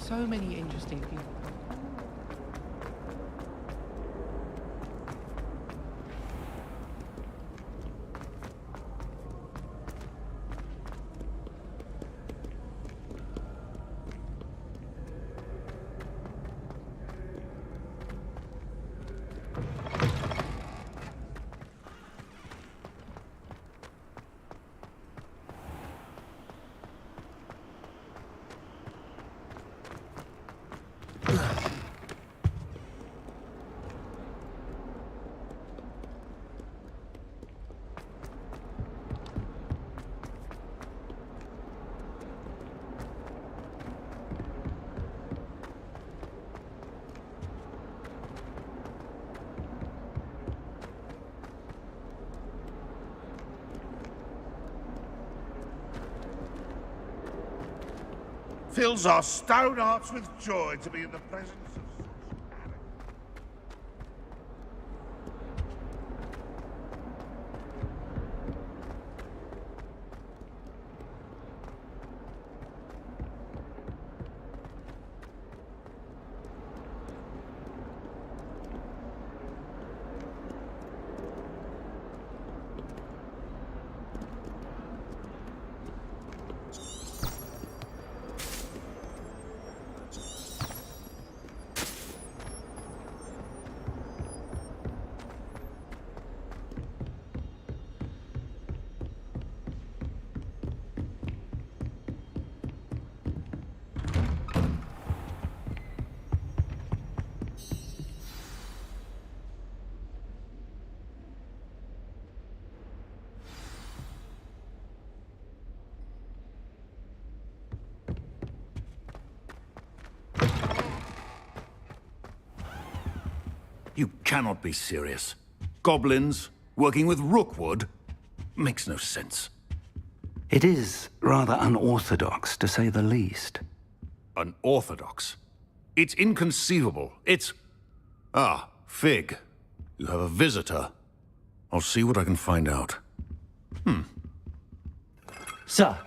so many interesting people. Fills our stout hearts with joy to be in the presence of such characters. You cannot be serious. Goblins working with Rookwood? Makes no sense. It is rather unorthodox, to say the least. Unorthodox? It's inconceivable. It's... Ah, Fig. You have a visitor. I'll see what I can find out. Sir,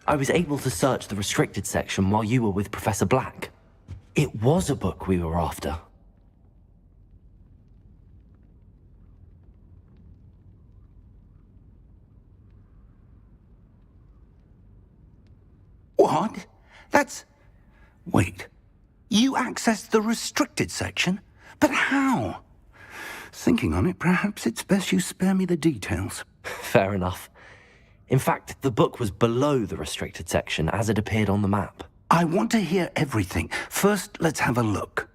I was able to search the restricted section while you were with Professor Black. It was a book we were after. What? That's... Wait. You accessed the restricted section? But how? Thinking on it, perhaps it's best you spare me the details. Fair enough. In fact, the book was below the restricted section as it appeared on the map. I want to hear everything. First, let's have a look.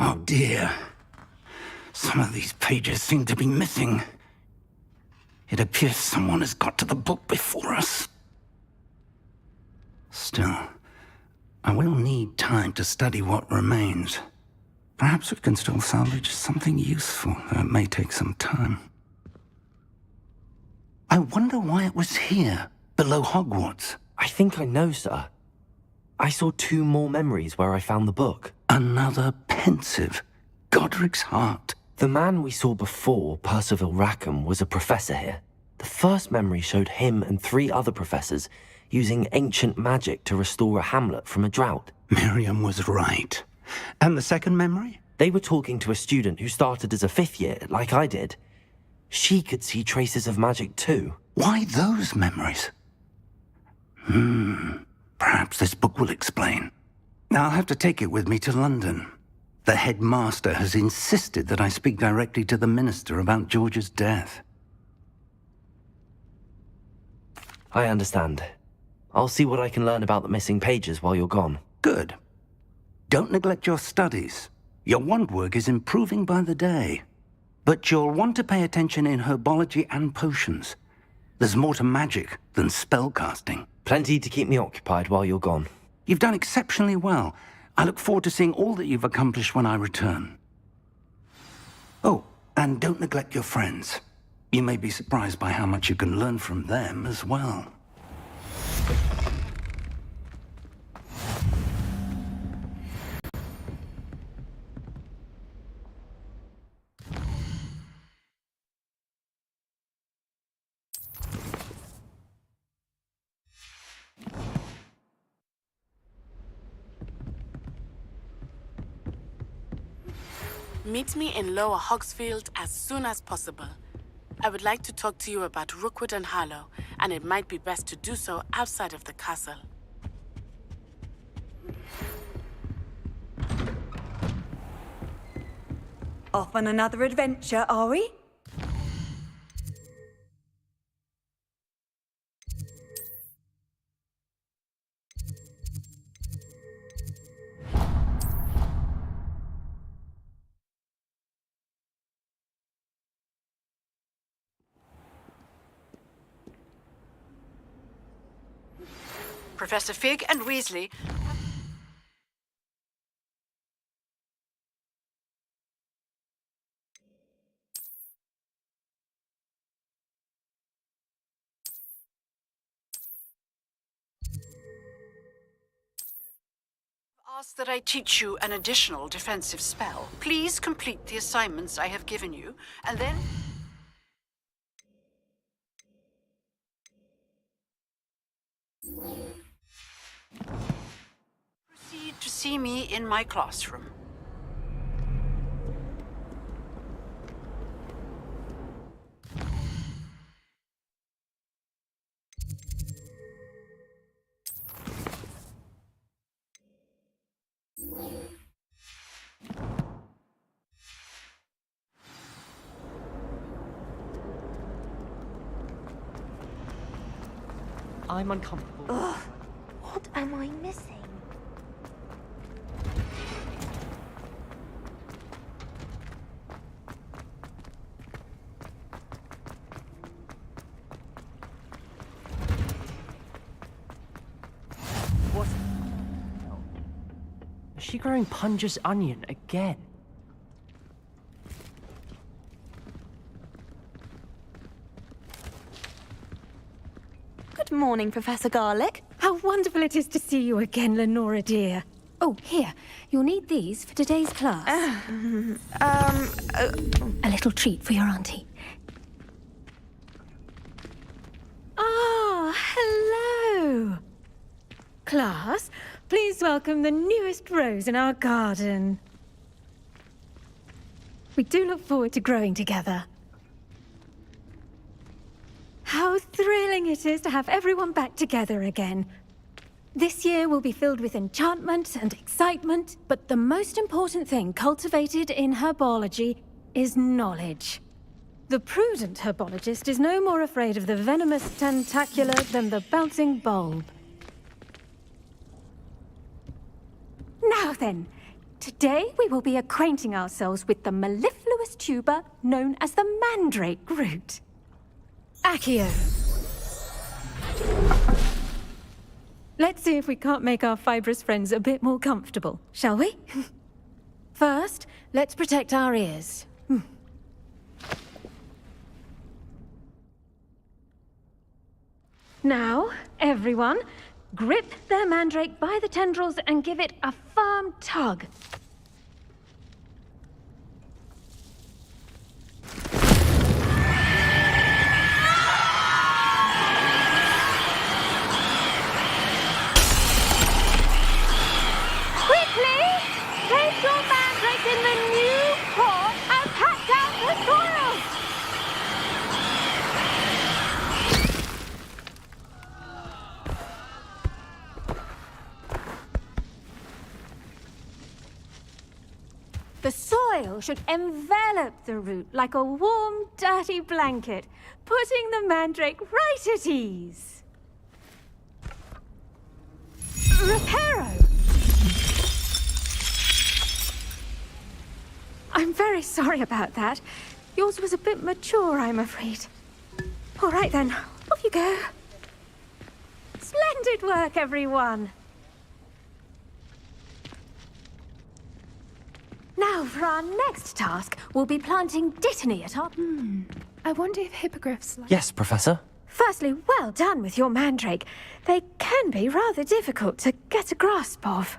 Oh dear. Some of these pages seem to be missing. It appears someone has got to the book before us. Still, I will need time to study what remains. Perhaps we can still salvage something useful, though it may take some time. I wonder why it was here, below Hogwarts. I think I know, sir. I saw 2 more memories where I found the book. Another pensive. Godric's heart. The man we saw before, Percival Rackham, was a professor here. The first memory showed him and 3 other professors using ancient magic to restore a hamlet from a drought. Miriam was right. And the second memory? They were talking to a student who started as a 5th year, like I did. She could see traces of magic too. Why those memories? Perhaps this book will explain. I'll have to take it with me to London. The headmaster has insisted that I speak directly to the minister about George's death. I understand. I'll see what I can learn about the missing pages while you're gone. Good. Don't neglect your studies. Your wand work is improving by the day. But you'll want to pay attention in herbology and potions. There's more to magic than spellcasting. Plenty to keep me occupied while you're gone. You've done exceptionally well. I look forward to seeing all that you've accomplished when I return. Oh, and don't neglect your friends. You may be surprised by how much you can learn from them as well. Meet me in Lower Hogsfield as soon as possible. I would like to talk to you about Rookwood and Harlow, and it might be best to do so outside of the castle. Off on another adventure, are we? Professor Fig and Weasley. Asked that I teach you an additional defensive spell. Please complete the assignments I have given you, and then... proceed to see me in my classroom. I'm uncomfortable. Ugh, what am I missing? What? Is she growing Punja's onion again? Good morning, Professor Garlick. How wonderful it is to see you again, Lenora dear. Oh, here. You'll need these for today's class. A little treat for your auntie. Ah, hello. Class, please welcome the newest rose in our garden. We do look forward to growing together. How thrilling it is to have everyone back together again. This year will be filled with enchantment and excitement, but the most important thing cultivated in herbology is knowledge. The prudent herbologist is no more afraid of the venomous tentacular than the bouncing bulb. Now then, today we will be acquainting ourselves with the mellifluous tuber known as the mandrake root. Accio. Let's see if we can't make our fibrous friends a bit more comfortable, shall we? First, let's protect our ears. Now, everyone, grip their mandrake by the tendrils and give it a firm tug. Place your mandrake in the new pot and pat down the soil! The soil should envelop the root like a warm, dirty blanket, putting the mandrake right at ease. Reparo! I'm very sorry about that. Yours was a bit mature, I'm afraid. All right then, off you go. Splendid work, everyone. Now, for our next task, we'll be planting dittany at our... I wonder if hippogriffs like... Yes, Professor? Firstly, well done with your mandrake. They can be rather difficult to get a grasp of.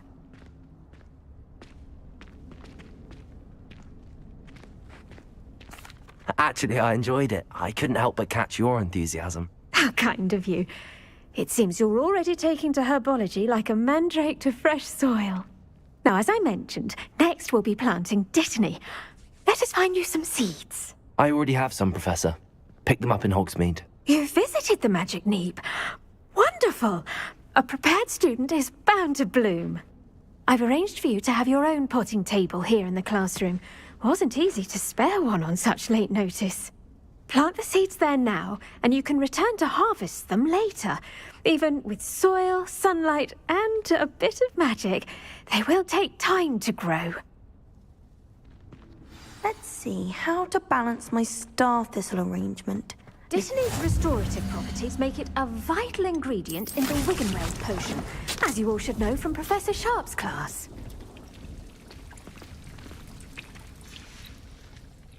Actually, I enjoyed it. I couldn't help but catch your enthusiasm. How kind of you. It seems you're already taking to herbology like a mandrake to fresh soil. Now, as I mentioned, next we'll be planting dittany. Let us find you some seeds. I already have some, Professor. Picked them up in Hogsmeade. You visited the Magic Neep. Wonderful. A prepared student is bound to bloom. I've arranged for you to have your own potting table here in the classroom. Wasn't easy to spare one on such late notice. Plant the seeds there now, and you can return to harvest them later. Even with soil, sunlight, and a bit of magic, they will take time to grow. Let's see how to balance my star thistle arrangement. Dittany's restorative properties make it a vital ingredient in the Wiggenweld potion, as you all should know from Professor Sharp's class.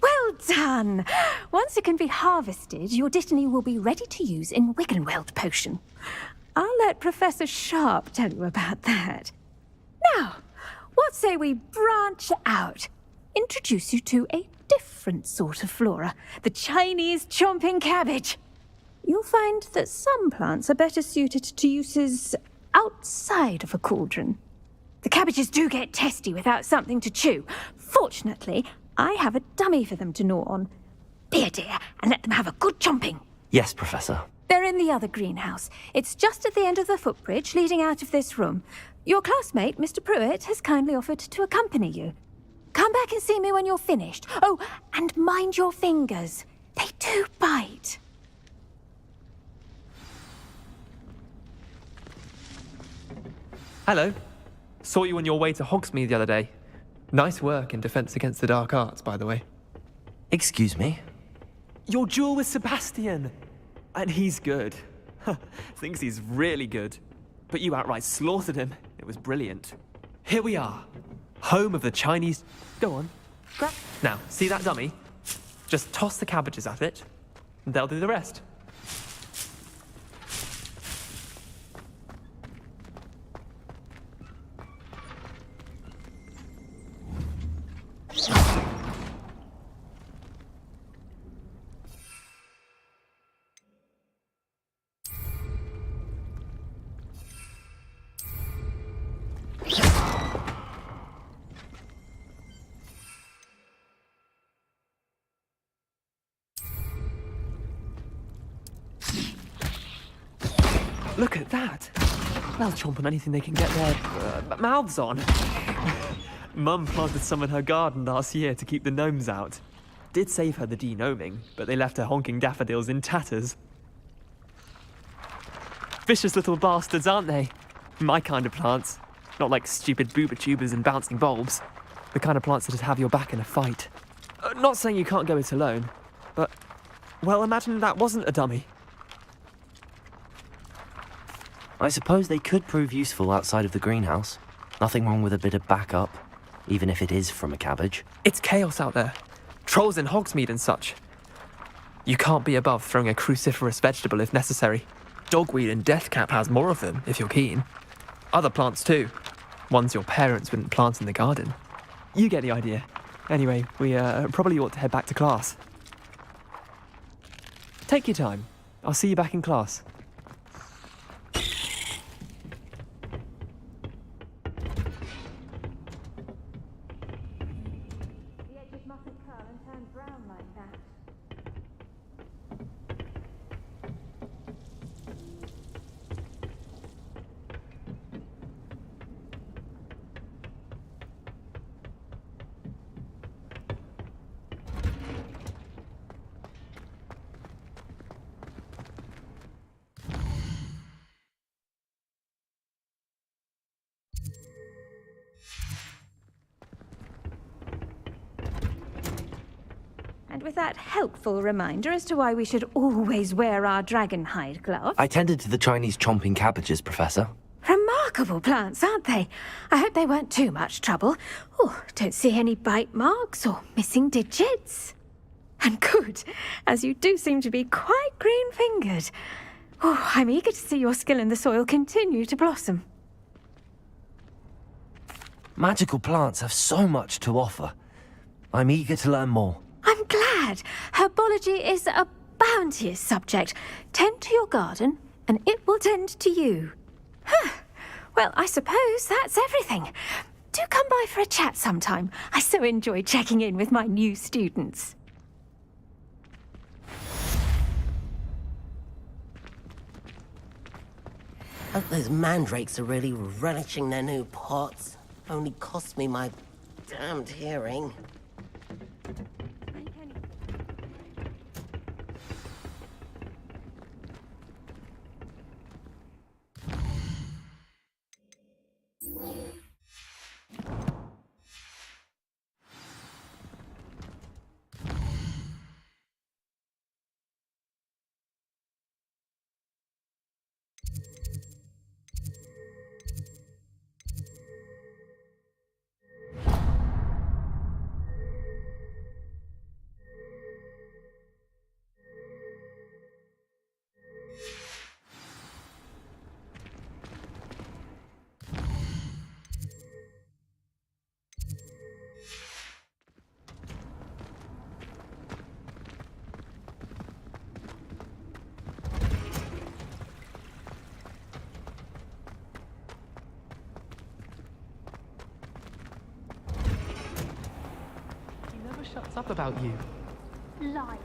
Well done! Once it can be harvested, your Dittany will be ready to use in Wiggenweld potion. I'll let Professor Sharp tell you about that. Now, what say we branch out? Introduce you to a different sort of flora, the Chinese chomping cabbage. You'll find that some plants are better suited to uses outside of a cauldron. The cabbages do get testy without something to chew. Fortunately, I have a dummy for them to gnaw on. Be a dear and let them have a good chomping. Yes, Professor. They're in the other greenhouse. It's just at the end of the footbridge leading out of this room. Your classmate, Mr. Pruitt, has kindly offered to accompany you. Come back and see me when you're finished. Oh, and mind your fingers. They do bite. Hello. Saw you on your way to Hogsmeade the other day. Nice work in Defense Against the Dark Arts, by the way. Excuse me? Your duel with Sebastian! And he's good. Thinks he's really good. But you outright slaughtered him. It was brilliant. Here we are. Home of the Chinese... Go on. Grab. Now, see that dummy? Just toss the cabbages at it, and they'll do the rest. Look at that! They'll chomp on anything they can get their mouths on. Mum planted some in her garden last year to keep the gnomes out. Did save her the de-gnoming, but they left her honking daffodils in tatters. Vicious little bastards, aren't they? My kind of plants. Not like stupid booba tubers and bouncing bulbs. The kind of plants that just have your back in a fight. Not saying you can't go it alone, but... Well, imagine that wasn't a dummy. I suppose they could prove useful outside of the greenhouse. Nothing wrong with a bit of backup, even if it is from a cabbage. It's chaos out there. Trolls in Hogsmeade and such. You can't be above throwing a cruciferous vegetable if necessary. Dogweed and deathcap has more of them, if you're keen. Other plants too. Ones your parents wouldn't plant in the garden. You get the idea. Anyway, we probably ought to head back to class. Take your time. I'll see you back in class. And with that helpful reminder as to why we should always wear our dragon hide gloves. I tended to the Chinese chomping cabbages, Professor. Remarkable plants, aren't they? I hope they weren't too much trouble. Oh, don't see any bite marks or missing digits. And good, as you do seem to be quite green-fingered. Oh, I'm eager to see your skill in the soil continue to blossom. Magical plants have so much to offer. I'm eager to learn more. I'm glad. Herbology is a bounteous subject. Tend to your garden, and it will tend to you. Huh. Well, I suppose that's everything. Do come by for a chat sometime. I so enjoy checking in with my new students. Hope those mandrakes are really relishing their new pots. Only cost me my damned hearing. Shuts up about you. Liar.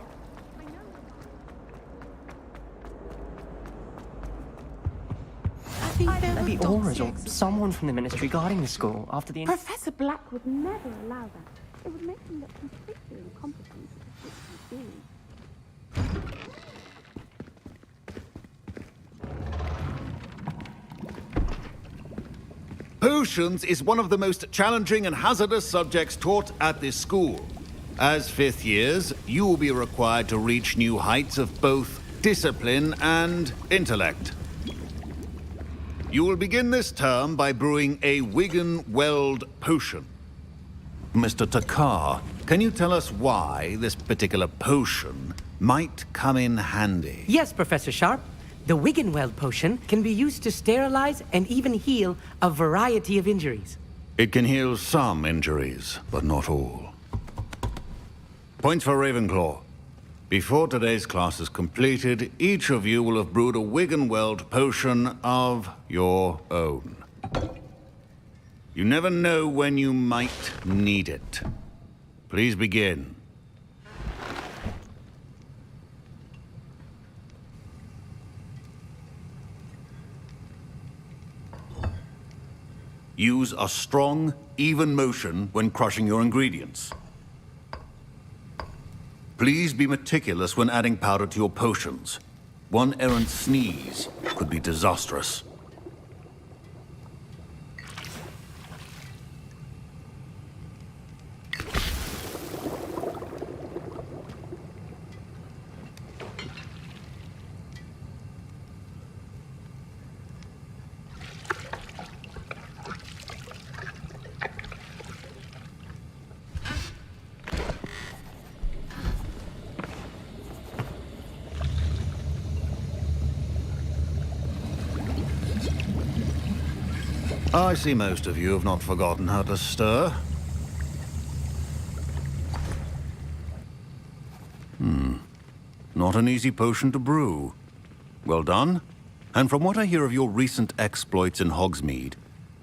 I think maybe Aura's or someone from the ministry guarding the school after the... Professor Black would never allow that. It would make him look completely incompetent at what he's doing. Potions is one of the most challenging and hazardous subjects taught at this school. As fifth years, you will be required to reach new heights of both discipline and intellect. You will begin this term by brewing a Wigan-Weld potion. Mr. Takar, can you tell us why this particular potion might come in handy? Yes, Professor Sharp. The Wigan-Weld potion can be used to sterilize and even heal a variety of injuries. It can heal some injuries, but not all. Points for Ravenclaw. Before today's class is completed, each of you will have brewed a Wigan-Weld potion of your own. You never know when you might need it. Please begin. Use a strong, even motion when crushing your ingredients. Please be meticulous when adding powder to your potions. One errant sneeze could be disastrous. I see most of you have not forgotten how to stir. Not an easy potion to brew. Well done. And from what I hear of your recent exploits in Hogsmeade,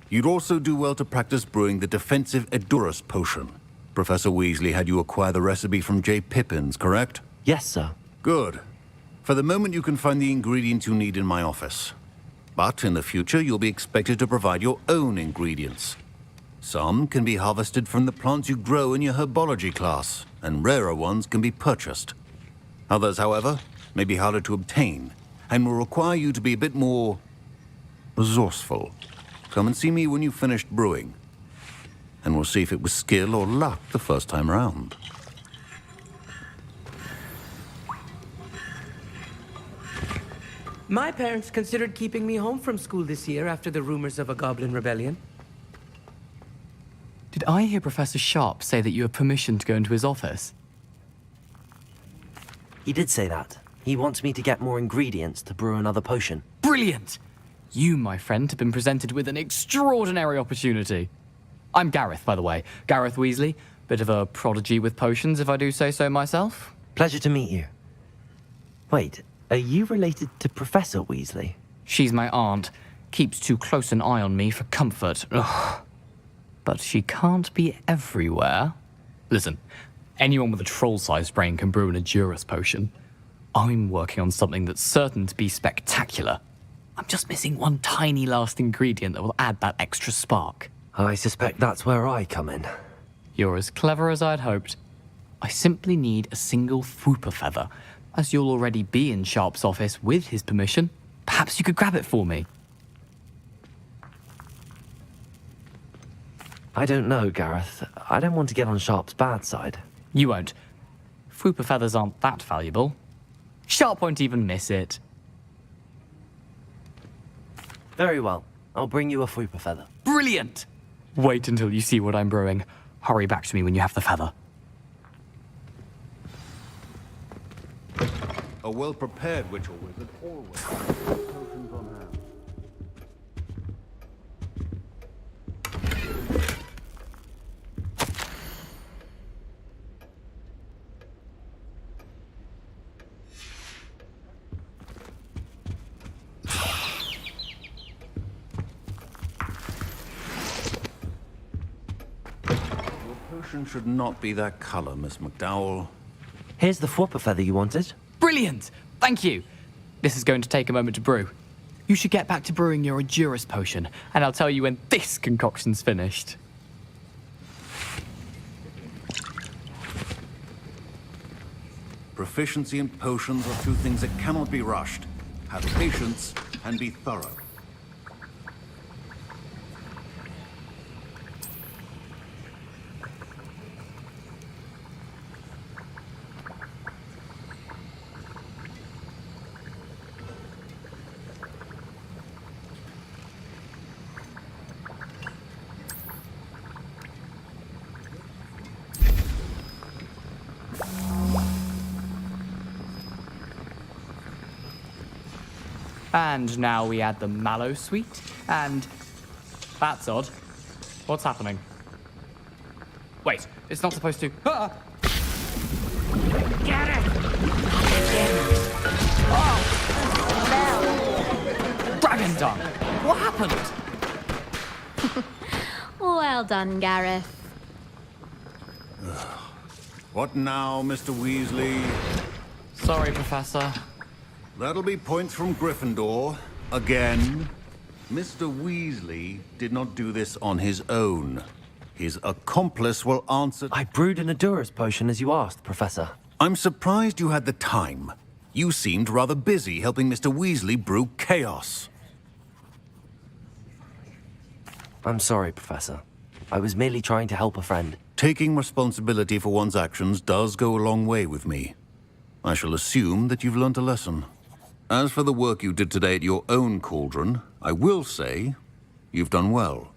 you'd also do well to practice brewing the defensive Edurus potion. Professor Weasley had you acquire the recipe from J. Pippins, correct? Yes, sir. Good. For the moment, you can find the ingredients you need in my office. But in the future, you'll be expected to provide your own ingredients. Some can be harvested from the plants you grow in your herbology class, and rarer ones can be purchased. Others, however, may be harder to obtain, and will require you to be a bit more resourceful. Come and see me when you've finished brewing, and we'll see if it was skill or luck the first time round. My parents considered keeping me home from school this year after the rumors of a goblin rebellion. Did I hear Professor Sharp say that you have permission to go into his office? He did say that. He wants me to get more ingredients to brew another potion. Brilliant! You, my friend, have been presented with an extraordinary opportunity. I'm Gareth, by the way. Gareth Weasley. Bit of a prodigy with potions, if I do say so myself. Pleasure to meet you. Wait, are you related to Professor Weasley? She's my aunt. Keeps too close an eye on me for comfort. Ugh. but she can't be everywhere. Listen, anyone with a troll-sized brain can brew an Endurus potion. I'm working on something that's certain to be spectacular. I'm just missing one tiny last ingredient that will add that extra spark. I suspect that's where I come in. You're as clever as I'd hoped. I simply need a single Fwooper feather. As you'll already be in Sharp's office with his permission, perhaps you could grab it for me. I don't know, Gareth. I don't want to get on Sharp's bad side. You won't. Fwooper feathers aren't that valuable. Sharp won't even miss it. Very well. I'll bring you a Fwooper feather. Brilliant! Wait until you see what I'm brewing. Hurry back to me when you have the feather. A well-prepared witch or wizard always has potions on hand. Your potion should not be that color, Miss McDowell. Here's the Fwooper feather you wanted. Brilliant! Thank you! This is going to take a moment to brew. You should get back to brewing your Endurus potion, and I'll tell you when this concoction's finished. Proficiency in potions are two things that cannot be rushed. Have patience and be thorough. And now we add the mallow sweet, and... That's odd. What's happening? Wait, it's not supposed to... Ah! Get it! Oh! Dragon dung! What happened? Well done, Gareth. What now, Mr. Weasley? Sorry, Professor. That'll be points from Gryffindor. Again. Mr. Weasley did not do this on his own. His accomplice will answer... I brewed an Endurus potion as you asked, Professor. I'm surprised you had the time. You seemed rather busy helping Mr. Weasley brew chaos. I'm sorry, Professor. I was merely trying to help a friend. Taking responsibility for one's actions does go a long way with me. I shall assume that you've learnt a lesson. As for the work you did today at your own cauldron, I will say you've done well.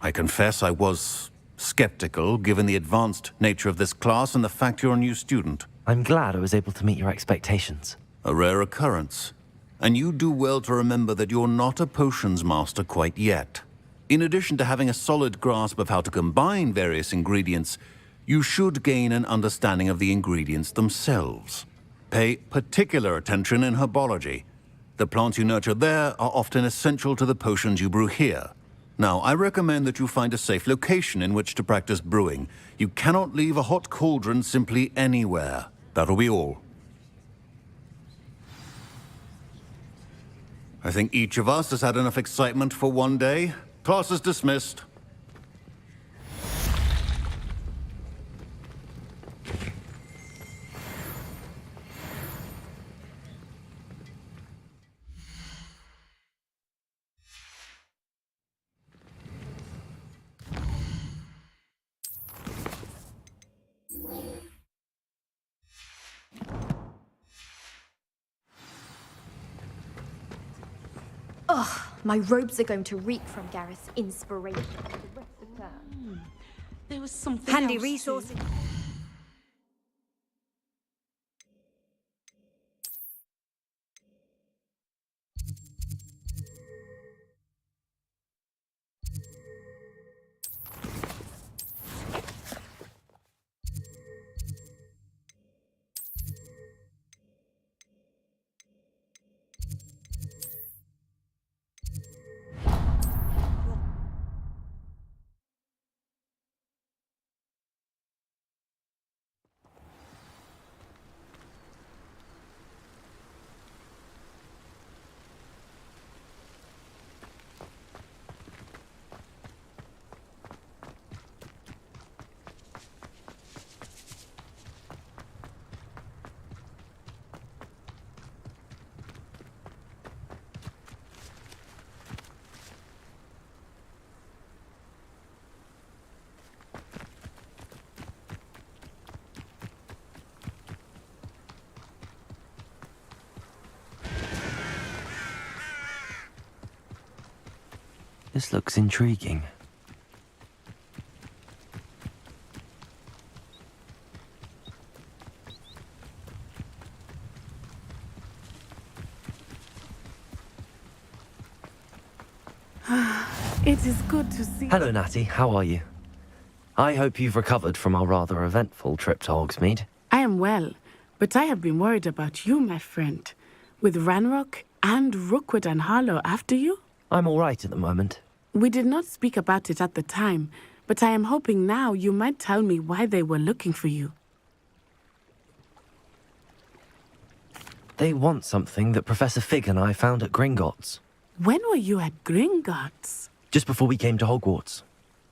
I confess I was skeptical, given the advanced nature of this class and the fact you're a new student. I'm glad I was able to meet your expectations. A rare occurrence. And you do well to remember that you're not a potions master quite yet. In addition to having a solid grasp of how to combine various ingredients, you should gain an understanding of the ingredients themselves. Pay particular attention in herbology. The plants you nurture there are often essential to the potions you brew here. Now, I recommend that you find a safe location in which to practice brewing. You cannot leave a hot cauldron simply anywhere. That'll be all. I think each of us has had enough excitement for one day. Class is dismissed. Ugh, my robes are going to reek from Gareth's inspiration for the rest of the term. There was something Handy else resources. too. This looks intriguing. It is good to see. Hello, Natty. How are you? I hope you've recovered from our rather eventful trip to Hogsmeade. I am well, but I have been worried about you, my friend. With Ranrock and Rookwood and Harlow after you? I'm all right at the moment. We did not speak about it at the time, but I am hoping now you might tell me why they were looking for you. They want something that Professor Fig and I found at Gringotts. When were you at Gringotts? Just before we came to Hogwarts.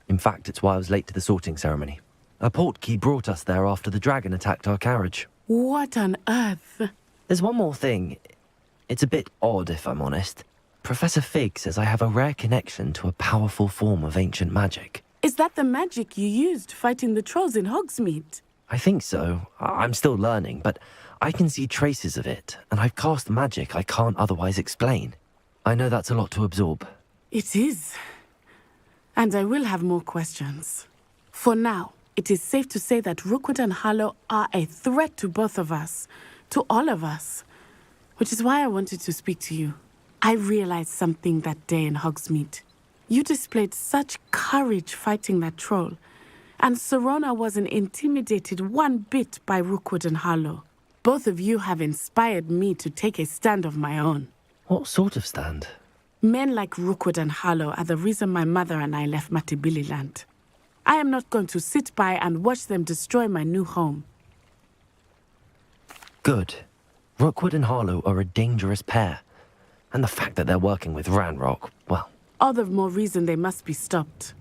In fact, it's why I was late to the sorting ceremony. A portkey brought us there after the dragon attacked our carriage. What on earth? There's one more thing. It's a bit odd, if I'm honest. Professor Fig says I have a rare connection to a powerful form of ancient magic. Is that the magic you used fighting the trolls in Hogsmeade? I think so. I'm still learning, but I can see traces of it, and I've cast magic I can't otherwise explain. I know that's a lot to absorb. It is. And I will have more questions. For now, it is safe to say that Rookwood and Harlow are a threat to both of us, to all of us. Which is why I wanted to speak to you. I realized something that day in Hogsmeade. You displayed such courage fighting that troll, and Serona wasn't intimidated one bit by Rookwood and Harlow. Both of you have inspired me to take a stand of my own. What sort of stand? Men like Rookwood and Harlow are the reason my mother and I left Matibili land. I am not going to sit by and watch them destroy my new home. Good. Rookwood and Harlow are a dangerous pair. And the fact that they're working with Ranrock, well... All the more reason they must be stopped.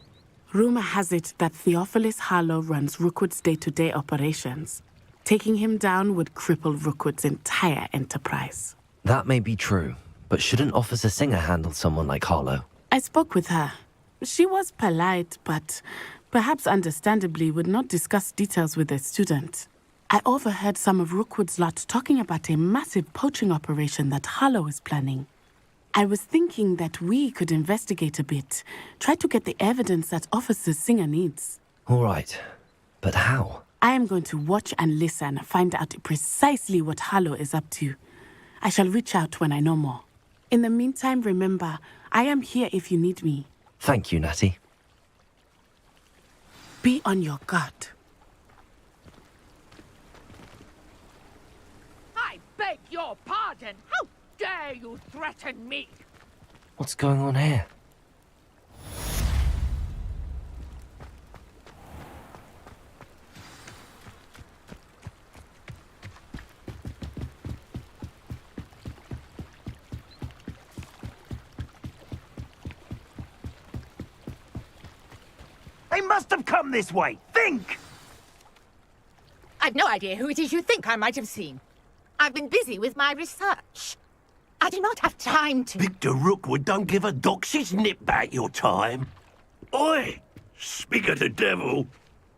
Rumor has it that Theophilus Harlow runs Rookwood's day-to-day operations. Taking him down would cripple Rookwood's entire enterprise. That may be true, but shouldn't Officer Singer handle someone like Harlow? I spoke with her. She was polite, but perhaps understandably would not discuss details with a student. I overheard some of Rookwood's lot talking about a massive poaching operation that Harlow is planning. I was thinking that we could investigate a bit, try to get the evidence that Officer Singer needs. All right, but how? I am going to watch and listen, find out precisely what Harlow is up to. I shall reach out when I know more. In the meantime, remember, I am here if you need me. Thank you, Natty. Be on your guard. I beg your pardon. How dare you threaten me? What's going on here? They must have come this way. Think! I've no idea who it is you think I might have seen. I've been busy with my research. I do not have time to... Victor Rookwood don't give a doxy's nip back your time. Oi! Speak of the devil.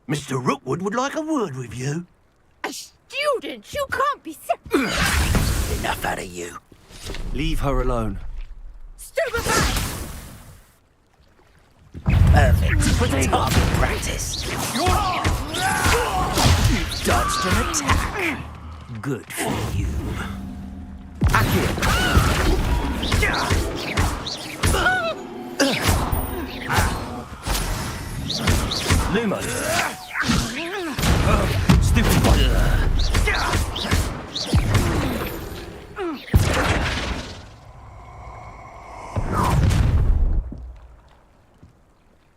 Mr. Rookwood would like a word with you. A student? You can't be... Enough out of you. Leave her alone. Stupefy! Perfect. Target practice. You dodged an attack. Good for you. Lumos. Stupid body.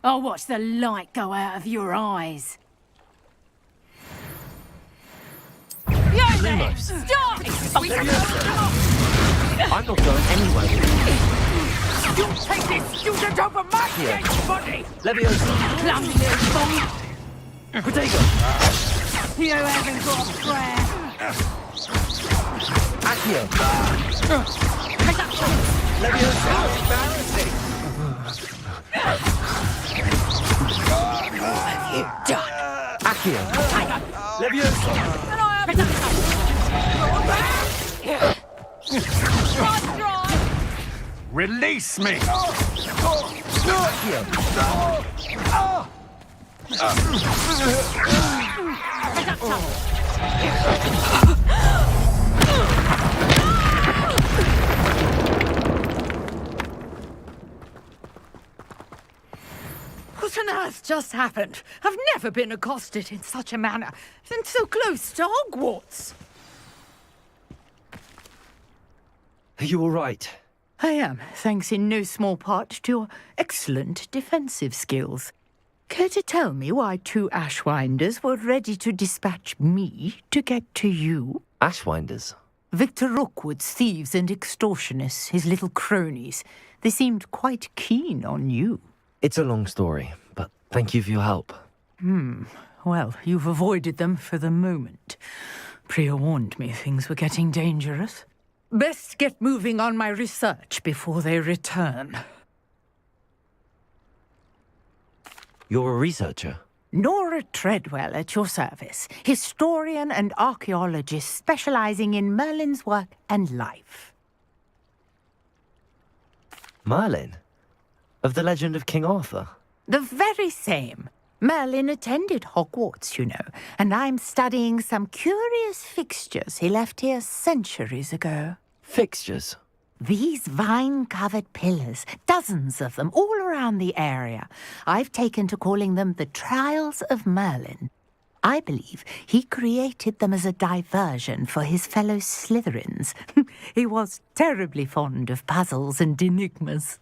I'll watch the light go out of your eyes. Lumos. Stop! I'm not going anywhere. You take this student over my dead body! Leviosa. Clumsy little fool. Protego. You haven't got a prayer. Accio. Leviosa. Embarrassing. What have you done? Accio. Leviosa. Release me! What on earth just happened? I've never been accosted in such a manner, and so close to Hogwarts. Are you all right? I am, thanks in no small part to your excellent defensive skills. Care to tell me why 2 Ashwinders were ready to dispatch me to get to you? Ashwinders? Victor Rookwood's thieves and extortionists, his little cronies. They seemed quite keen on you. It's a long story, but thank you for your help. Well, you've avoided them for the moment. Priya warned me things were getting dangerous. Best get moving on my research before they return. You're a researcher? Nora Treadwell at your service, historian and archaeologist specializing in Merlin's work and life. Merlin? Of the legend of King Arthur? The very same. Merlin attended Hogwarts, you know, and I'm studying some curious fixtures he left here centuries ago. Fixtures? These vine-covered pillars, dozens of them, all around the area. I've taken to calling them the Trials of Merlin. I believe he created them as a diversion for his fellow Slytherins. He was terribly fond of puzzles and enigmas.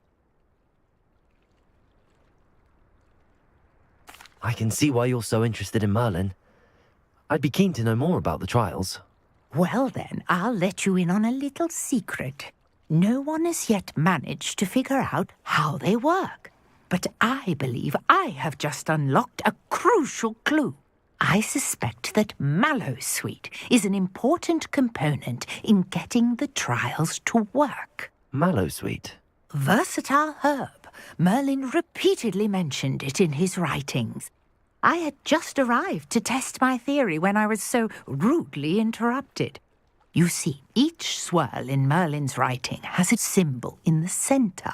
I can see why you're so interested in Merlin. I'd be keen to know more about the trials. Well then, I'll let you in on a little secret. No one has yet managed to figure out how they work. But I believe I have just unlocked a crucial clue. I suspect that Mallowsweet is an important component in getting the trials to work. Mallowsweet? Versatile herb. Merlin repeatedly mentioned it in his writings. I had just arrived to test my theory when I was so rudely interrupted. You see, each swirl in Merlin's writing has its symbol in the centre.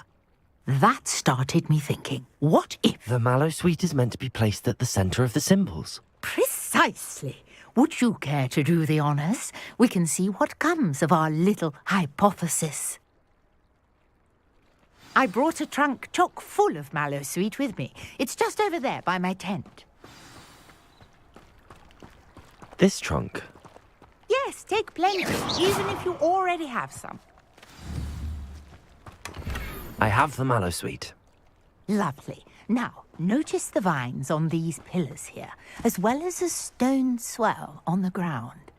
That started me thinking, what if... The Mallowsweet is meant to be placed at the centre of the symbols. Precisely. Would you care to do the honours? We can see what comes of our little hypothesis. I brought a trunk chock full of Mallowsweet with me. It's just over there by my tent. This trunk? Yes, take plenty, even if you already have some. I have the Mallowsweet. Lovely. Now, notice the vines on these pillars here, as well as a stone swell on the ground.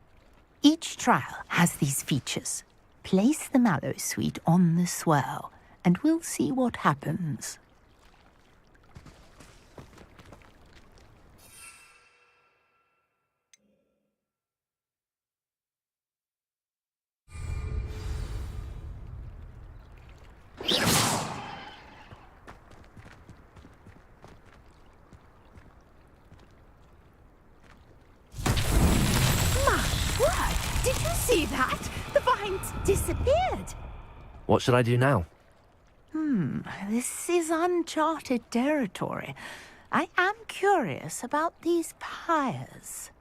Each trial has these features. Place the Mallowsweet on the swell, and we'll see what happens. Did you see that? The vines disappeared. What should I do now? This is uncharted territory. I am curious about these pyres.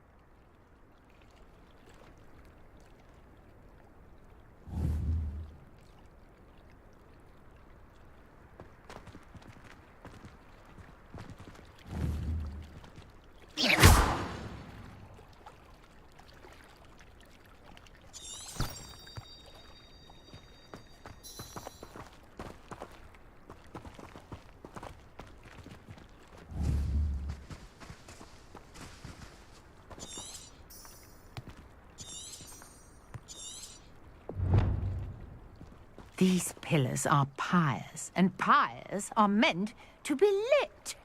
These pillars are pyres, and pyres are meant to be lit.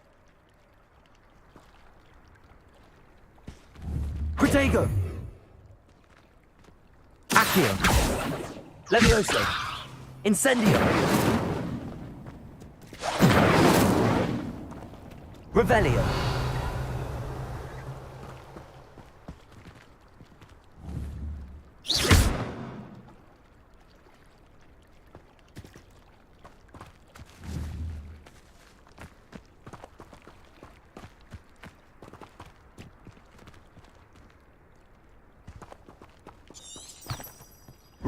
Protego! Accio! Levioso! Incendio! Revelio!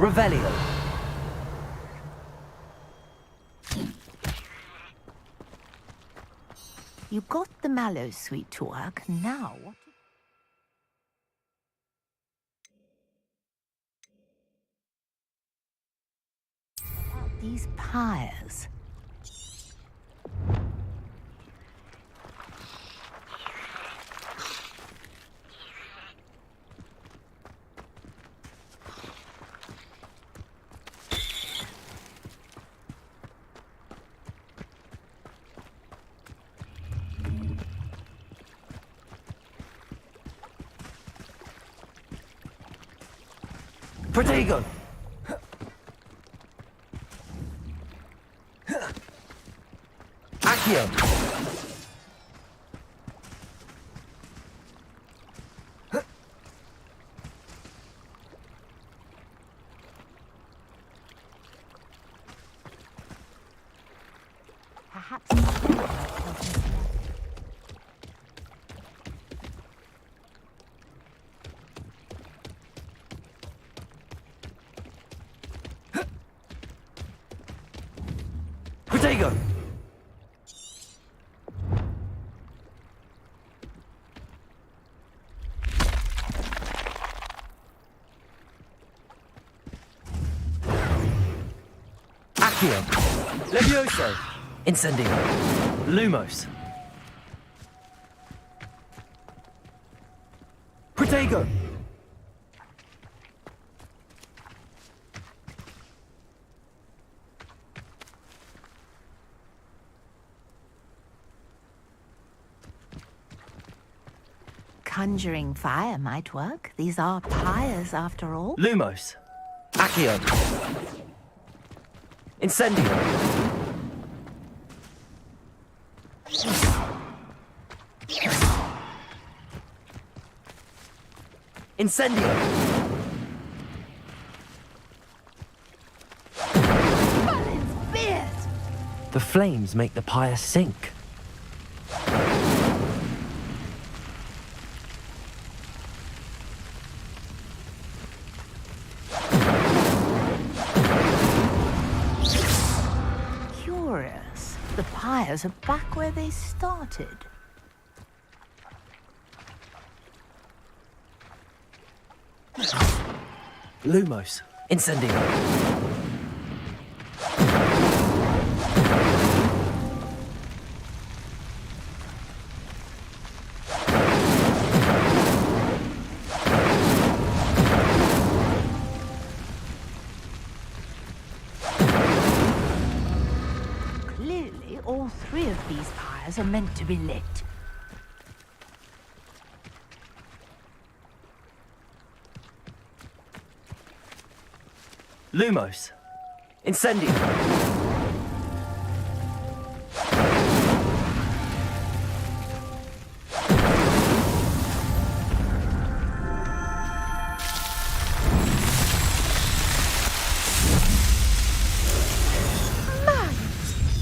Revelio. You got the mallow suite to work. Now what? About these pyres. Protego! Accio! Protego! Accio! Levioso! Incendio! Lumos! Protego! Conjuring fire might work. These are pyres, after all. Lumos! Accio! Incendio! Incendio! The flames make the pyre sink. Curious. The pyres are back where they started. Lumos! Incendio! Clearly, all three of these pyres are meant to be lit. Lumos! Incendio!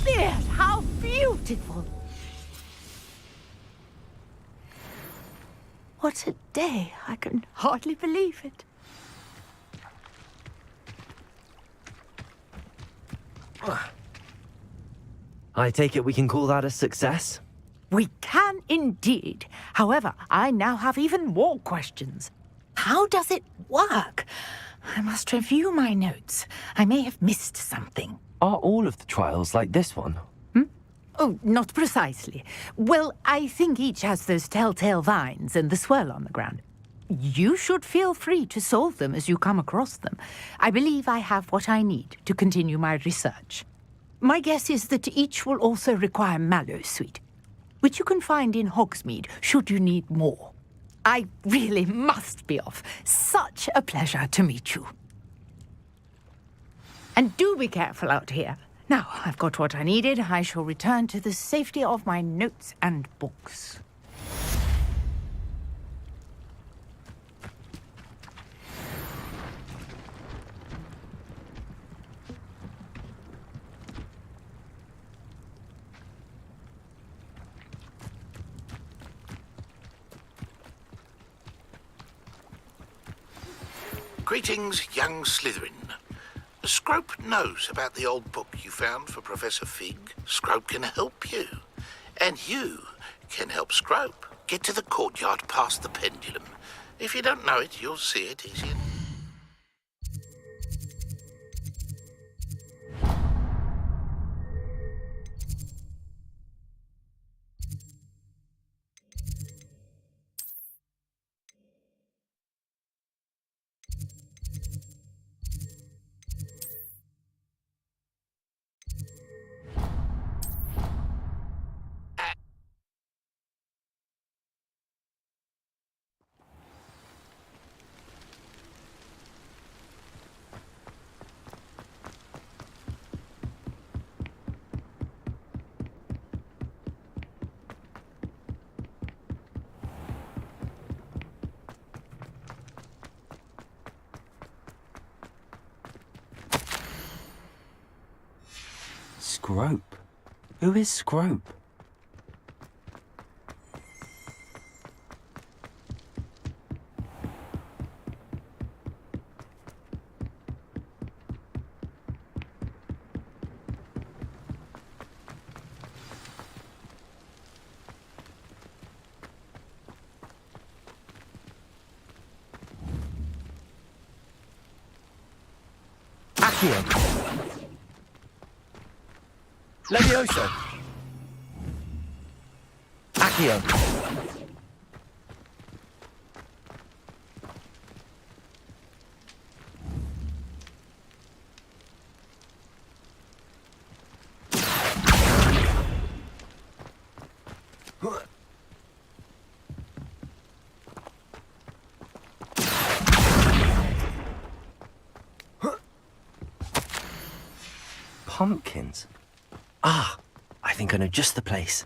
Beard, how beautiful! What a day. I can hardly believe it. I take it we can call that a success? We can indeed. However, I now have even more questions. How does it work? I must review my notes. I may have missed something. Are all of the trials like this one? Oh, not precisely. Well, I think each has those telltale vines and the swirl on the ground. You should feel free to solve them as you come across them. I believe I have what I need to continue my research. My guess is that each will also require mallow sweet, which you can find in Hogsmeade should you need more. I really must be off. Such a pleasure to meet you. And do be careful out here. Now, I've got what I needed. I shall return to the safety of my notes and books. Greetings, young Slytherin. Scrope knows about the old book you found for Professor Fig. Scrope can help you. And you can help Scrope get to the courtyard past the pendulum. If you don't know it, you'll see it easy. Scrope? Who is Scrope? Accio! Levioso! Accio! Pumpkins? Ah, I think I know just the place.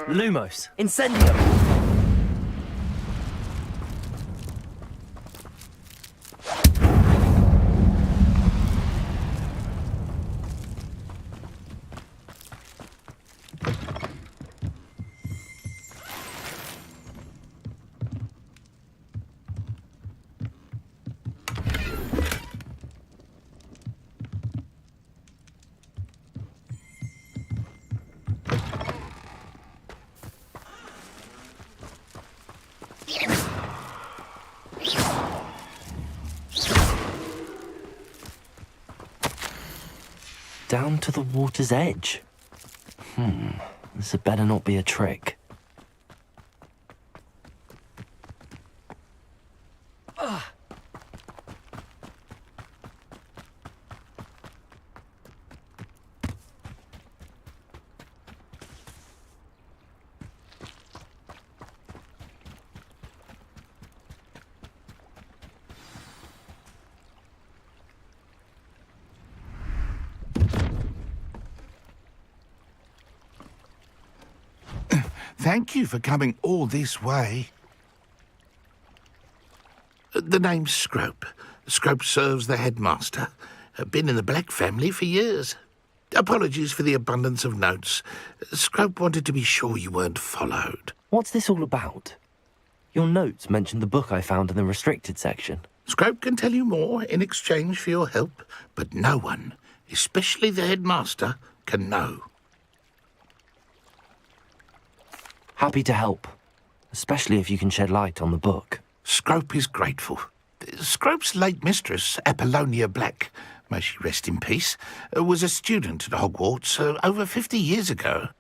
Lumos, Incendio! Down to the water's edge. This had better not be a trick. Thank you for coming all this way. The name's Scrope. Scrope serves the headmaster. Been in the Black family for years. Apologies for the abundance of notes. Scrope wanted to be sure you weren't followed. What's this all about? Your notes mentioned the book I found in the restricted section. Scrope can tell you more in exchange for your help, but no one, especially the headmaster, can know. Happy to help, especially if you can shed light on the book. Scrope is grateful. Scrope's late mistress, Apollonia Black, may she rest in peace, was a student at Hogwarts over 50 years ago.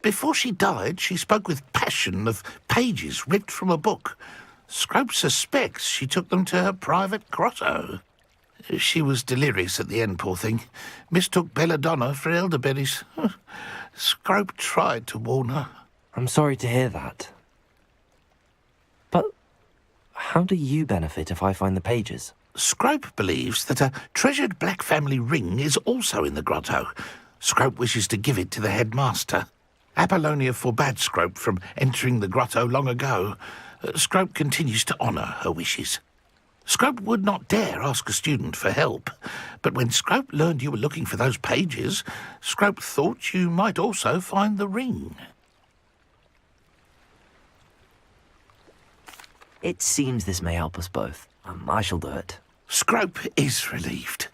Before she died, she spoke with passion of pages ripped from a book. Scrope suspects she took them to her private grotto. She was delirious at the end, poor thing. Mistook belladonna for elderberries. Scrope tried to warn her. I'm sorry to hear that. But how do you benefit if I find the pages? Scrope believes that a treasured Black family ring is also in the grotto. Scrope wishes to give it to the headmaster. Apollonia forbade Scrope from entering the grotto long ago. Scrope continues to honour her wishes. Scrope would not dare ask a student for help, but when Scrope learned you were looking for those pages, Scrope thought you might also find the ring. It seems this may help us both. I shall do it. Scrope is relieved.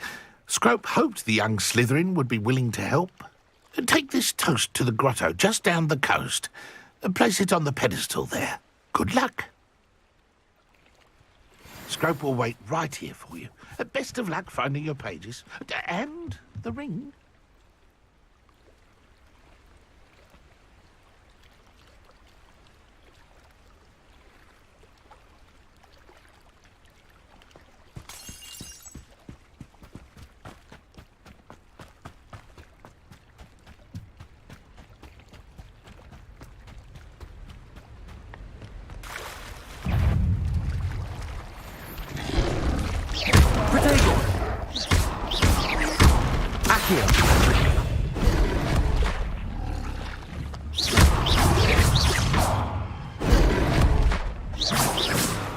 Scrope hoped the young Slytherin would be willing to help. Take this toast to the grotto just down the coast. Place it on the pedestal there. Good luck. Scrope will wait right here for you. Best of luck finding your pages. And the ring.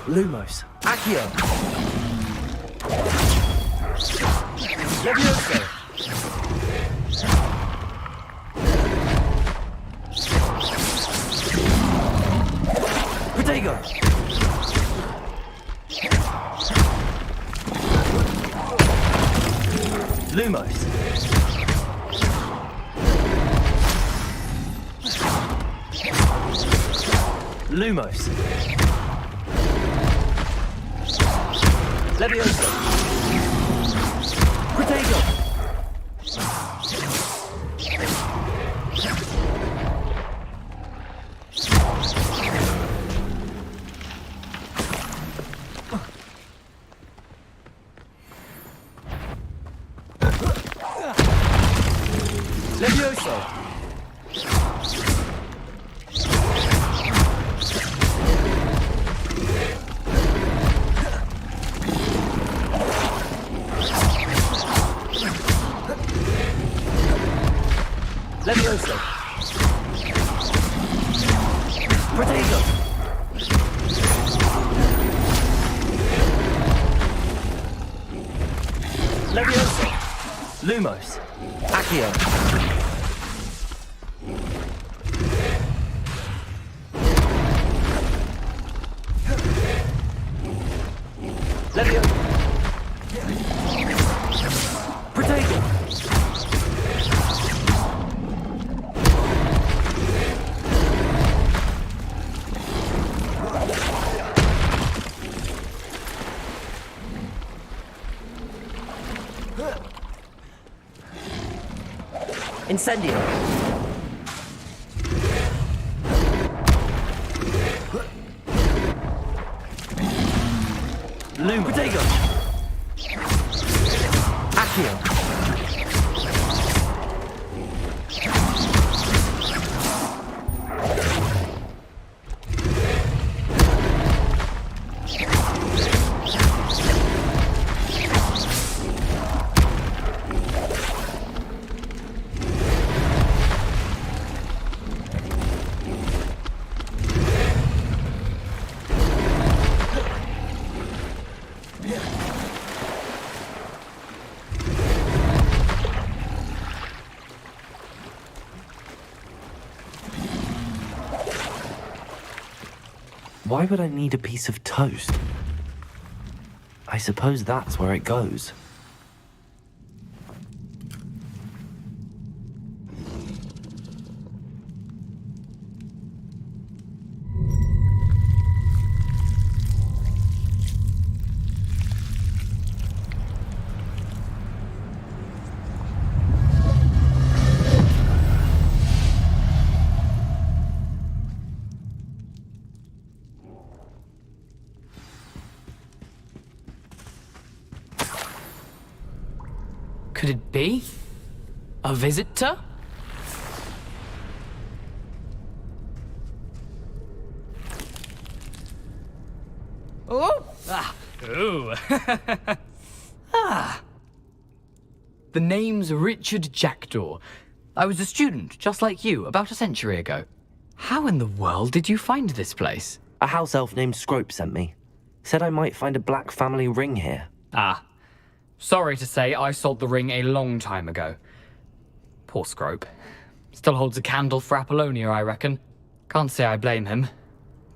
Lumos. Accio. Levioso. Protego. Lumos. Lumos. Levioso. Protego. Levioso. Levioso. Protego. Levioso. Lumos. Accio. Levioso. Protego. Incendio. Loom. Protego. Accio. Why would I need a piece of toast? I suppose that's where it goes. Could it be? A visitor? Oh! Ah! Ooh! Ah! The name's Richard Jackdaw. I was a student, just like you, about a century ago. How in the world did you find this place? A house elf named Scrope sent me. Said I might find a black family ring here. Ah. Sorry to say, I sold the ring a long time ago. Poor Scrope. Still holds a candle for Apollonia, I reckon. Can't say I blame him.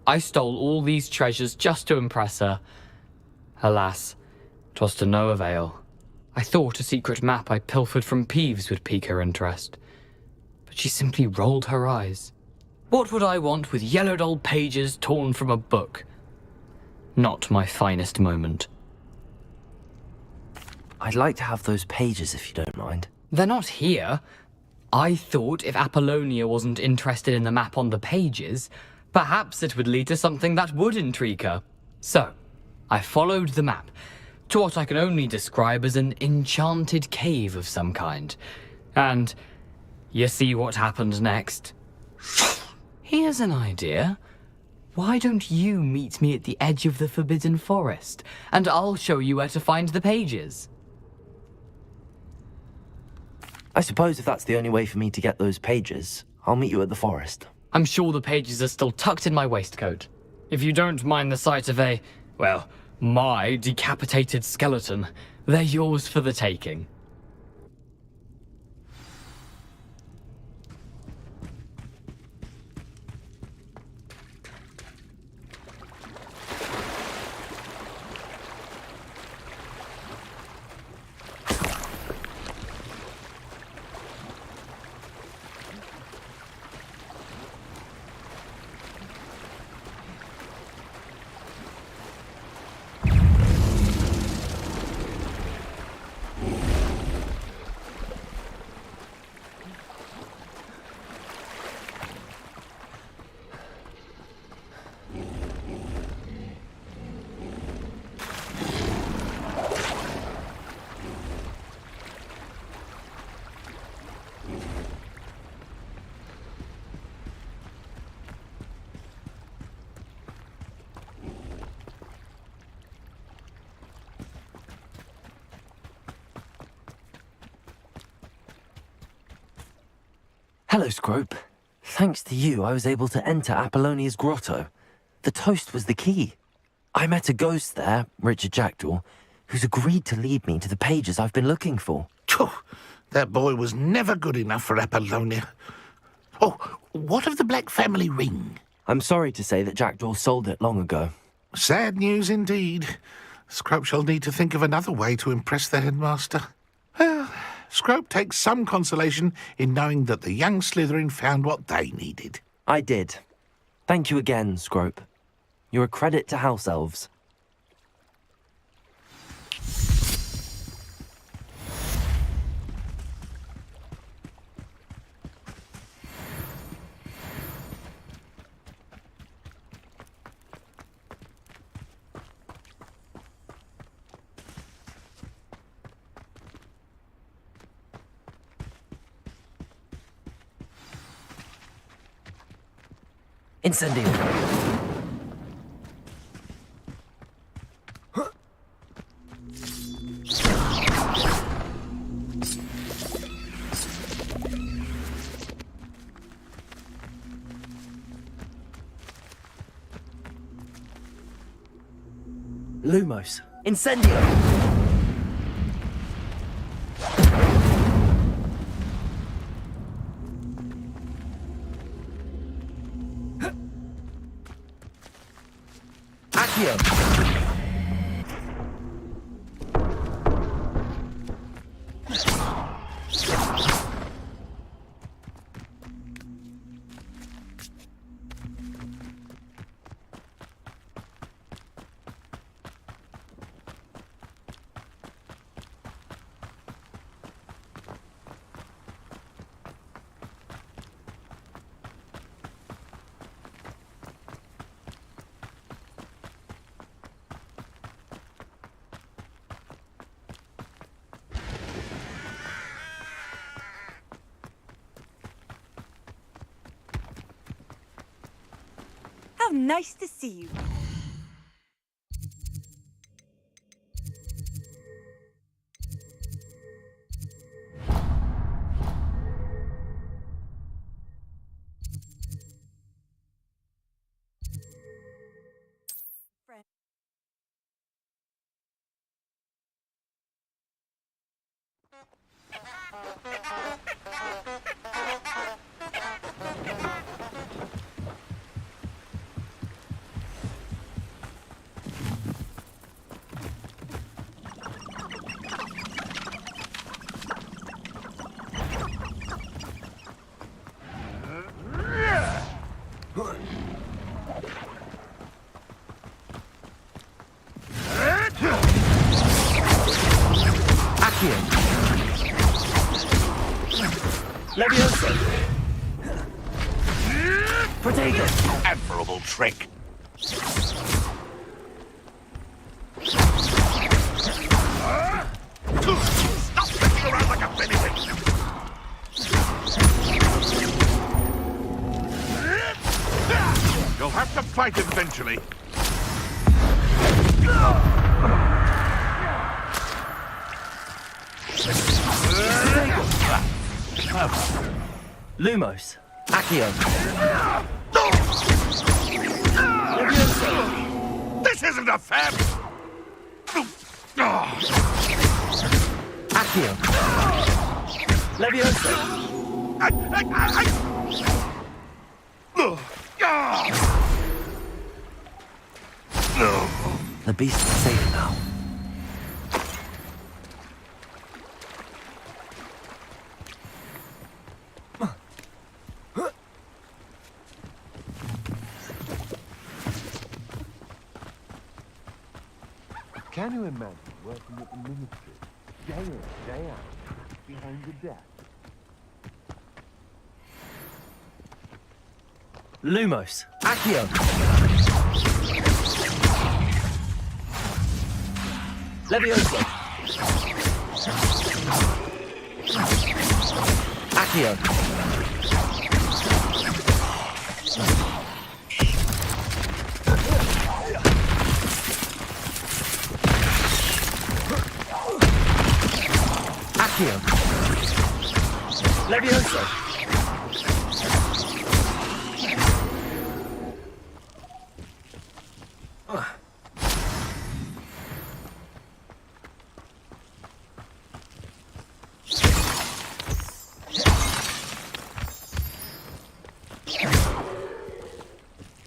I stole all these treasures just to impress her. Alas, 'twas to no avail. I thought a secret map I pilfered from Peeves would pique her interest. But she simply rolled her eyes. What would I want with yellowed old pages torn from a book? Not my finest moment. I'd like to have those pages if you don't mind. They're not here. I thought if Apollonia wasn't interested in the map on the pages, perhaps it would lead to something that would intrigue her. So, I followed the map to what I can only describe as an enchanted cave of some kind. And you see what happened next? Here's an idea. Why don't you meet me at the edge of the Forbidden Forest, and I'll show you where to find the pages? I suppose if that's the only way for me to get those pages, I'll meet you at the forest. I'm sure the pages are still tucked in my waistcoat. If you don't mind the sight of my decapitated skeleton, they're yours for the taking. Hello, Scrope. Thanks to you, I was able to enter Apollonia's grotto. The toast was the key. I met a ghost there, Richard Jackdaw, who's agreed to lead me to the pages I've been looking for. Phew, that boy was never good enough for Apollonia. Oh, what of the Black family ring? I'm sorry to say that Jackdaw sold it long ago. Sad news indeed. Scrope shall need to think of another way to impress the headmaster. Well, Scrope takes some consolation in knowing that the young Slytherin found what they needed. I did. Thank you again, Scrope. You're a credit to House Elves. Incendio. Lumos. Incendio. How nice to see you. Levioso! Protego! Admirable trick. Stop flicking around like a benefit! You'll have to fight eventually. Lumos. Accio. This isn't a fair... Accio. Levioso. The beast is safe now. Can you imagine working at the ministry, day in, day out, behind the desk? Lumos. Accio. Levioso. Accio. Accio. Levioso.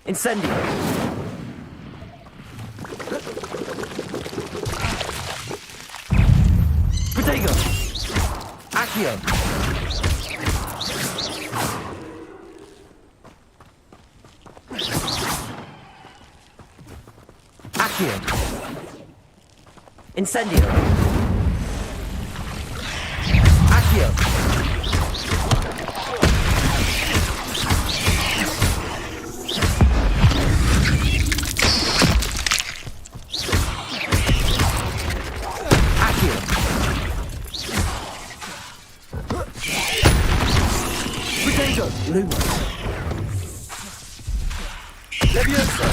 Incendio. Protego. Accio. Accio. Incendio. Accio. Luma. Levioso.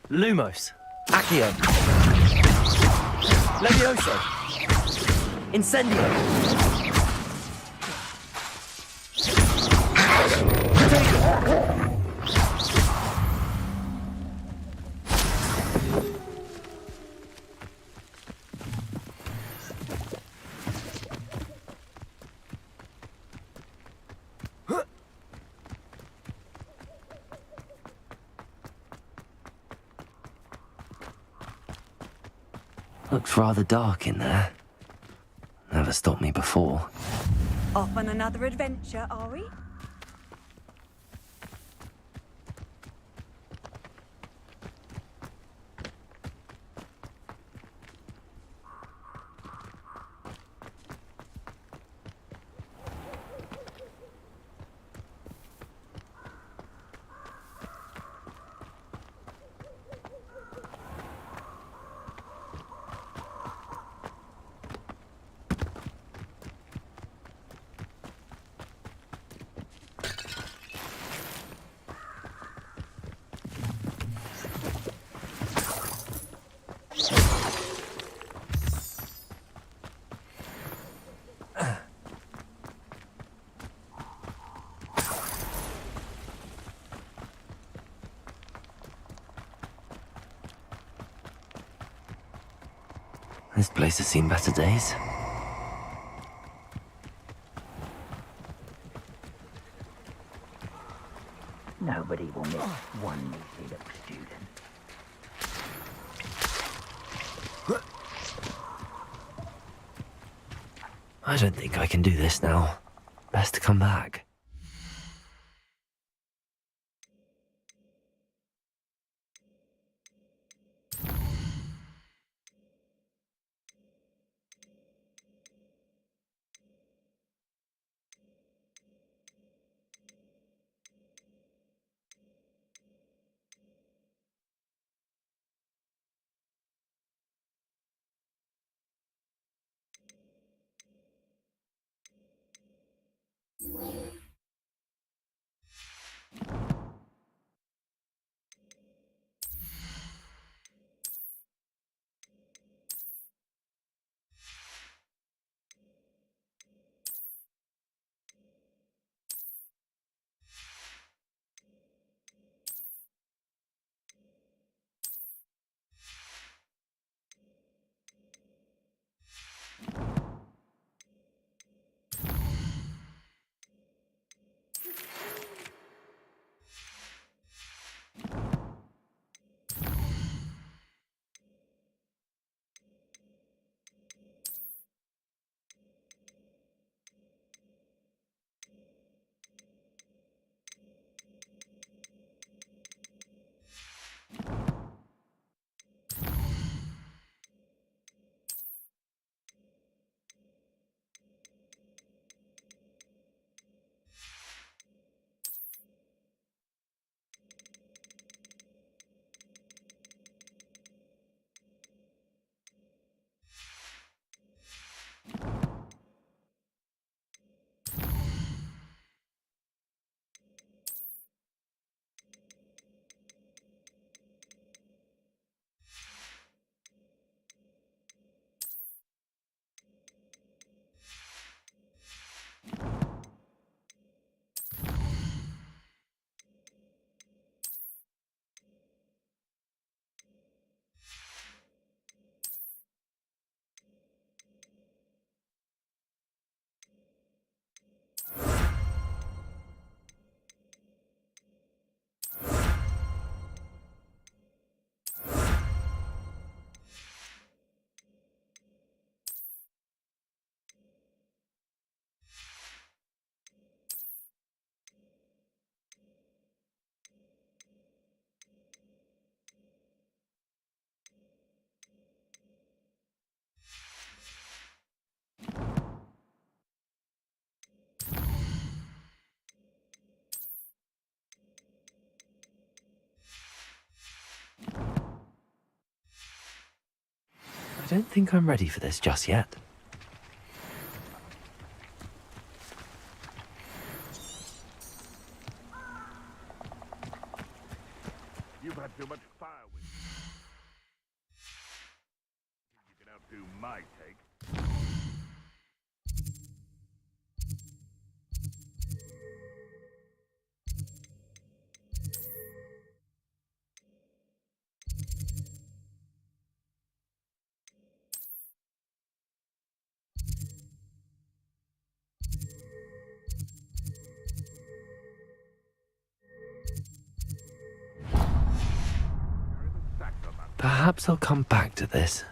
Lumos. Accio. Levioso. Incendio. Looks rather dark in there. Never stopped me before. Off on another adventure, are we? This place has seen better days. Nobody will miss one neatly looked student. I don't think I can do this now. Best to come back. I don't think I'm ready for this just yet. You've had too much fire with you. You can outdo my take. Perhaps I'll come back to this.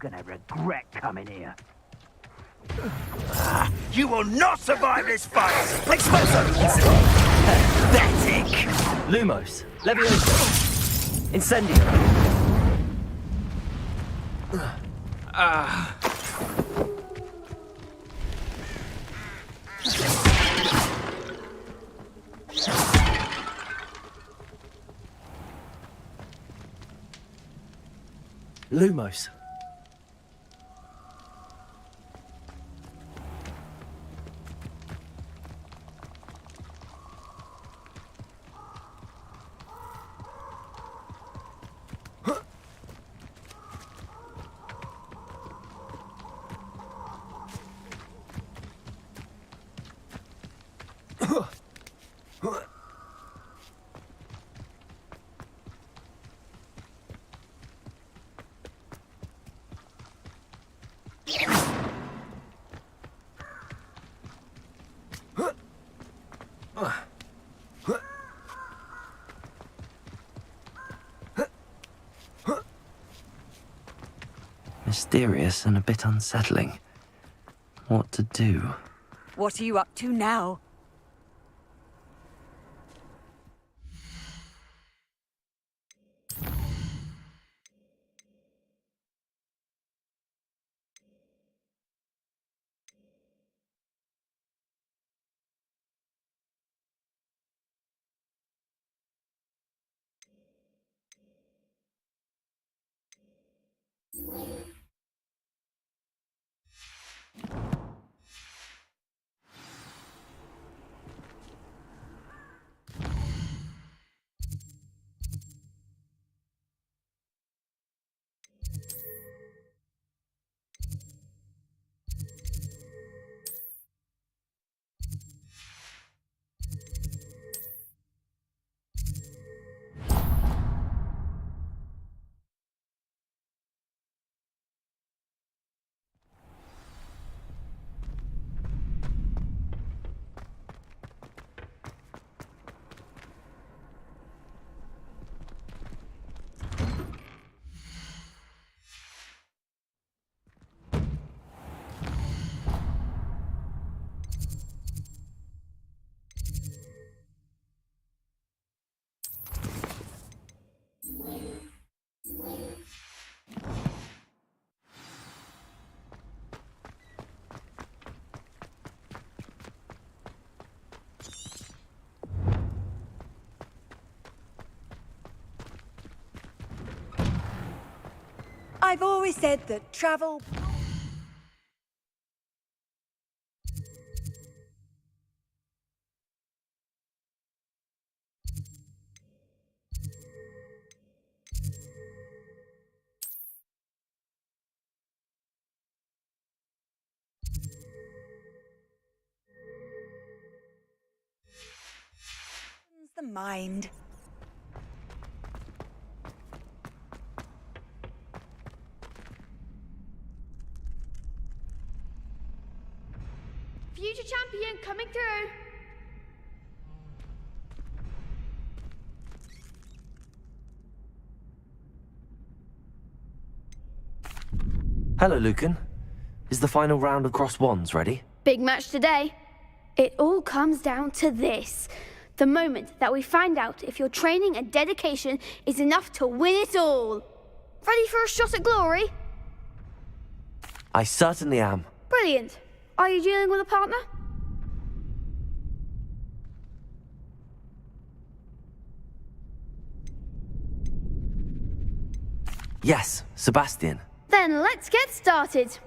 gonna regret coming here. You will not survive this fight! Exploso! Pathetic! Lumos, Levioso, Incendio. Lumos. Mysterious and a bit unsettling. What to do? What are you up to now? I've always said that travel... the mind. Future champion coming through. Hello, Lucan. Is the final round of Cross Wands ready? Big match today. It all comes down to this. The moment that we find out if your training and dedication is enough to win it all. Ready for a shot at glory? I certainly am. Brilliant. Are you dealing with a partner? Yes, Sebastian. Then let's get started.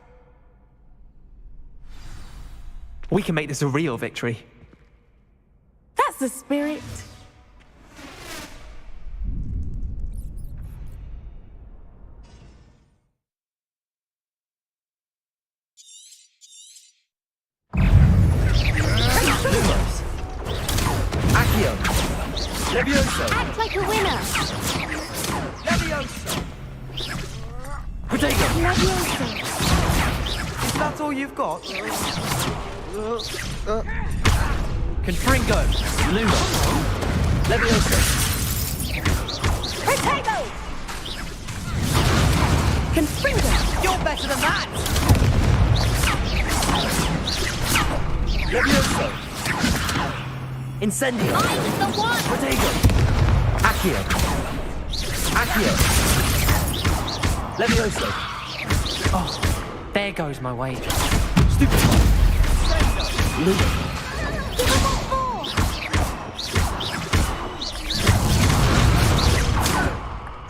We can make this a real victory. That's the spirit. Lumos. Accio. Levioso. Act like a winner. Levioso! Protego. Levioso. Is that all you've got? Confringo. Lumos. Levioso. Protego! Confringo! You're better than that! Levioso! Incendio! I was the one! Protego! Accio! Accio! Levioso! Oh, there goes my wager. Stupid! Luke!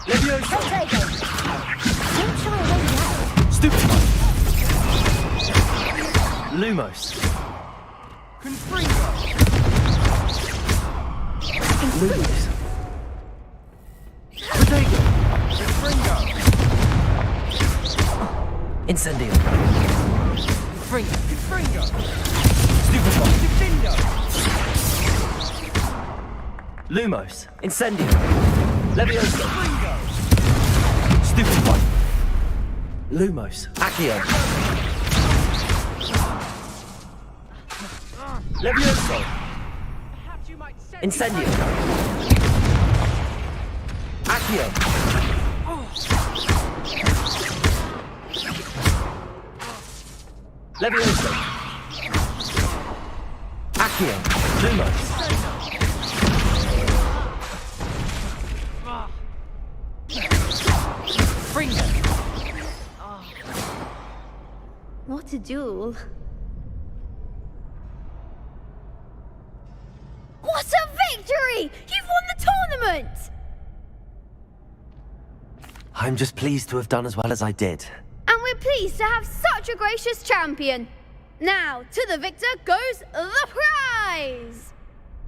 Levioso! Don't shy away now. Stupid! Lumos! Confringo! Lumos! Protego! Confringo! Incendio! Confringo! Stupefy! Defendo! Lumos! Incendio! Levioso! Confringo! Stupefy! Lumos! Accio! Levioso! Incendio! Accio! Levioso! Accio! Lumos! What a duel. What a victory! You've won the tournament! I'm just pleased to have done as well as I did. And we're pleased to have such a gracious champion. Now, to the victor goes the prize!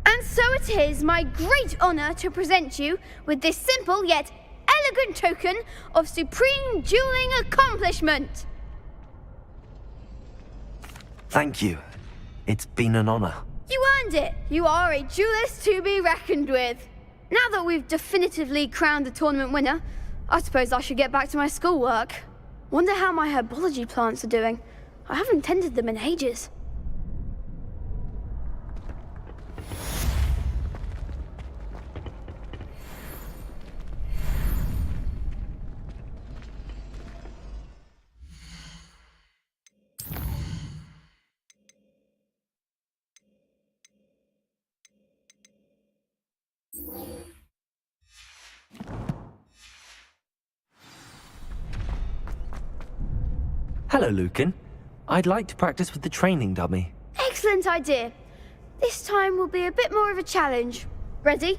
And so it is my great honour to present you with this simple yet elegant token of supreme dueling accomplishment. Thank you. It's been an honor. You earned it. You are a duelist to be reckoned with. Now that we've definitively crowned the tournament winner, I suppose I should get back to my schoolwork. Wonder how my herbology plants are doing. I haven't tended them in ages. Hello, Lucan. I'd like to practice with the training dummy. Excellent idea. This time will be a bit more of a challenge. Ready?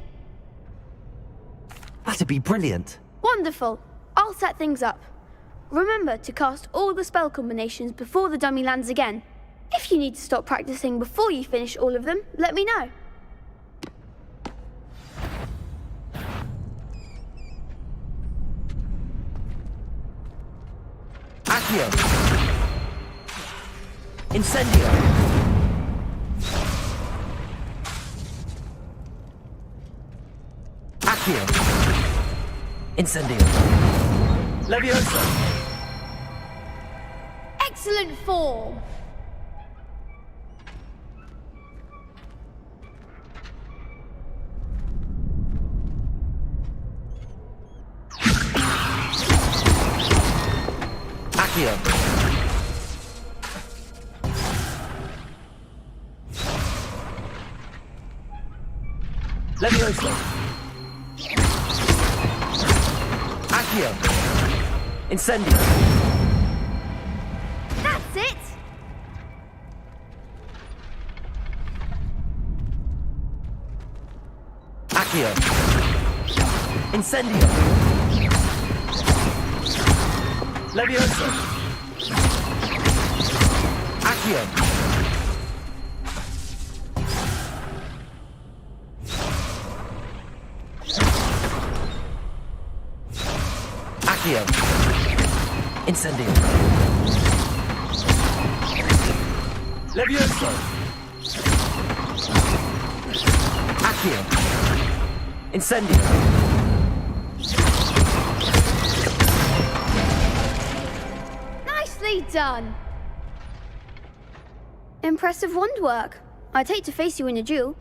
That'd be brilliant. Wonderful. I'll set things up. Remember to cast all the spell combinations before the dummy lands again. If you need to stop practicing before you finish all of them, let me know. Accio! Incendio! Accio! Incendio! Levioso! Excellent form! Accio! Levioso! Accio! Incendio! That's it! Accio! Incendio! Levioso! Accio! Accio! Incendio! Levioso! Accio! Incendio! Nicely done! Impressive wand work. I'd hate to face you in a duel.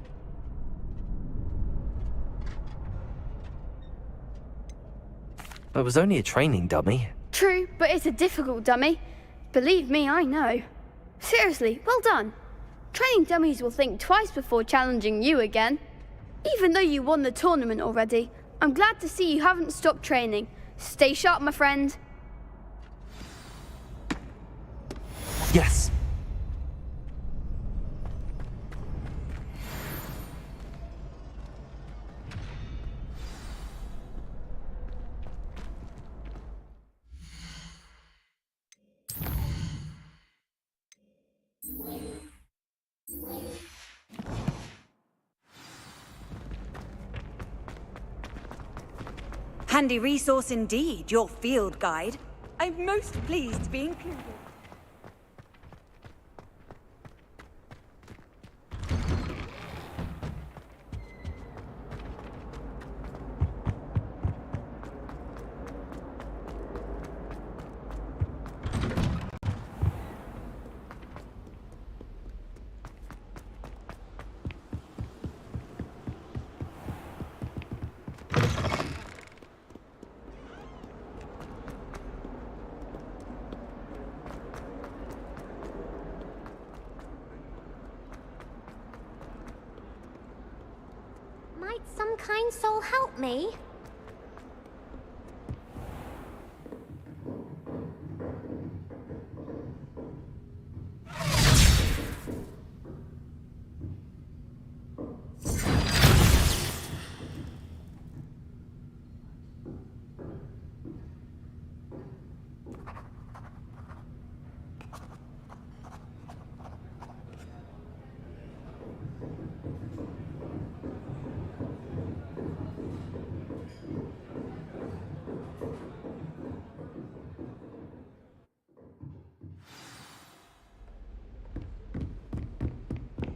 It was only a training dummy. True, but it's a difficult dummy. Believe me, I know. Seriously, well done. Training dummies will think twice before challenging you again. Even though you won the tournament already, I'm glad to see you haven't stopped training. Stay sharp, my friend. Yes. Handy resource indeed, your field guide. I'm most pleased to be included. Might some kind soul help me?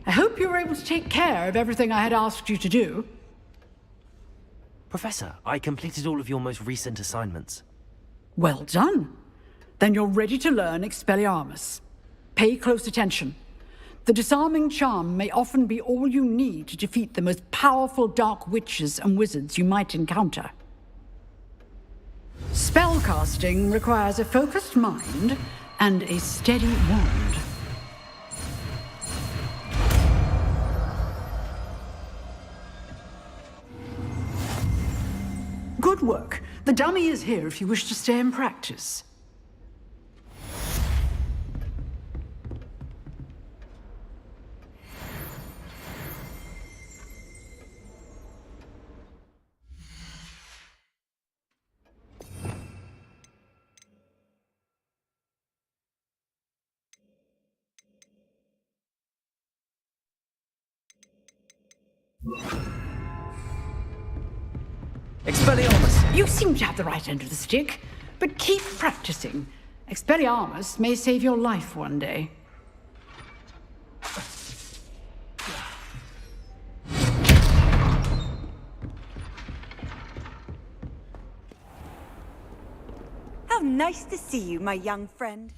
I hope you were able to take care of everything I had asked you to do. Professor, I completed all of your most recent assignments. Well done. Then you're ready to learn Expelliarmus. Pay close attention. The disarming charm may often be all you need to defeat the most powerful dark witches and wizards you might encounter. Spellcasting requires a focused mind and a steady wand. Good work. The dummy is here if you wish to stay and practice. Expelliarmus! You seem to have the right end of the stick, but keep practicing. Expelliarmus may save your life one day. How nice to see you, my young friend.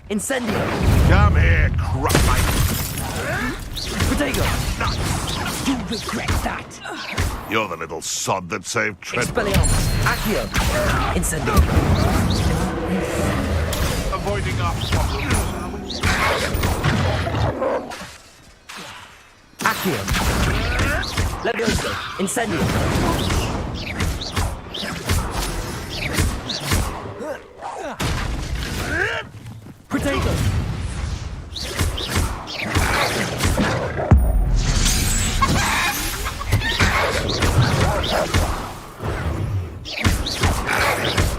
Incendio! Come here, crap. Protego! You regret that! You're the little sod that saved Trent. Expelliarmus! Accio! Incendio! Avoiding our problems. Accio! Levioso! Incendio! Potato!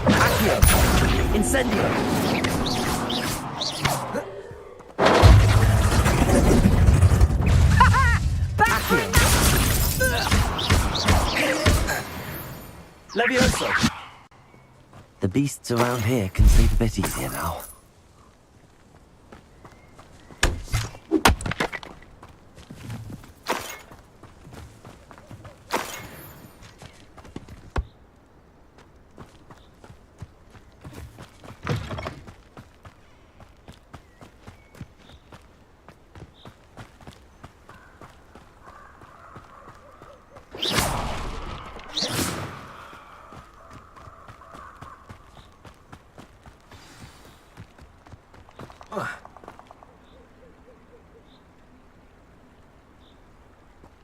Accio! Incendio! Levioso! The beasts around here can sleep a bit easier now.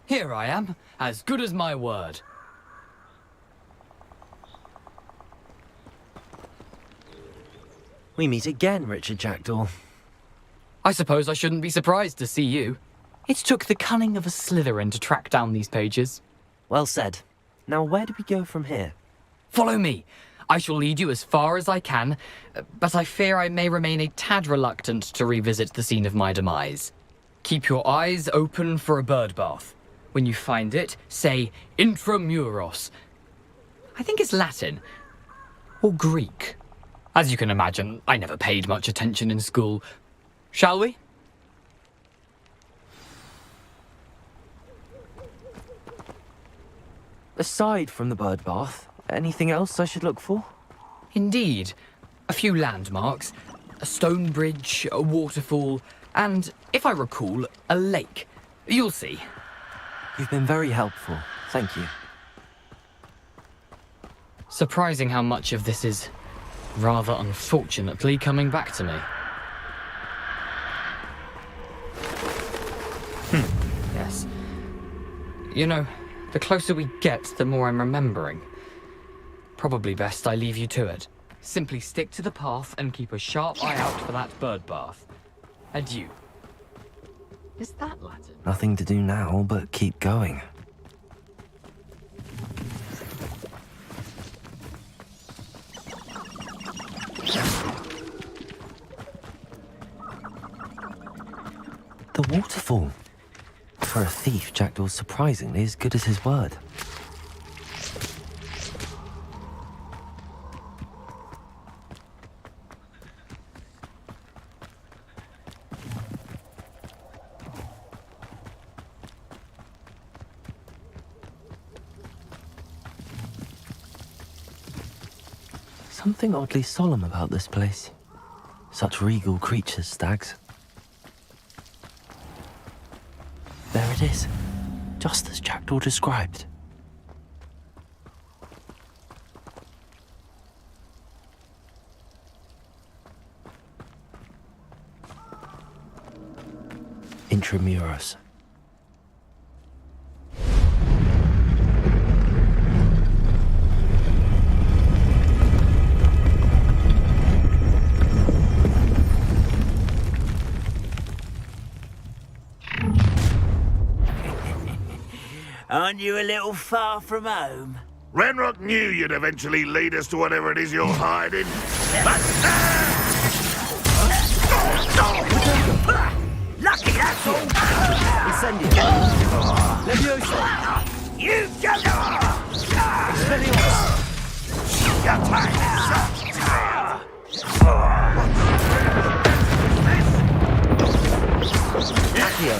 Here I am, as good as my word. We meet again, Richard Jackdaw. I suppose I shouldn't be surprised to see you. It took the cunning of a Slytherin to track down these pages. Well said. Now where do we go from here? Follow me. I shall lead you as far as I can, but I fear I may remain a tad reluctant to revisit the scene of my demise. Keep your eyes open for a bird bath. When you find it, say intramuros. I think it's Latin. Or Greek. As you can imagine, I never paid much attention in school. Shall we? Aside from the bird bath, anything else I should look for? Indeed. A few landmarks, a stone bridge, a waterfall, and, if I recall, a lake. You'll see. You've been very helpful. Thank you. Surprising how much of this is, rather unfortunately, coming back to me. Yes. You know, the closer we get, the more I'm remembering. Probably best I leave you to it. Simply stick to the path and keep a sharp eye out for that bird bath. Adieu. Is that Latin? Nothing to do now but keep going. The waterfall. For a thief, Jackdaw's surprisingly as good as his word. Something oddly solemn about this place. Such regal creatures, stags. There it is, just as Jackdaw described. Intramuros. Aren't you a little far from home? Renrock knew you'd eventually lead us to whatever it is you're hiding. Lucky that's all! Incendio! Levioso! You don't know! Accio!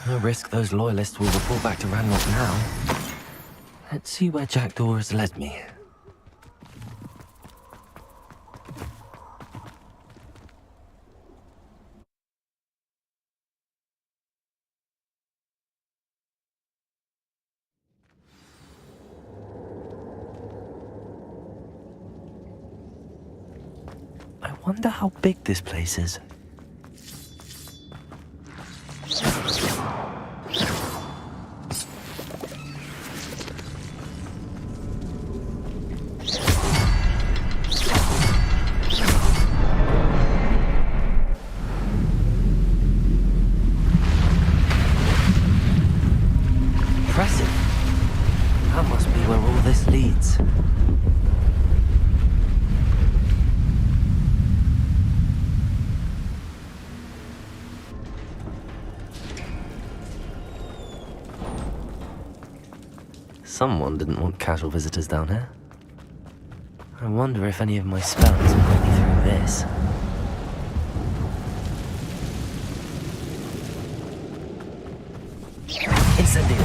No risk those loyalists will report back to Ranrock now. Let's see where Jackdaw has led me. I wonder how big this place is. That must be where all this leads. Someone didn't want casual visitors down here. I wonder if any of my spells will get me through this. Incendio.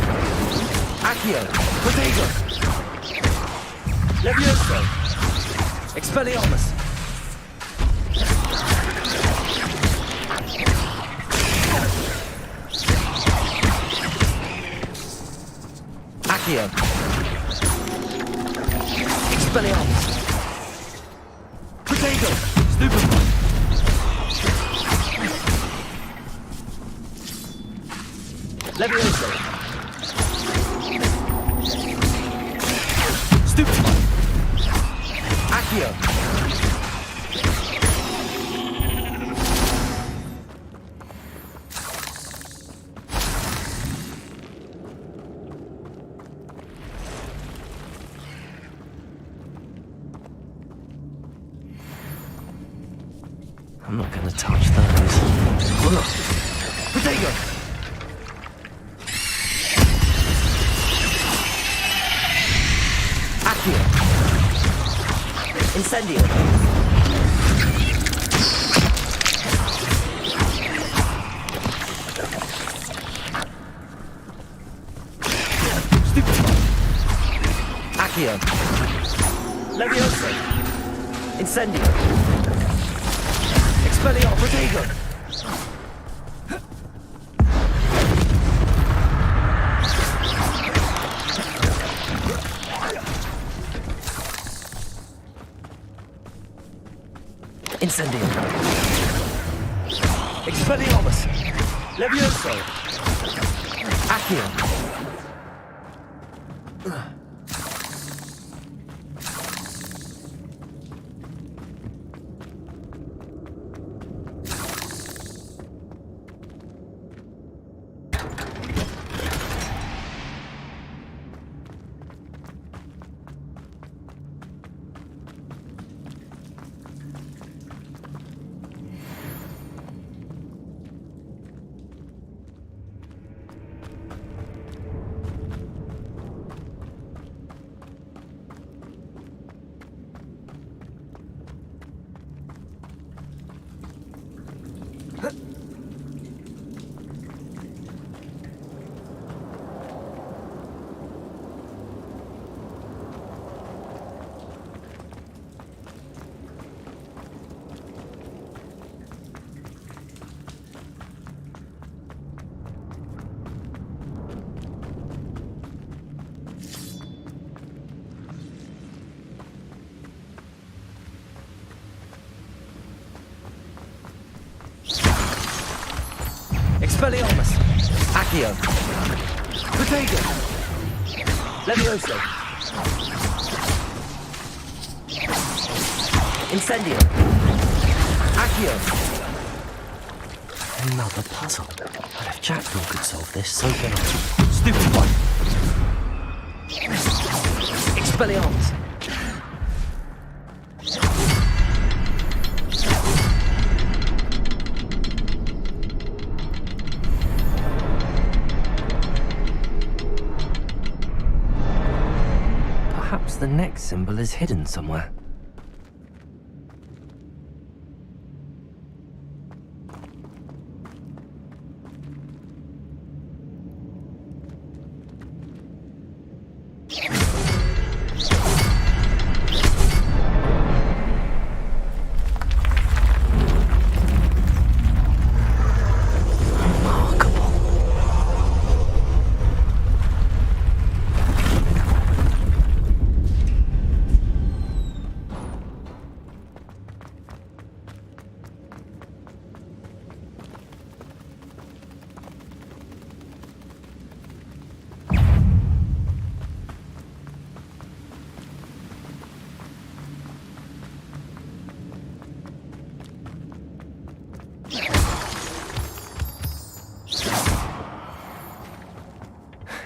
Accio. Protego. Levioso. Expelliarmus. Accio. Expelliarmus. Protego. Stupefy. Levioso. Stupefy. Accio. I'm not going to touch those. Protego. Accio. Incendio. Stupefy. Accio. Levioso. Incendio. Expelliarmus. Protego. Incendio. Expelliarmus. Levioso. Accio. Expelliarmus. Accio. Protego. Levioso. Incendio. Accio. Another puzzle. But if Jackdaw could solve this, so can I. Stupefy. Expelliarmus. Perhaps the next symbol is hidden somewhere.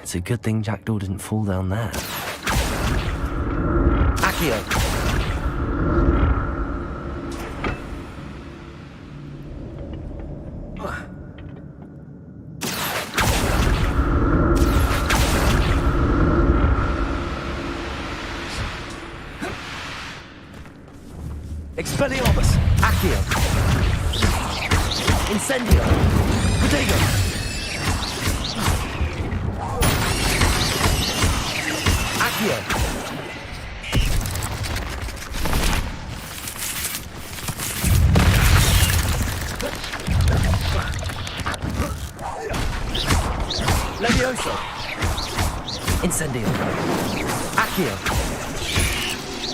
It's a good thing Jackdaw didn't fall down there. Accio! Expelliarmus! Accio! Incendio! Protego! Accio! Levioso! Incendio! Accio!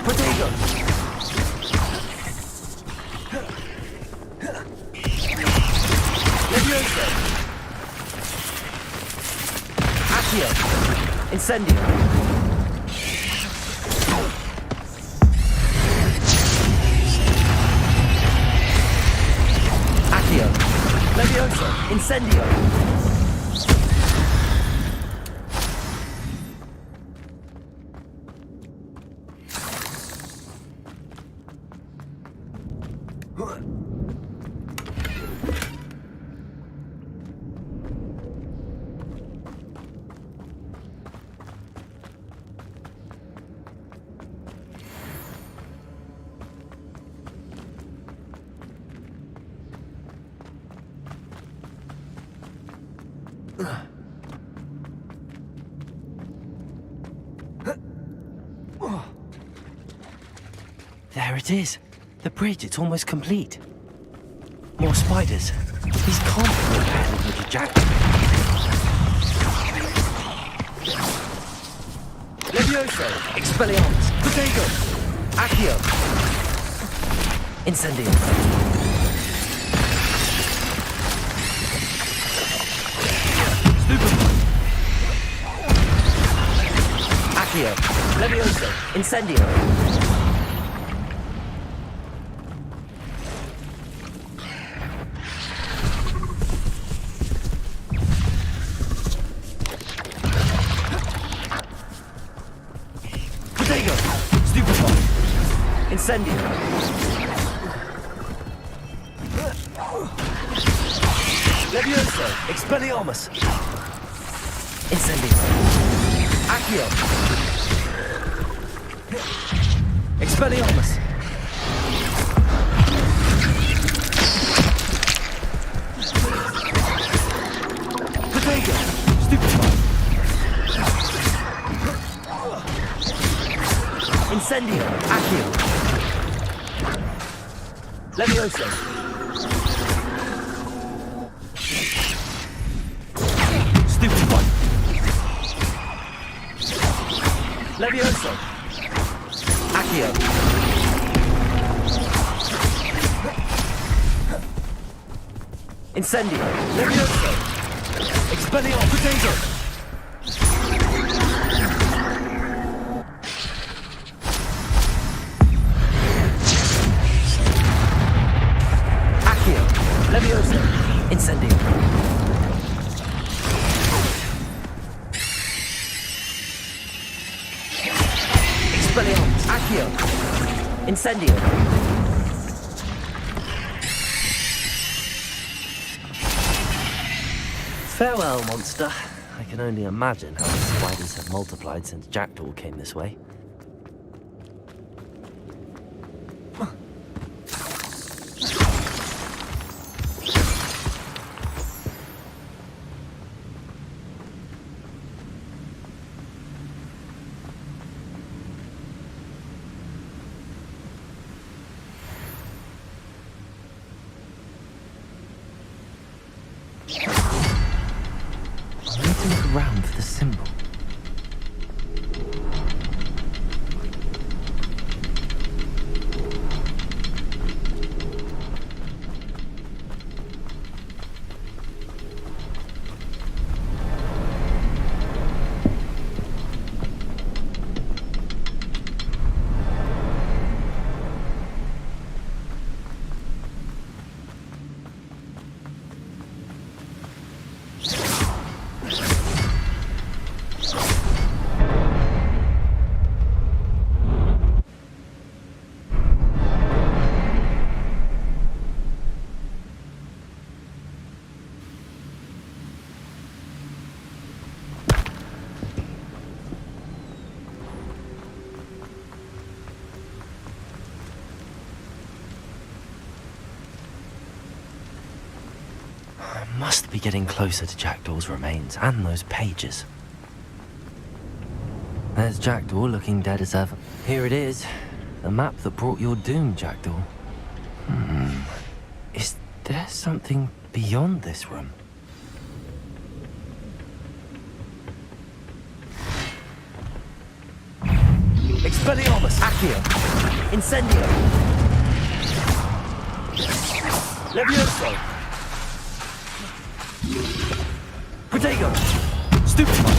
Protego! Levioso! Accio! Incendio! Accio! Levioso! Incendio! There it is. The bridge, it's almost complete. More spiders. These can't be more bad than Richard Jackdaw. Levioso! Expelliarmus! Protego! Accio! Incendio! Stupefy! Accio! Levioso! Incendio! Incendio! Levioso! Expelliarmus! Incendio! Accio! Expelliarmus! Protego! Stupefy! Incendio! Accio! Levioso! Stupefy! Levioso! Accio! Incendio! Levioso! Expelliarmus! Protego! Levioso! Incendio! Expelliarmus! Accio! Incendio! Farewell, monster. I can only imagine how the spiders have multiplied since Jackdaw came this way. Around for the symbol. Must be getting closer to Jackdaw's remains and those pages. There's Jackdaw looking dead as ever. Here it is. The map that brought your doom, Jackdaw. Is there something beyond this room? Expelliarmus! Accio! Incendio! Levioso! Protego! Stupefy!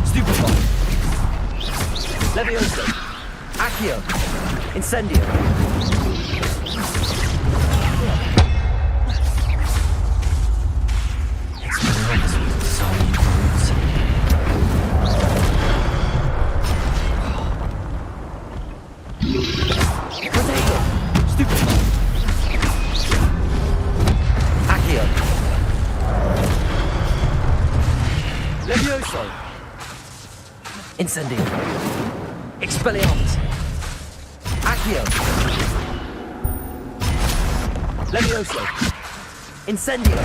Stupefy! Levioso! Accio! Incendio! Expelliarmus with some brutes. Protego! Stupefy! Accio! Levioso! Incendio! Expelliarmus! Accio! Levioso! Incendio!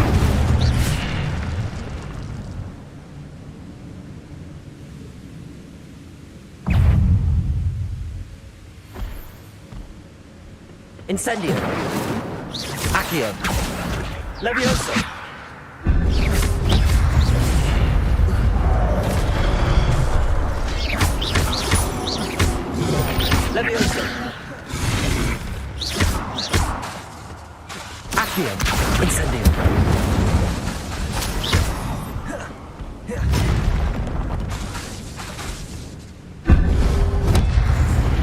Incendio! Accio! Levioso! Levioso! Accio! Incendio!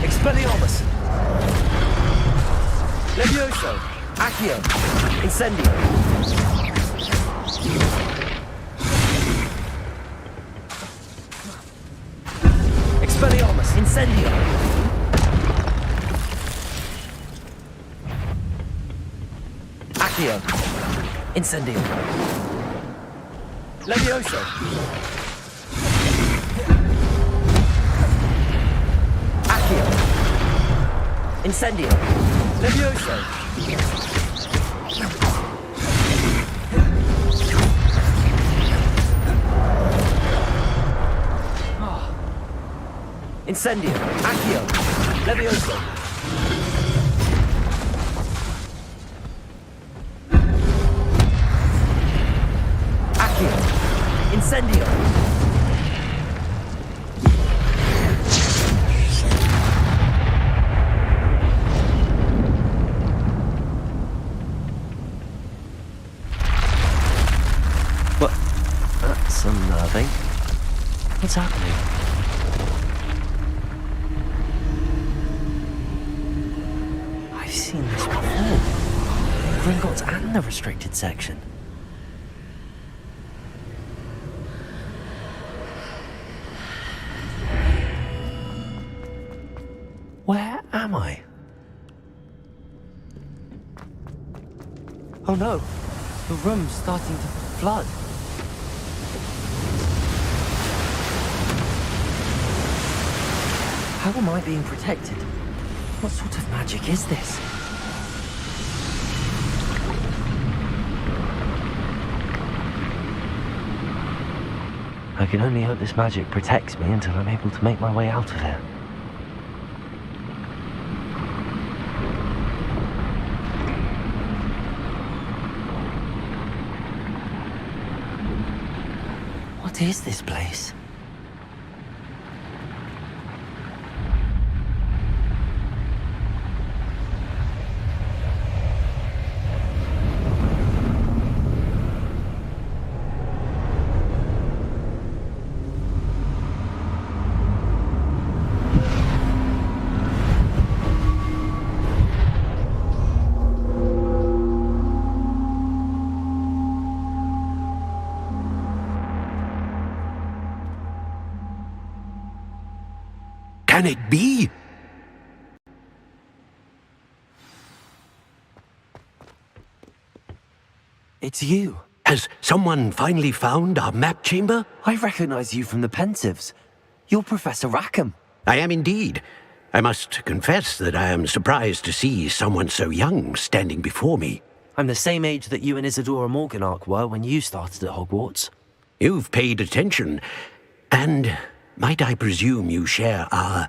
Expelliarmus! Levioso! Accio! Incendio! Expelliarmus! Incendio! Accio! Incendio! Levioso! Accio! Incendio! Levioso! Incendio! Accio! Levioso! Accio! Incendio! What? That's unnerving. What's happening? I've seen this before. Gringotts and the restricted section. Where am I? Oh no, the room's starting to flood. How am I being protected? What sort of magic is this? I can only hope this magic protects me until I'm able to make my way out of here. What is this place? Can it be? It's you. Has someone finally found our map chamber? I recognize you from the Pensives. You're Professor Rackham. I am indeed. I must confess that I am surprised to see someone so young standing before me. I'm the same age that you and Isadora Morganach were when you started at Hogwarts. You've paid attention, and might I presume you share our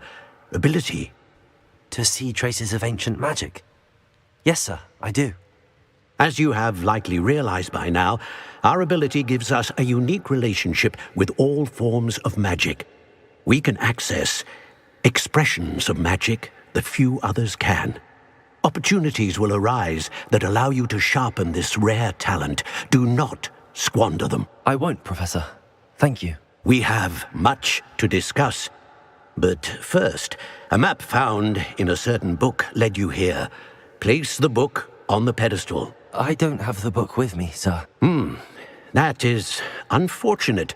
ability? To see traces of ancient magic? Yes, sir, I do. As you have likely realized by now, our ability gives us a unique relationship with all forms of magic. We can access expressions of magic that few others can. Opportunities will arise that allow you to sharpen this rare talent. Do not squander them. I won't, Professor. Thank you. We have much to discuss. But first, a map found in a certain book led you here. Place the book on the pedestal. I don't have the book with me, sir. That is unfortunate.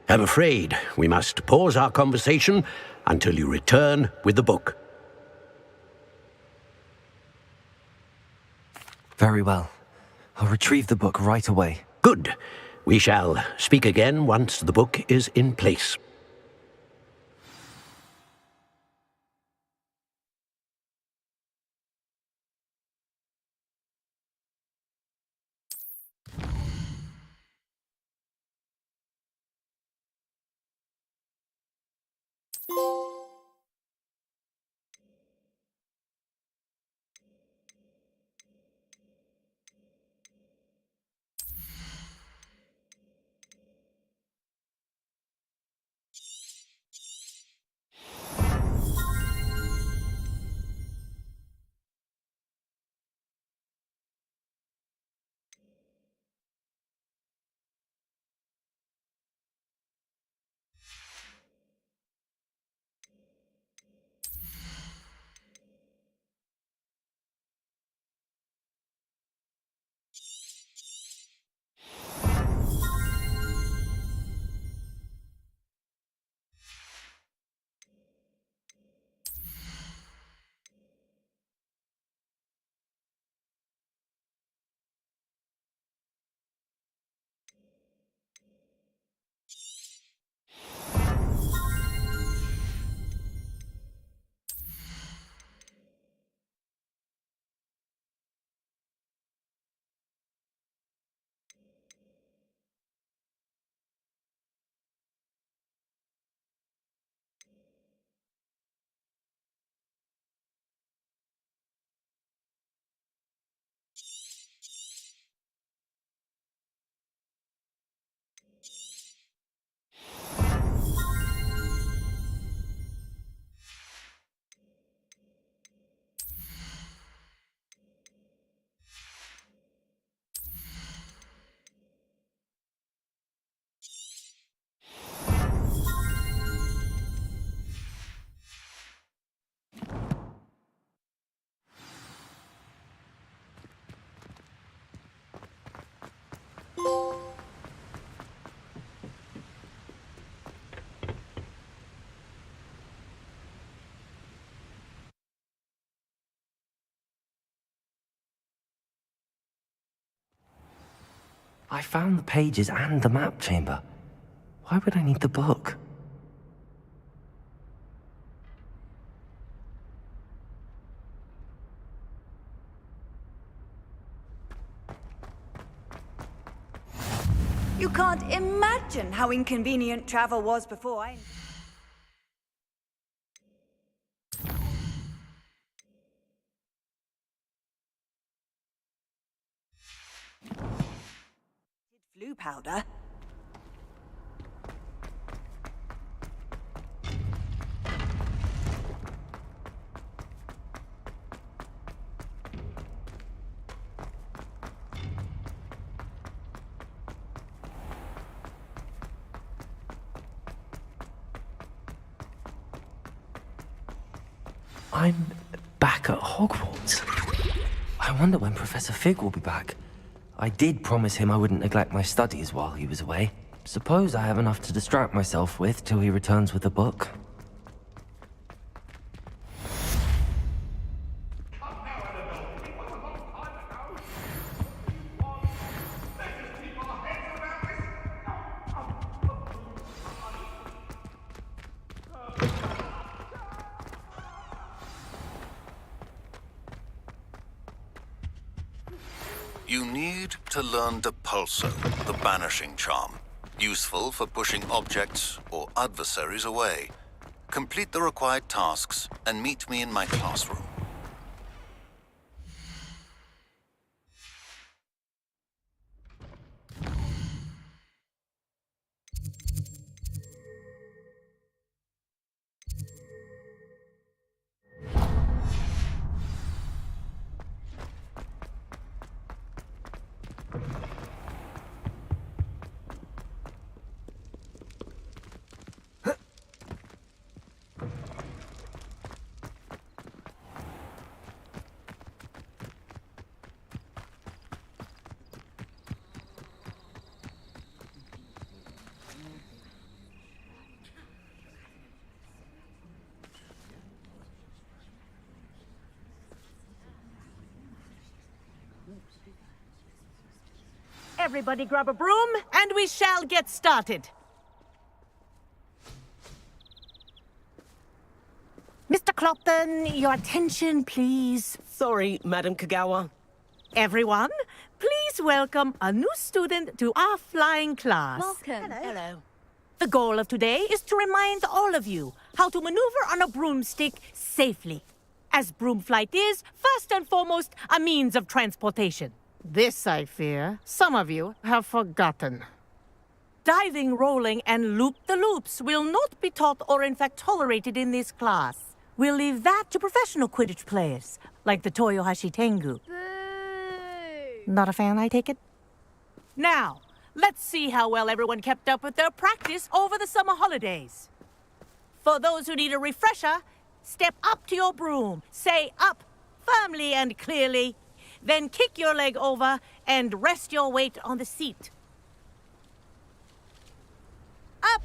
I'm afraid we must pause our conversation until you return with the book. Very well. I'll retrieve the book right away. Good. We shall speak again once the book is in place. I found the pages and the map chamber. Why would I need the book? You can't imagine how inconvenient travel was before I... Flu powder. I'm back at Hogwarts. I wonder when Professor Fig will be back. I did promise him I wouldn't neglect my studies while he was away. Suppose I have enough to distract myself with till he returns with the book. need to learn Depulso, the Banishing Charm. Useful for pushing objects or adversaries away. Complete the required tasks and meet me in my classroom. Everybody grab a broom, and we shall get started. Mr. Clopton, your attention, please. Sorry, Madam Kagawa. Everyone, please welcome a new student to our flying class. Welcome. Hello. The goal of today is to remind all of you how to maneuver on a broomstick safely. As broom flight is, first and foremost, a means of transportation. This, I fear, some of you have forgotten. Diving, rolling, and loop-the-loops will not be taught or in fact tolerated in this class. We'll leave that to professional Quidditch players, like the Toyohashi Tengu. Boo! Not a fan, I take it? Now, let's see how well everyone kept up with their practice over the summer holidays. For those who need a refresher, step up to your broom, say up firmly and clearly, then kick your leg over and rest your weight on the seat. Up!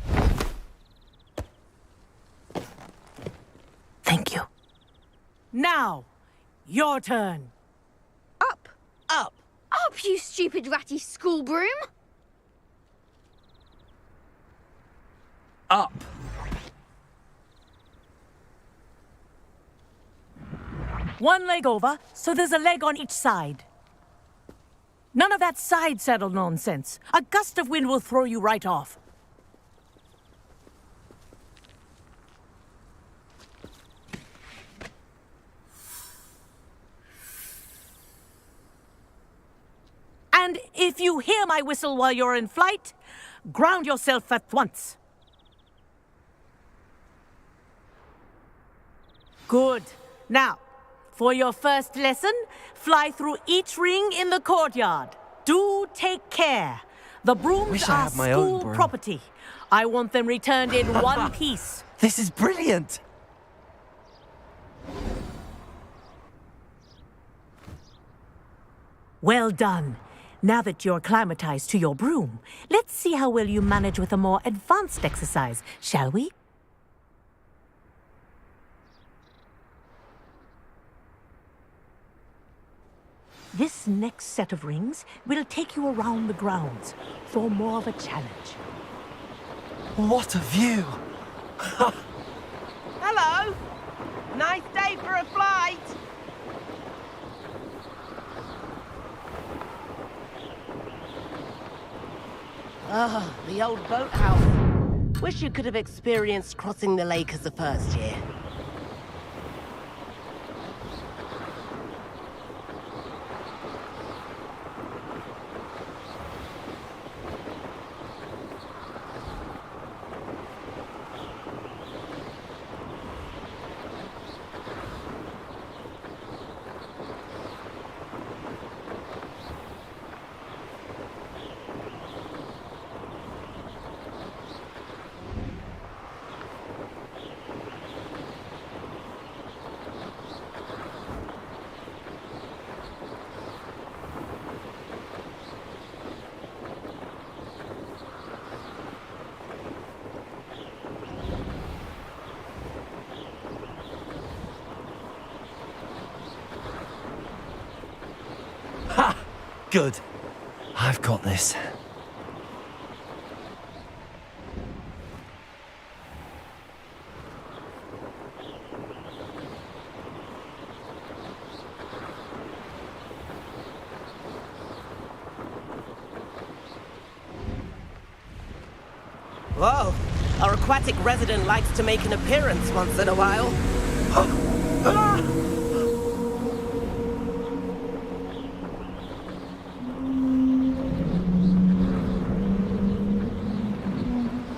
Thank you. Now, your turn. Up! Up! Up, you stupid ratty school broom! Up! One leg over, so there's a leg on each side. None of that side saddle nonsense. A gust of wind will throw you right off. And if you hear my whistle while you're in flight, ground yourself at once. Good. Now, for your first lesson, fly through each ring in the courtyard. Do take care. The brooms Wish I are had my own school broom. property. I want them returned in one piece. This is brilliant! Well done. Now that you're acclimatized to your broom, let's see how well you manage with a more advanced exercise, shall we? This next set of rings will take you around the grounds for more of a challenge. What a view! Hello. Nice day for a flight. Ah, the old boathouse. Wish you could have experienced crossing the lake as a first year. Good. I've got this. Whoa, our aquatic resident likes to make an appearance once in a while.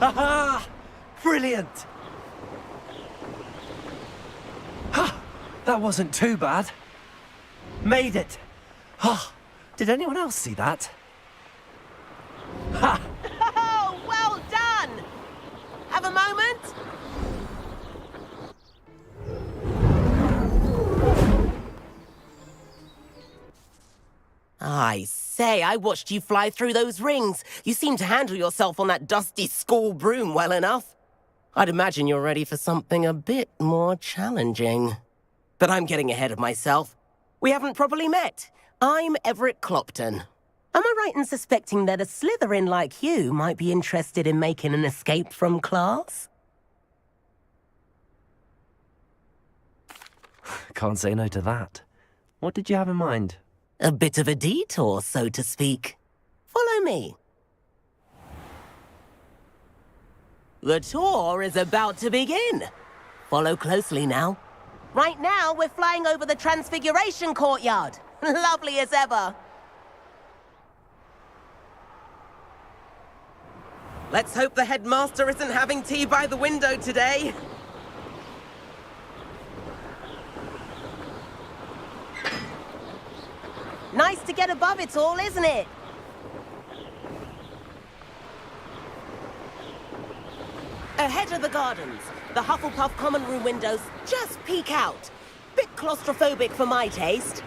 Aha! Brilliant! That wasn't too bad. Made it! Did anyone else see that? Ha! Oh, well done! Have a moment? I say, I watched you fly through those rings. You seem to handle yourself on that dusty school broom well enough. I'd imagine you're ready for something a bit more challenging. But I'm getting ahead of myself. We haven't properly met. I'm Everett Clopton. Am I right in suspecting that a Slytherin like you might be interested in making an escape from class? Can't say no to that. What did you have in mind? A bit of a detour, so to speak. Follow me. The tour is about to begin. Follow closely now. Right now, we're flying over the Transfiguration Courtyard. Lovely as ever. Let's hope the headmaster isn't having tea by the window today. Nice to get above it all, isn't it? Ahead of the gardens, the Hufflepuff common room windows just peek out. Bit claustrophobic for my taste.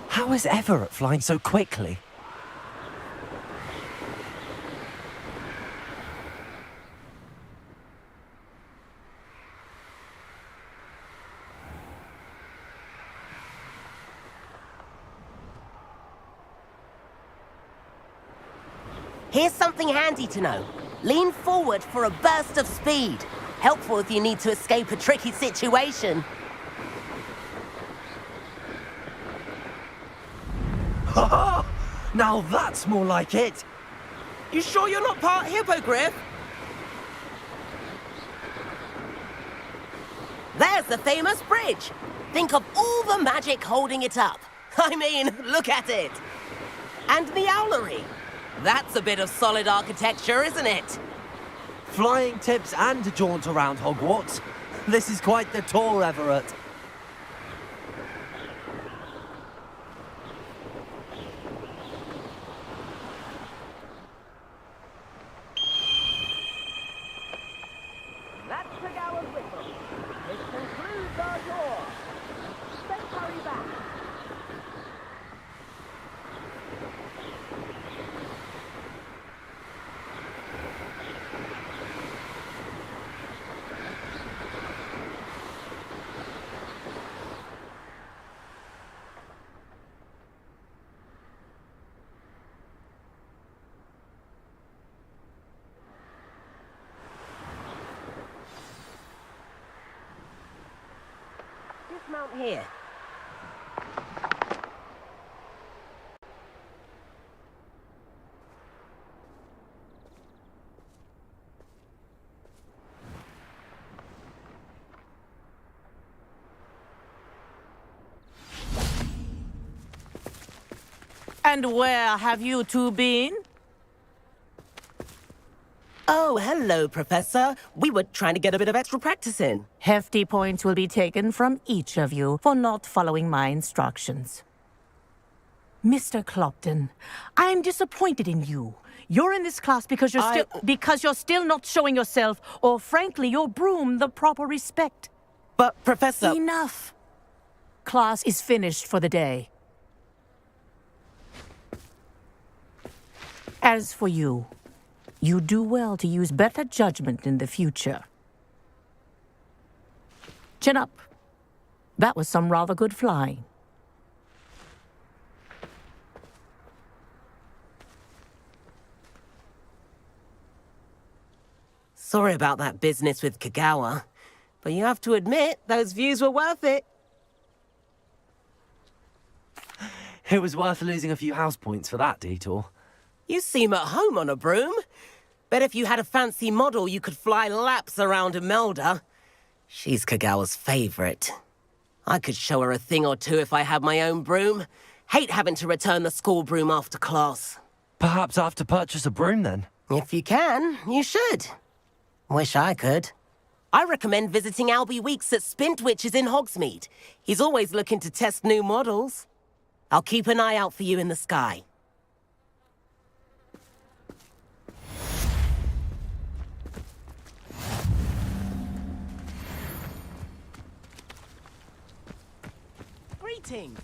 How is Everett flying so quickly? Here's something handy to know. Lean forward for a burst of speed. Helpful if you need to escape a tricky situation. Now that's more like it. You sure you're not part hippogriff? There's the famous bridge. Think of all the magic holding it up. I mean, look at it. And the owlery. That's a bit of solid architecture, isn't it? Flying tips and a jaunt around Hogwarts. This is quite the tour, Everett. That's the hour's whistle. This concludes our tour. Let's hurry back. Dismount here. And where have you two been? Oh, hello, Professor. We were trying to get a bit of extra practice in. Hefty points will be taken from each of you for not following my instructions. Mr. Clopton, I am disappointed in you. You're in this class because you're still not showing yourself, or frankly, your broom the proper respect. But, Professor... Enough. Class is finished for the day. As for you, you do well to use better judgment in the future. Chin up. That was some rather good flying. Sorry about that business with Kagawa, but you have to admit, those views were worth it. It was worth losing a few house points for that detour. You seem at home on a broom. Bet if you had a fancy model, you could fly laps around Imelda. She's Kagawa's favorite. I could show her a thing or two if I had my own broom. Hate having to return the school broom after class. Perhaps I have to purchase a broom then? If you can, you should. Wish I could. I recommend visiting Albie Weeks at Spintwitches in Hogsmeade. He's always looking to test new models. I'll keep an eye out for you in the sky. Greetings.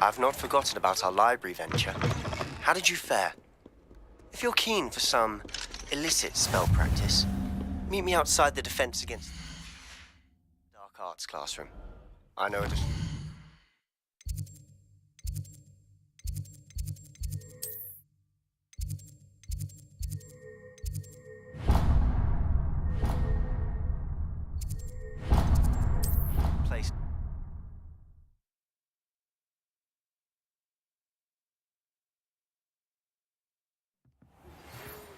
I've not forgotten about our library venture. How did you fare? If you're keen for some illicit spell practice, meet me outside the Defense Against Dark Arts classroom. I know it. Place.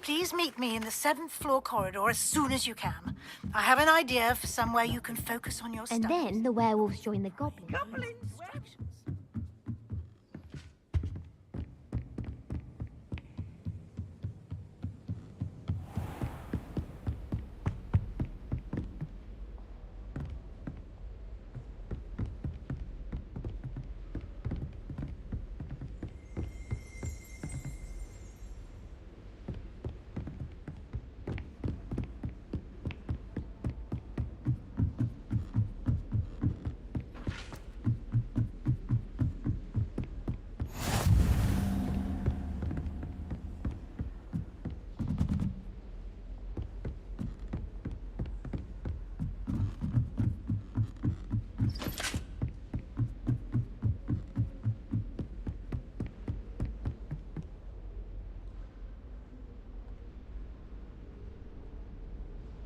Please meet me in the 7th floor corridor as soon as you can. I have an idea for somewhere you can focus on your studies. And then the werewolves join the goblins.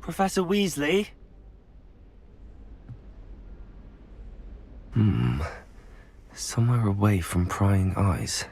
Professor Weasley? Somewhere away from prying eyes.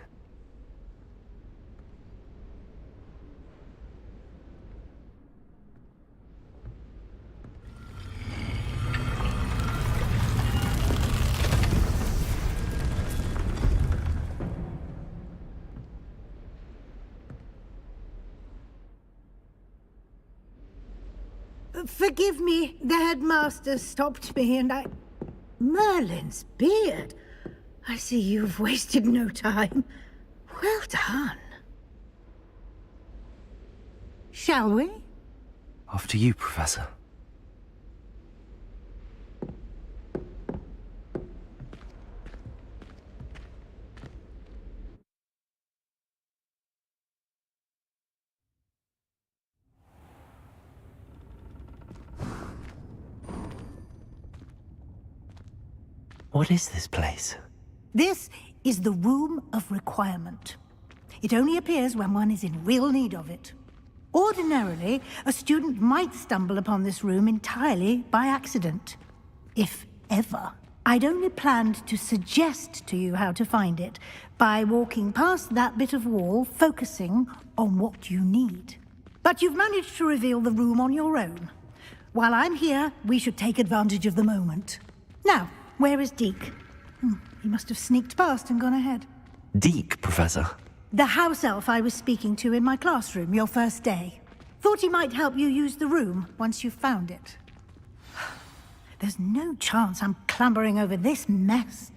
Forgive me, the headmaster stopped me and I... Merlin's beard. I see you've wasted no time. Well done. Shall we? After you, Professor. What is this place? This is the Room of Requirement. It only appears when one is in real need of it. Ordinarily, a student might stumble upon this room entirely by accident. If ever. I'd only planned to suggest to you how to find it by walking past that bit of wall, focusing on what you need. But you've managed to reveal the room on your own. While I'm here, we should take advantage of the moment. Now, where is Deke? He must have sneaked past and gone ahead. Deke, Professor. The house elf I was speaking to in my classroom your first day. Thought he might help you use the room once you've found it. There's no chance I'm clambering over this mess.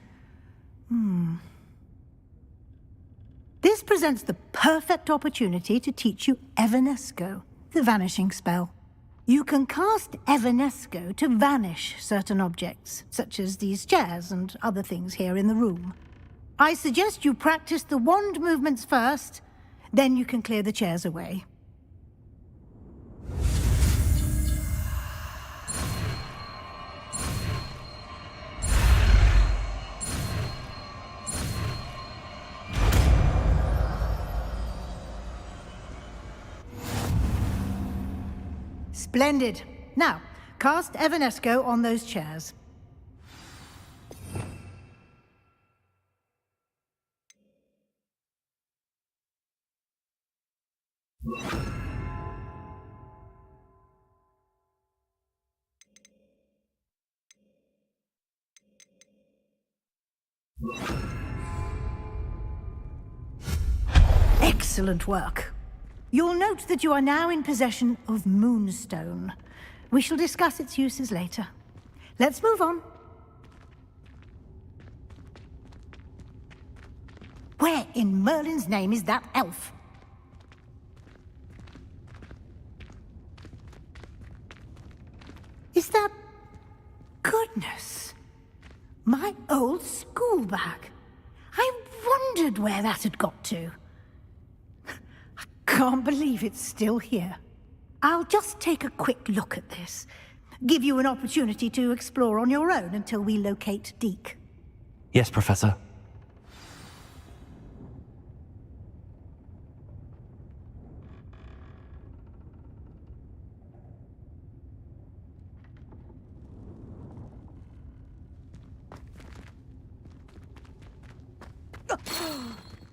This presents the perfect opportunity to teach you Evanesco, the vanishing spell. You can cast Evanesco to vanish certain objects, such as these chairs and other things here in the room. I suggest you practice the wand movements first, then you can clear the chairs away. Splendid. Now, Cast Evanesco on those chairs. Excellent work. You'll note that you are now in possession of Moonstone. We shall discuss its uses later. Let's move on. Where in Merlin's name is that elf? Is that... Goodness! My old school bag. I wondered where that had got to. I can't believe it's still here. I'll just take a quick look at this. Give you an opportunity to explore on your own until we locate Deke. Yes, Professor.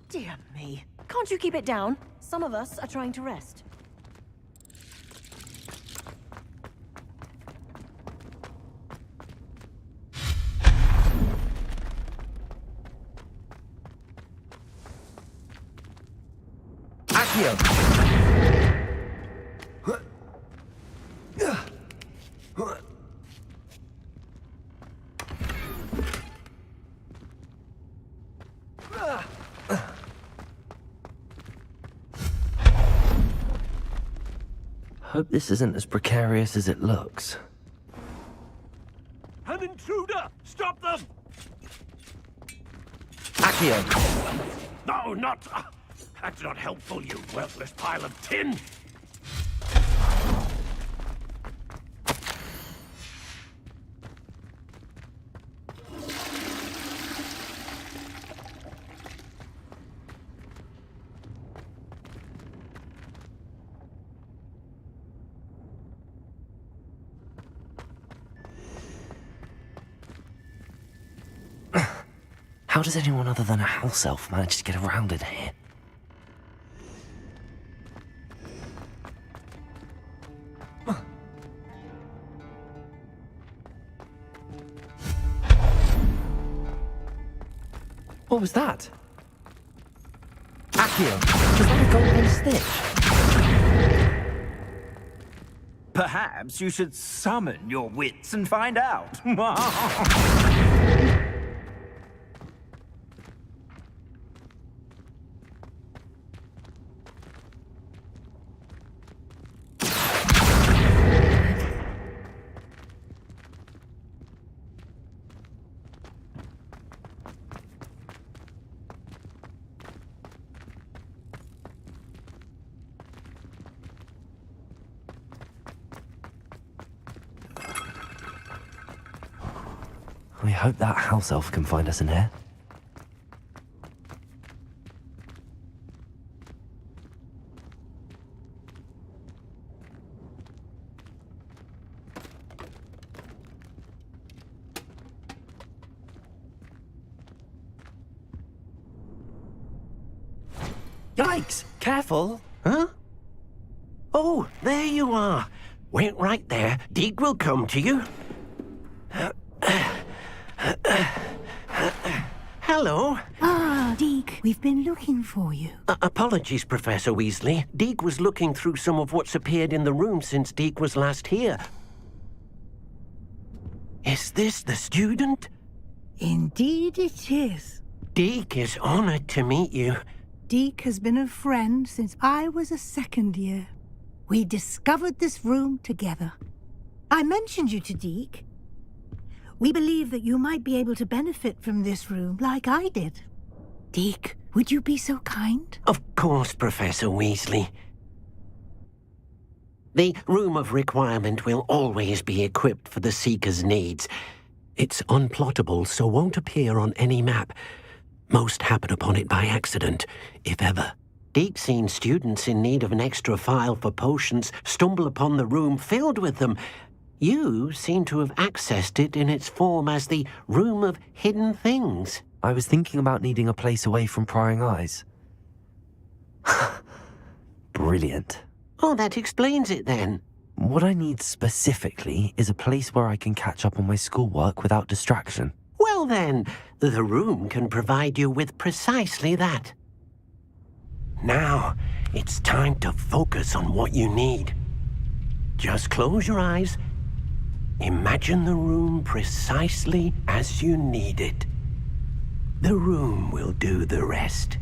Dear me. Can't you keep it down? Some of us are trying to rest. Accio! Hope this isn't as precarious as it looks. An intruder! Stop them! Accio! No, not... That's not helpful, you worthless pile of tin! How does anyone other than a house elf manage to get around in here? What was that? Accio, was that a golden stitch? Perhaps you should summon your wits and find out. We hope that house elf can find us in here. Yikes! Careful! Huh? Oh, there you are. Wait right there. Deke will come to you. Hello. Ah, Deke, we've been looking for you. Apologies, Professor Weasley. Deke was looking through some of what's appeared in the room since Deke was last here. Is this the student? Indeed it is. Deke is honored to meet you. Deke has been a friend since I was a second year. We discovered this room together. I mentioned you to Deke. We believe that you might be able to benefit from this room like I did. Deke, would you be so kind? Of course, Professor Weasley. The Room of Requirement will always be equipped for the Seeker's needs. It's unplottable, so won't appear on any map. Most happen upon it by accident, if ever. Deke's seen students in need of an extra file for potions stumble upon the room filled with them. You seem to have accessed it in its form as the Room of Hidden Things. I was thinking about needing a place away from prying eyes. Brilliant. Oh, that explains it then. What I need specifically is a place where I can catch up on my schoolwork without distraction. Well then, the room can provide you with precisely that. Now, it's time to focus on what you need. Just close your eyes. Imagine the room precisely as you need it. The room will do the rest.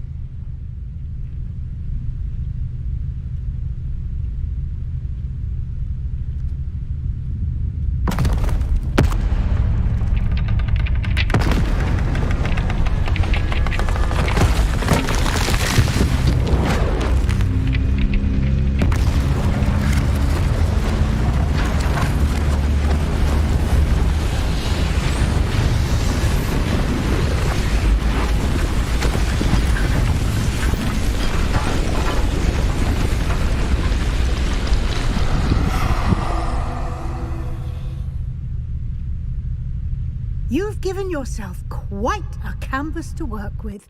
You've given yourself quite a canvas to work with.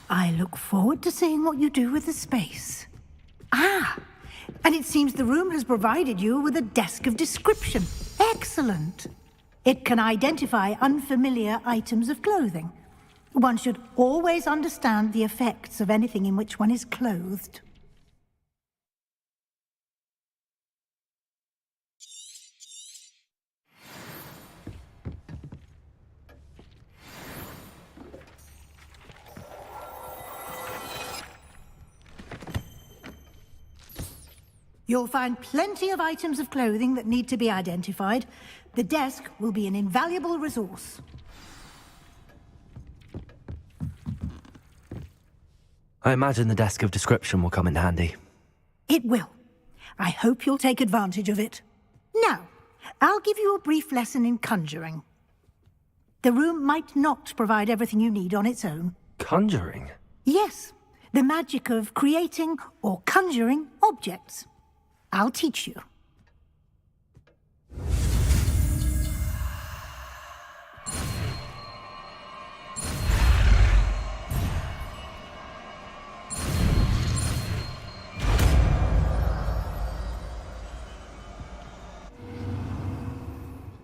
I look forward to seeing what you do with the space. Ah, and it seems the room has provided you with a desk of description. Excellent. It can identify unfamiliar items of clothing. One should always understand the effects of anything in which one is clothed. You'll find plenty of items of clothing that need to be identified. The desk will be an invaluable resource. I imagine the desk of description will come in handy. It will. I hope you'll take advantage of it. Now, I'll give you a brief lesson in conjuring. The room might not provide everything you need on its own. Conjuring? Yes, the magic of creating or conjuring objects. I'll teach you.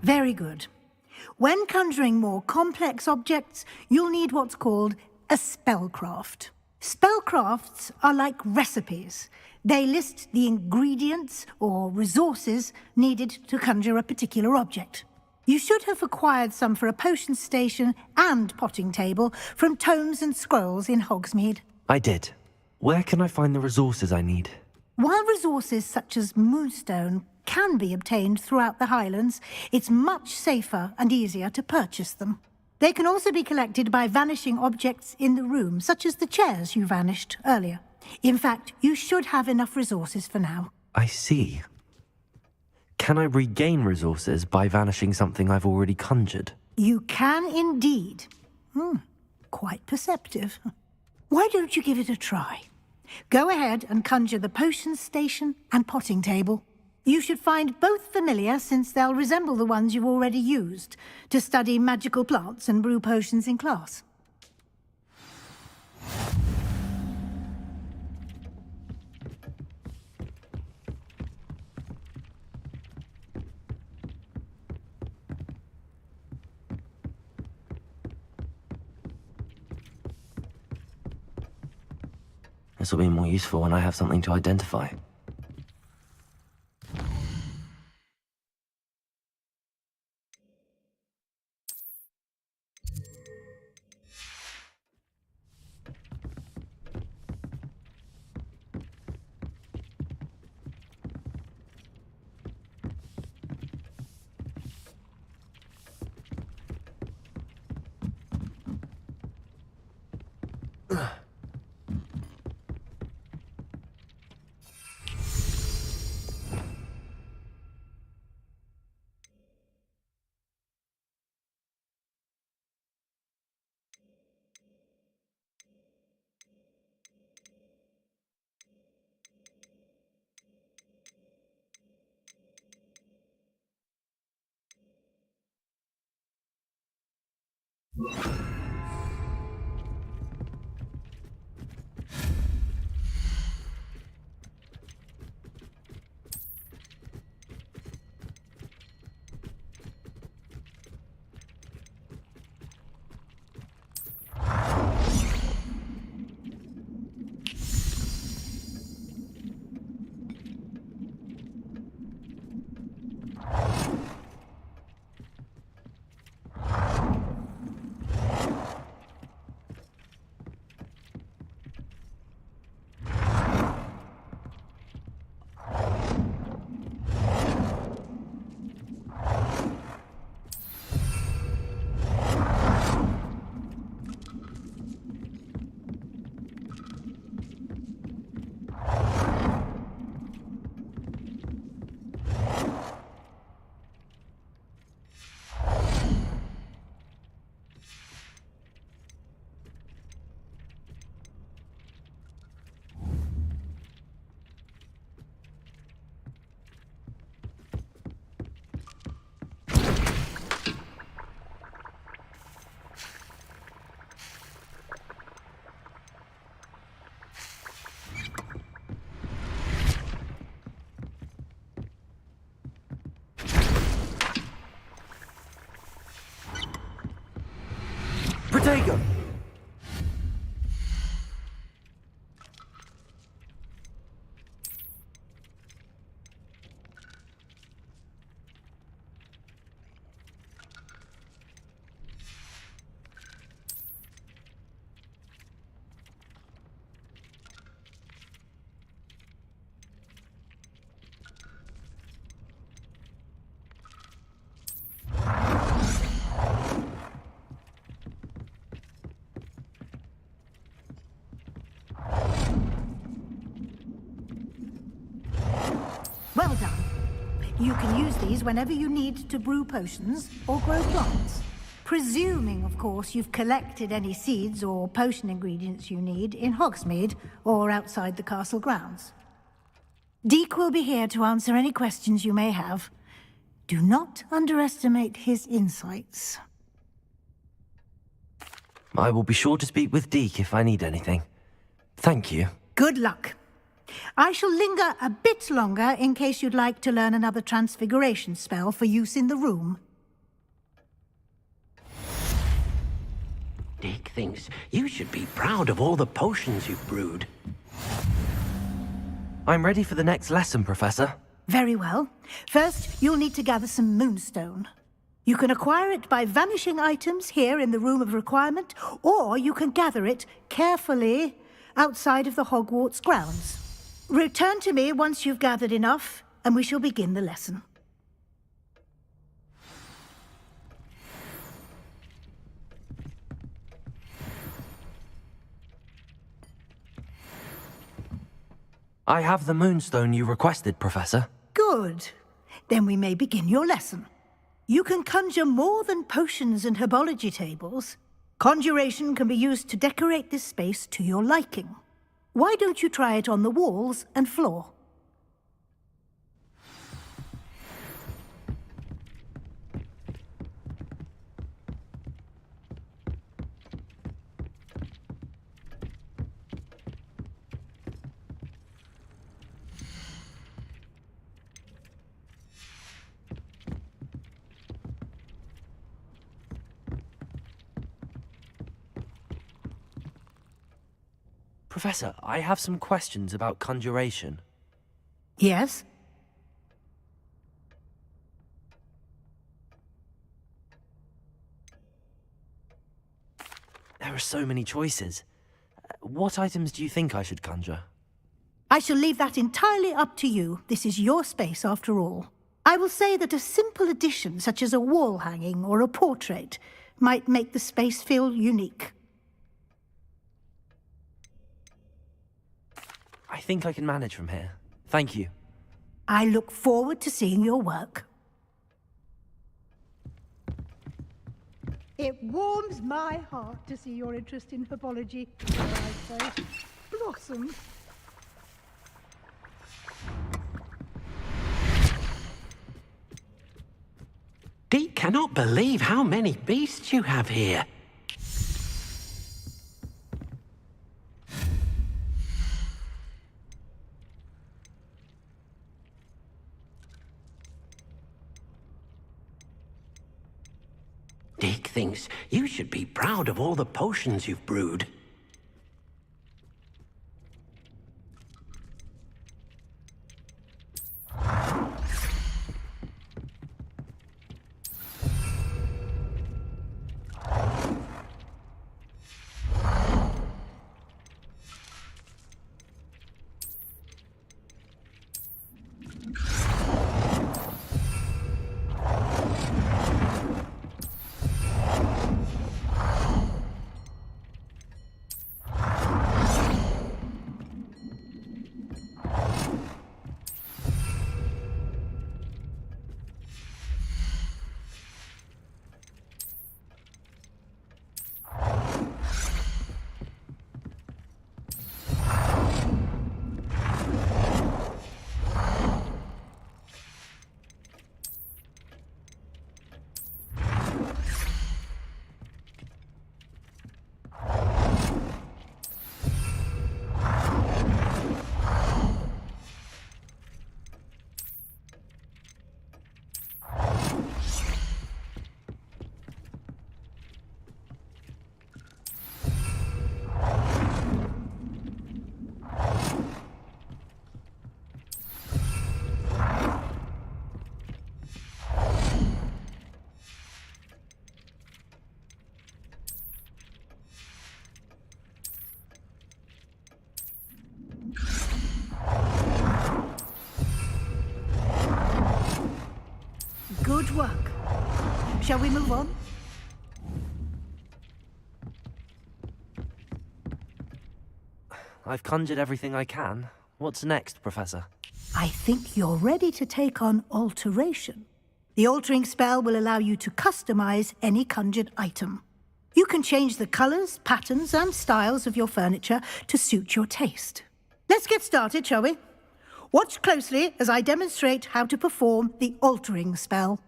Very good. When conjuring more complex objects, you'll need what's called a spellcraft. Spellcrafts are like recipes. They list the ingredients or resources needed to conjure a particular object. You should have acquired some for a potion station and potting table from tomes and scrolls in Hogsmeade. I did. Where can I find the resources I need? While resources such as moonstone can be obtained throughout the Highlands, it's much safer and easier to purchase them. They can also be collected by vanishing objects in the room, such as the chairs you vanished earlier. In fact, you should have enough resources for now. I see. Can I regain resources by vanishing something I've already conjured? You can indeed. Quite perceptive. Why don't you give it a try? Go ahead and conjure the potion station and potting table. You should find both familiar, since they'll resemble the ones you've already used to study magical plants and brew potions in class. This will be more useful when I have something to identify. Protego! Well done. You can use these whenever you need to brew potions or grow plants. Presuming, of course, you've collected any seeds or potion ingredients you need in Hogsmeade or outside the castle grounds. Deke will be here to answer any questions you may have. Do not underestimate his insights. I will be sure to speak with Deke if I need anything. Thank you. Good luck. I shall linger a bit longer in case you'd like to learn another transfiguration spell for use in the room. Deke thinks you should be proud of all the potions you've brewed. I'm ready for the next lesson, Professor. Very well. First, you'll need to gather some moonstone. You can acquire it by vanishing items here in the Room of Requirement, or you can gather it carefully outside of the Hogwarts grounds. Return to me once you've gathered enough, and we shall begin the lesson. I have the moonstone you requested, Professor. Good. Then we may begin your lesson. You can conjure more than potions and herbology tables. Conjuration can be used to decorate this space to your liking. Why don't you try it on the walls and floor? Professor, I have some questions about conjuration. Yes? There are so many choices. What items do you think I should conjure? I shall leave that entirely up to you. This is your space, after all. I will say that a simple addition, such as a wall hanging or a portrait, might make the space feel unique. I think I can manage from here. Thank you. I look forward to seeing your work. It warms my heart to see your interest in herbology, dare I say, blossom. Deke cannot believe how many beasts you have here. Deke thinks you should be proud of all the potions you've brewed. work. Shall we move on? I've conjured everything I can. What's next, Professor? I think you're ready to take on alteration. The altering spell will allow you to customize any conjured item. You can change the colors, patterns, and styles of your furniture to suit your taste. Let's get started, shall we? Watch closely as I demonstrate how to perform the altering spell.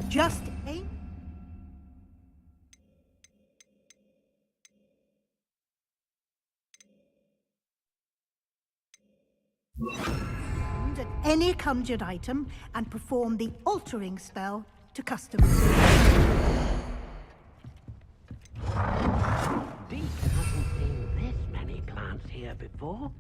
Just aim. At any conjured item and perform the altering spell to customize. Deke hasn't seen this many plants here before.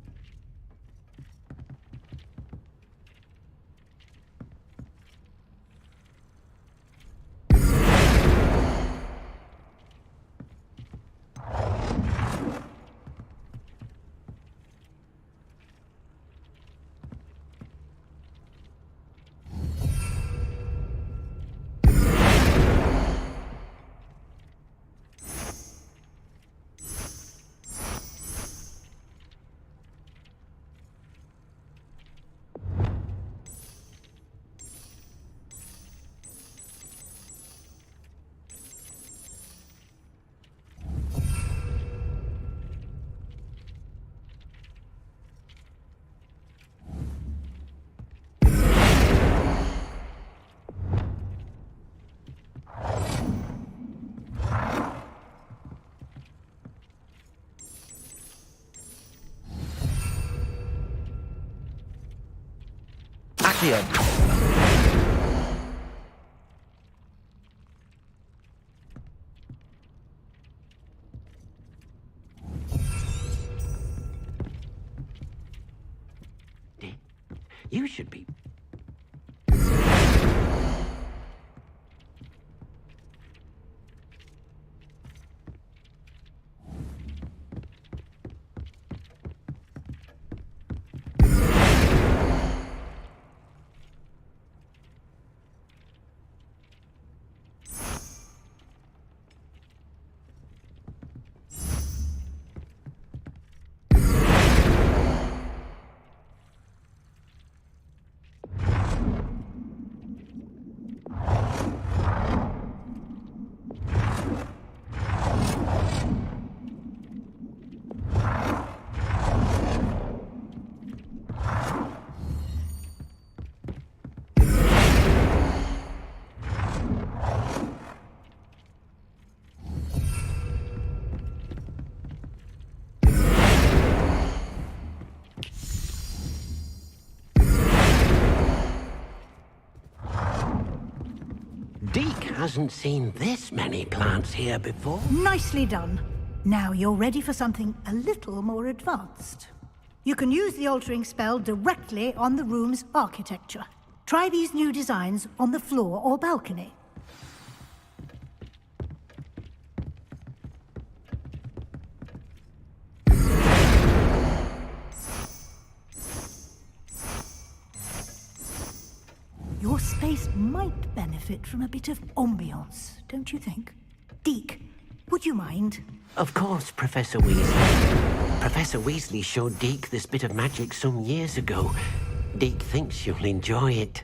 Accio. You should be. Deke hasn't seen this many plants here before. Nicely done. Now you're ready for something a little more advanced. You can use the altering spell directly on the room's architecture. Try these new designs on the floor or balcony. Your space might benefit from a bit of ambiance, don't you think? Deke, would you mind? Of course, Professor Weasley. Professor Weasley showed Deke this bit of magic some years ago. Deke thinks you'll enjoy it.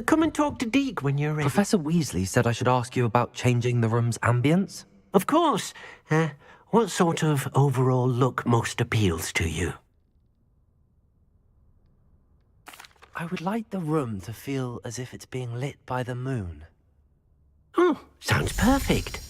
Come and talk to Deke when you're ready. Professor Weasley said I should ask you about changing the room's ambience. Of course. What sort of overall look most appeals to you? I would like the room to feel as if it's being lit by the moon. Oh, sounds perfect.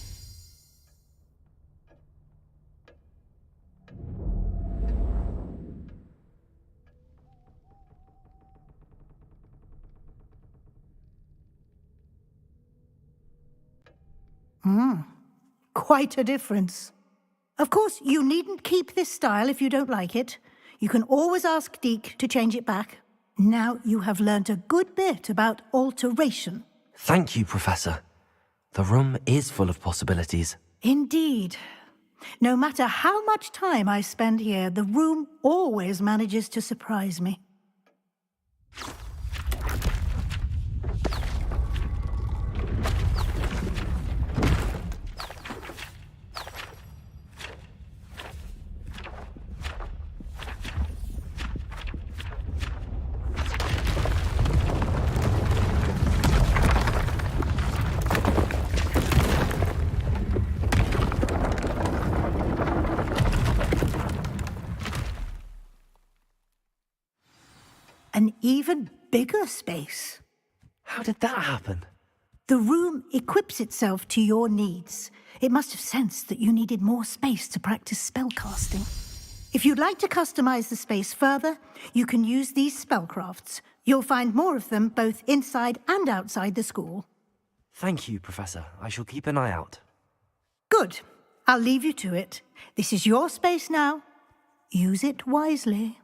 Quite a difference. Of course, you needn't keep this style if you don't like it. You can always ask Deke to change it back. Now you have learnt a good bit about alteration. Thank you, Professor. The room is full of possibilities. Indeed. No matter how much time I spend here, the room always manages to surprise me. An even bigger space. How did that happen? The room equips itself to your needs. It must have sensed that you needed more space to practice spellcasting. If you'd like to customize the space further, you can use these spellcrafts. You'll find more of them both inside and outside the school. Thank you, Professor. I shall keep an eye out. Good. I'll leave you to it. This is your space now. Use it wisely.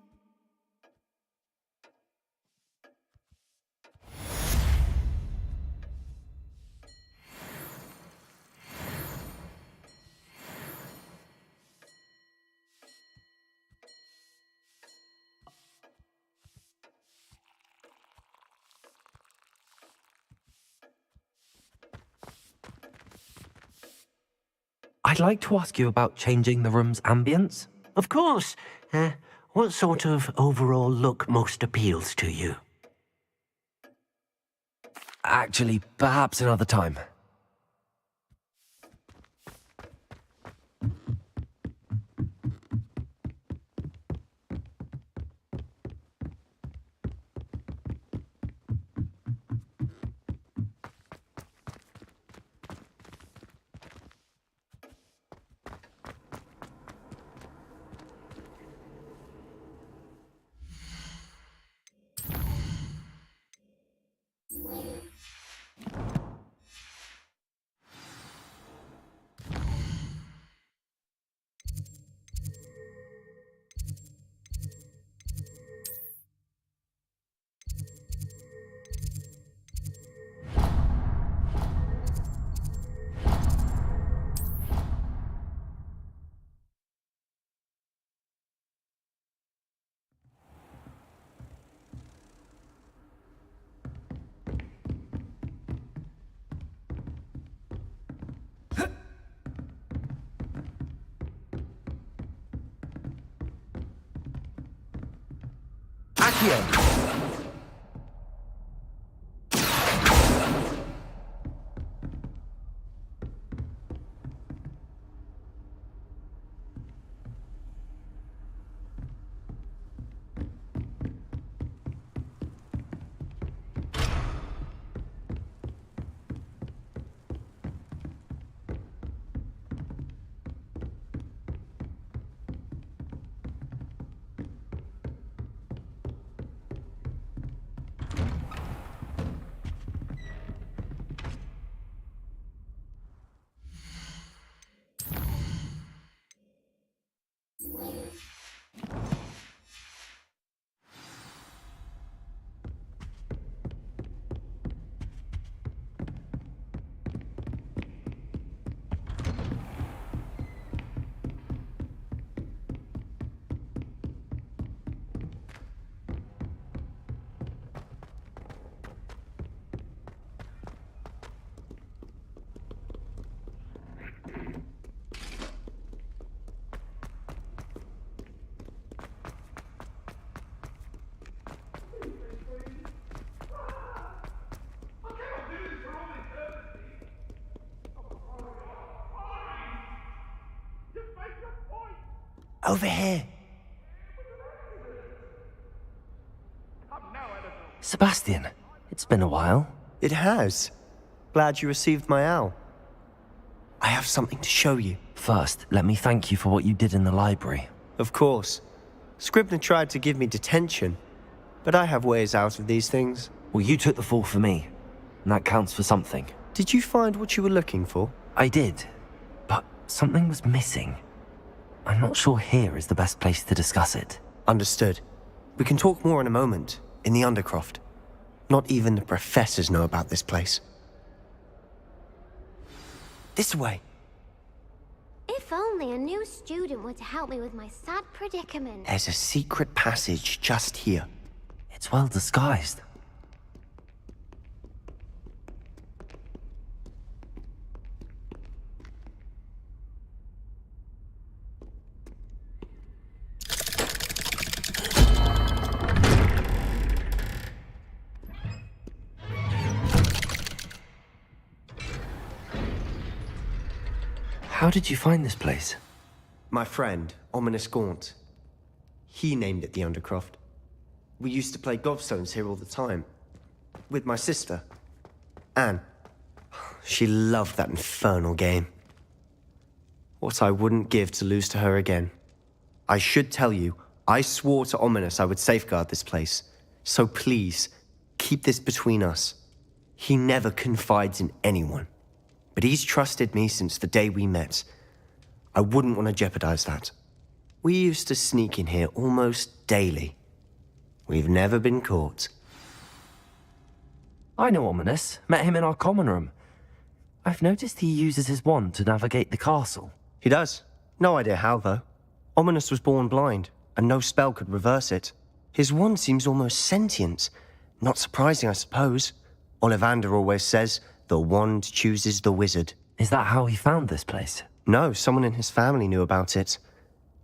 I'd like to ask you about changing the room's ambience. Of course. What sort of overall look most appeals to you? Actually, perhaps another time. Over here. Sebastian, it's been a while. It has. Glad you received my owl. I have something to show you. First, let me thank you for what you did in the library. Of course. Scribner tried to give me detention, but I have ways out of these things. Well, you took the fall for me, and that counts for something. Did you find what you were looking for? I did, but something was missing. I'm not sure here is the best place to discuss it. Understood. We can talk more in a moment. in the Undercroft. Not even the professors know about this place. This way. If only a new student were to help me with my sad predicament. There's a secret passage just here. It's well disguised. How did you find this place? My friend, Ominous Gaunt. He named it the Undercroft. We used to play gobstones here all the time. With my sister, Anne. She loved that infernal game. What I wouldn't give to lose to her again. I should tell you, I swore to Ominous I would safeguard this place. So please, keep this between us. He never confides in anyone. But he's trusted me since the day we met. I wouldn't want to jeopardize that. We used to sneak in here almost daily. We've never been caught. I know Ominous. Met him in our common room. I've noticed he uses his wand to navigate the castle. He does. No idea how, though. Ominous was born blind, and no spell could reverse it. His wand seems almost sentient. Not surprising, I suppose. Ollivander always says, the wand chooses the wizard. Is that how he found this place? No, someone in his family knew about it.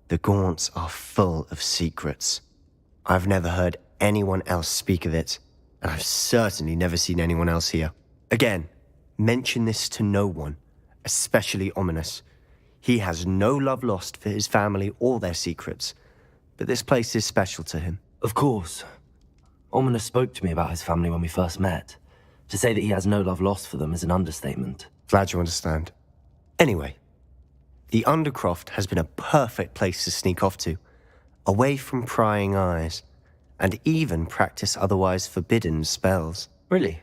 The Gaunts are full of secrets. I've never heard anyone else speak of it, and I've certainly never seen anyone else here. Again, mention this to no one, especially Ominous. He has no love lost for his family or their secrets, but this place is special to him. Of course. Ominous spoke to me about his family when we first met. To say that he has no love lost for them is an understatement. Glad you understand. Anyway, the Undercroft has been a perfect place to sneak off to, away from prying eyes, and even practice otherwise forbidden spells. Really?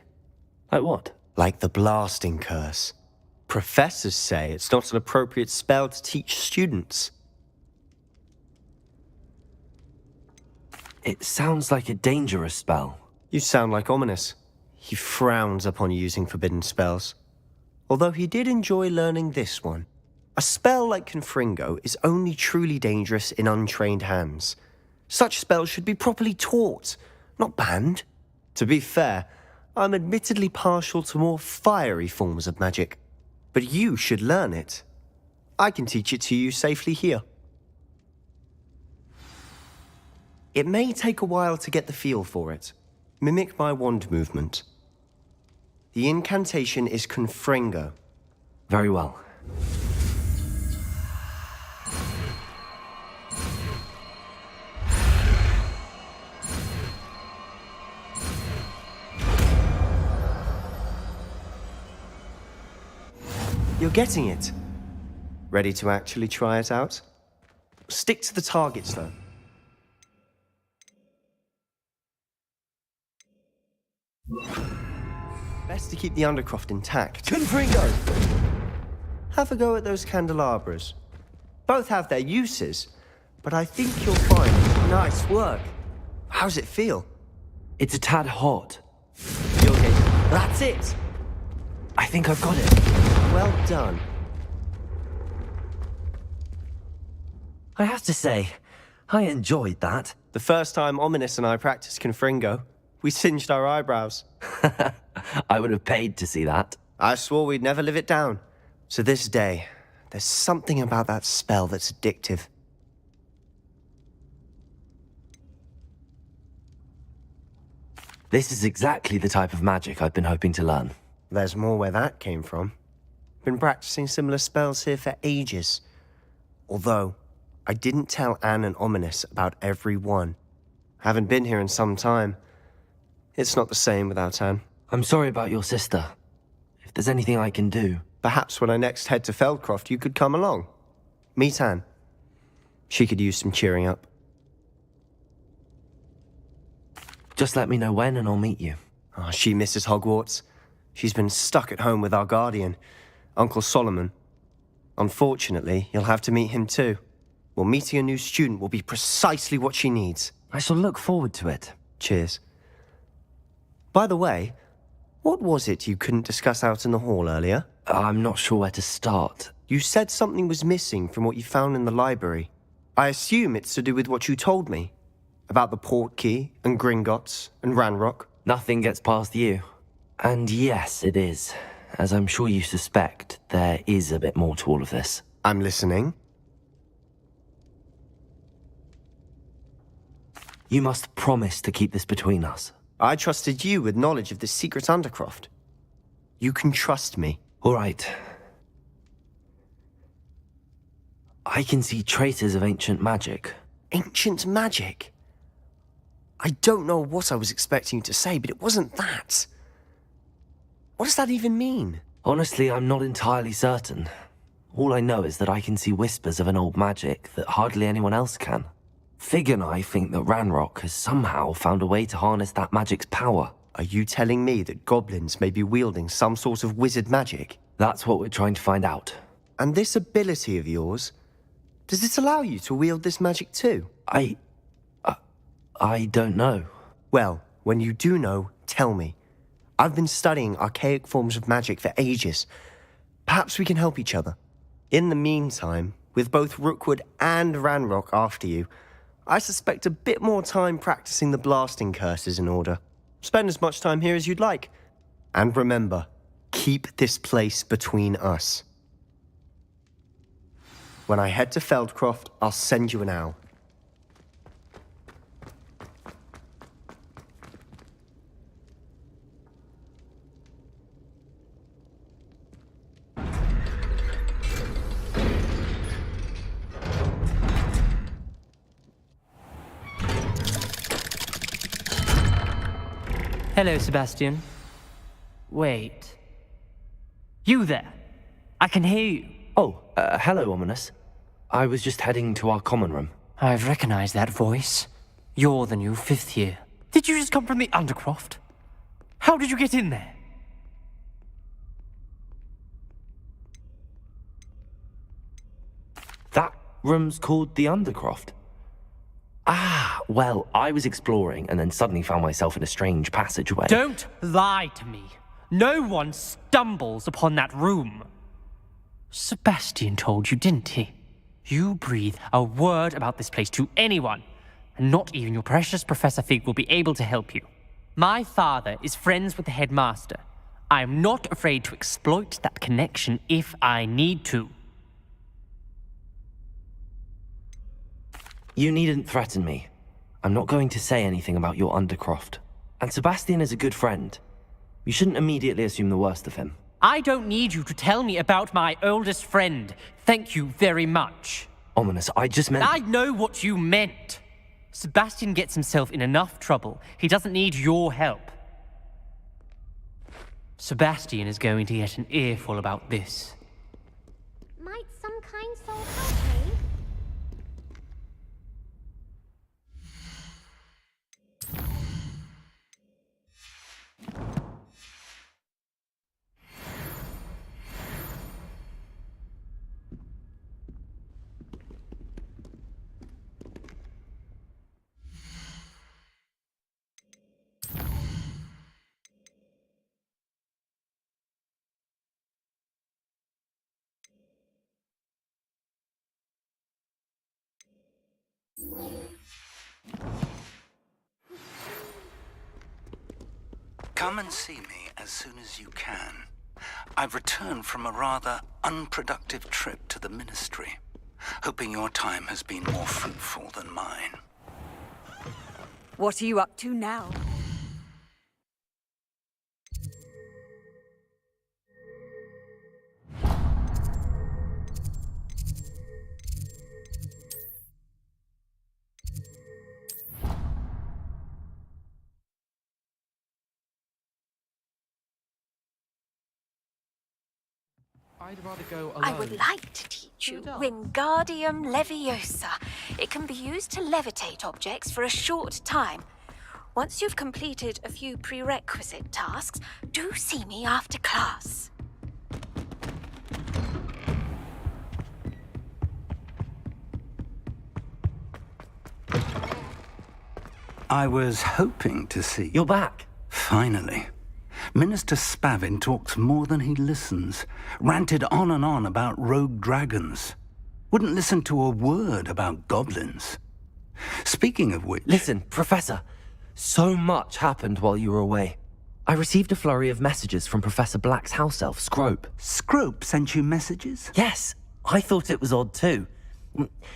Like what? Like the blasting curse. Professors say it's not an appropriate spell to teach students. It sounds like a dangerous spell. You sound like Ominous. He frowns upon using forbidden spells. Although he did enjoy learning this one. A spell like Confringo is only truly dangerous in untrained hands. Such spells should be properly taught, not banned. To be fair, I'm admittedly partial to more fiery forms of magic. But you should learn it. I can teach it to you safely here. It may take a while to get the feel for it. Mimic my wand movement. The incantation is Confringo. Very well. You're getting it. Ready to actually try it out? Stick to the targets, though. Best to keep the Undercroft intact. Confringo! Have a go at those candelabras. Both have their uses, but I think you'll find... Nice work. How's it feel? It's a tad hot. You'll get... That's it! I think I've got it. Well done. I have to say, I enjoyed that. The first time Ominous and I practiced Confringo, we singed our eyebrows. I would have paid to see that. I swore we'd never live it down. To this day, there's something about that spell that's addictive. This is exactly the type of magic I've been hoping to learn. There's more where that came from. Been practicing similar spells here for ages. Although, I didn't tell Anne and Ominous about every one. Haven't been here in some time. It's not the same without Anne. I'm sorry about your sister. If there's anything I can do... Perhaps when I next head to Feldcroft, you could come along. Meet Anne. She could use some cheering up. Just let me know when and I'll meet you. Oh, she misses Hogwarts. She's been stuck at home with our guardian, Uncle Solomon. Unfortunately, you'll have to meet him too. Well, meeting a new student will be precisely what she needs. I shall look forward to it. Cheers. By the way, what was it you couldn't discuss out in the hall earlier? I'm not sure where to start. You said something was missing from what you found in the library. I assume it's to do with what you told me. About the Portkey and Gringotts and Ranrock. Nothing gets past you. And yes, it is. As I'm sure you suspect, there is a bit more to all of this. I'm listening. You must promise to keep this between us. I trusted you with knowledge of this secret undercroft. You can trust me. All right. I can see traces of ancient magic. Ancient magic? I don't know what I was expecting you to say, but it wasn't that. What does that even mean? Honestly, I'm not entirely certain. All I know is that I can see whispers of an old magic that hardly anyone else can. Fig and I think that Ranrock has somehow found a way to harness that magic's power. Are you telling me that goblins may be wielding some sort of wizard magic? That's what we're trying to find out. And this ability of yours, does it allow you to wield this magic too? I don't know. Well, when you do know, tell me. I've been studying archaic forms of magic for ages. Perhaps we can help each other. In the meantime, with both Rookwood and Ranrock after you, I suspect a bit more time practicing the blasting curse is in order. Spend as much time here as you'd like. And remember, keep this place between us. When I head to Feldcroft, I'll send you an owl. Hello, Sebastian. Wait. You there? I can hear you. Oh, hello, Ominous. I was just heading to our common room. I've recognized that voice. You're the new fifth year. Did you just come from the Undercroft? How did you get in there? That room's called the Undercroft. Ah, well, I was exploring and then suddenly found myself in a strange passageway. Don't lie to me. No one stumbles upon that room. Sebastian told you, didn't he? You breathe a word about this place to anyone, and not even your precious Professor Fig will be able to help you. My father is friends with the headmaster. I am not afraid to exploit that connection if I need to. You needn't threaten me. I'm not going to say anything about your Undercroft. And Sebastian is a good friend. You shouldn't immediately assume the worst of him. I don't need you to tell me about my oldest friend. Thank you very much. Ominous, I just meant... I know what you meant. Sebastian gets himself in enough trouble. He doesn't need your help. Sebastian is going to get an earful about this. Might some kind soul help me? Come and see me as soon as you can. I've returned from a rather unproductive trip to the Ministry, hoping your time has been more fruitful than mine. What are you up to now? I'd rather go alone. I would like to teach you Wingardium Leviosa. It can be used to levitate objects for a short time. Once you've completed a few prerequisite tasks, do see me after class. I was hoping to see... You're back. Finally. Minister Spavin talks more than he listens. Ranted on and on about rogue dragons. Wouldn't listen to a word about goblins. Speaking of which... Listen, Professor. So much happened while you were away. I received a flurry of messages from Professor Black's house elf, Scrope. Scrope sent you messages? Yes. I thought it was odd too.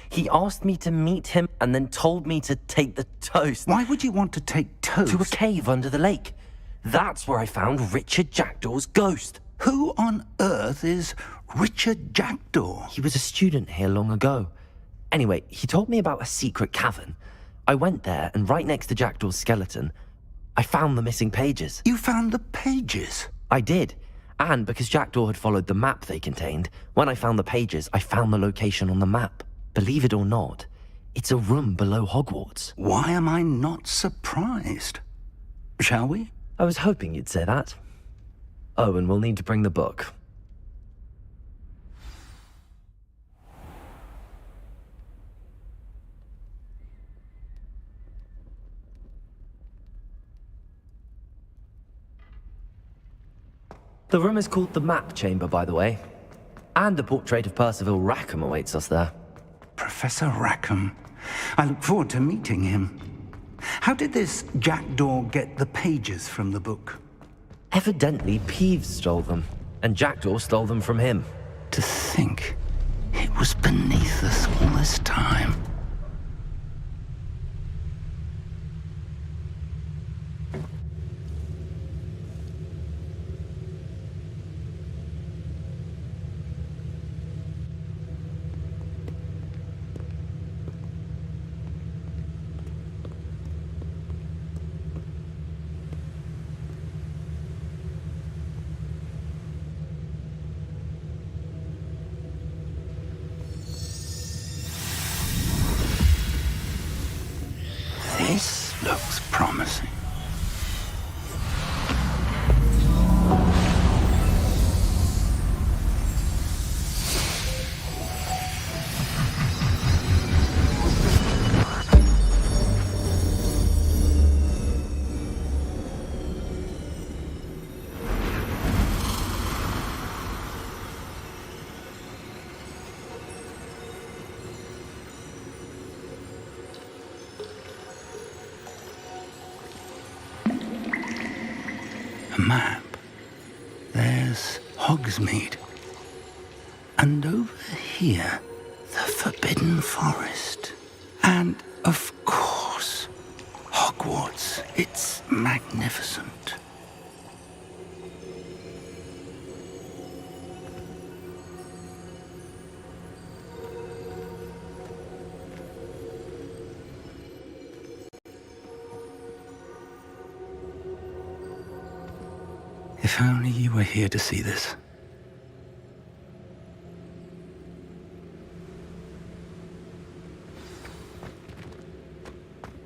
He asked me to meet him and then told me to take the toast. Why would you want to take toast? To a cave under the lake. That's where I found Richard Jackdaw's ghost. Who on earth is Richard Jackdaw? He was a student here long ago. Anyway, he told me about a secret cavern. I went there, and right next to Jackdaw's skeleton, I found the missing pages. You found the pages? I did. And because Jackdaw had followed the map they contained, when I found the pages, I found the location on the map. Believe it or not, it's a room below Hogwarts. Why am I not surprised? Shall we? I was hoping you'd say that. Oh, and we'll need to bring the book. The room is called the Map Chamber, by the way. And a portrait of Percival Rackham awaits us there. Professor Rackham. I look forward to meeting him. How did this Jackdaw get the pages from the book? Evidently, Peeves stole them, and Jackdaw stole them from him. To think it was beneath us all this time. This looks promising. Map. There's Hogsmeade. And over here, the Forbidden Forest. And, of course, Hogwarts. It's magnificent. If only you were here to see this.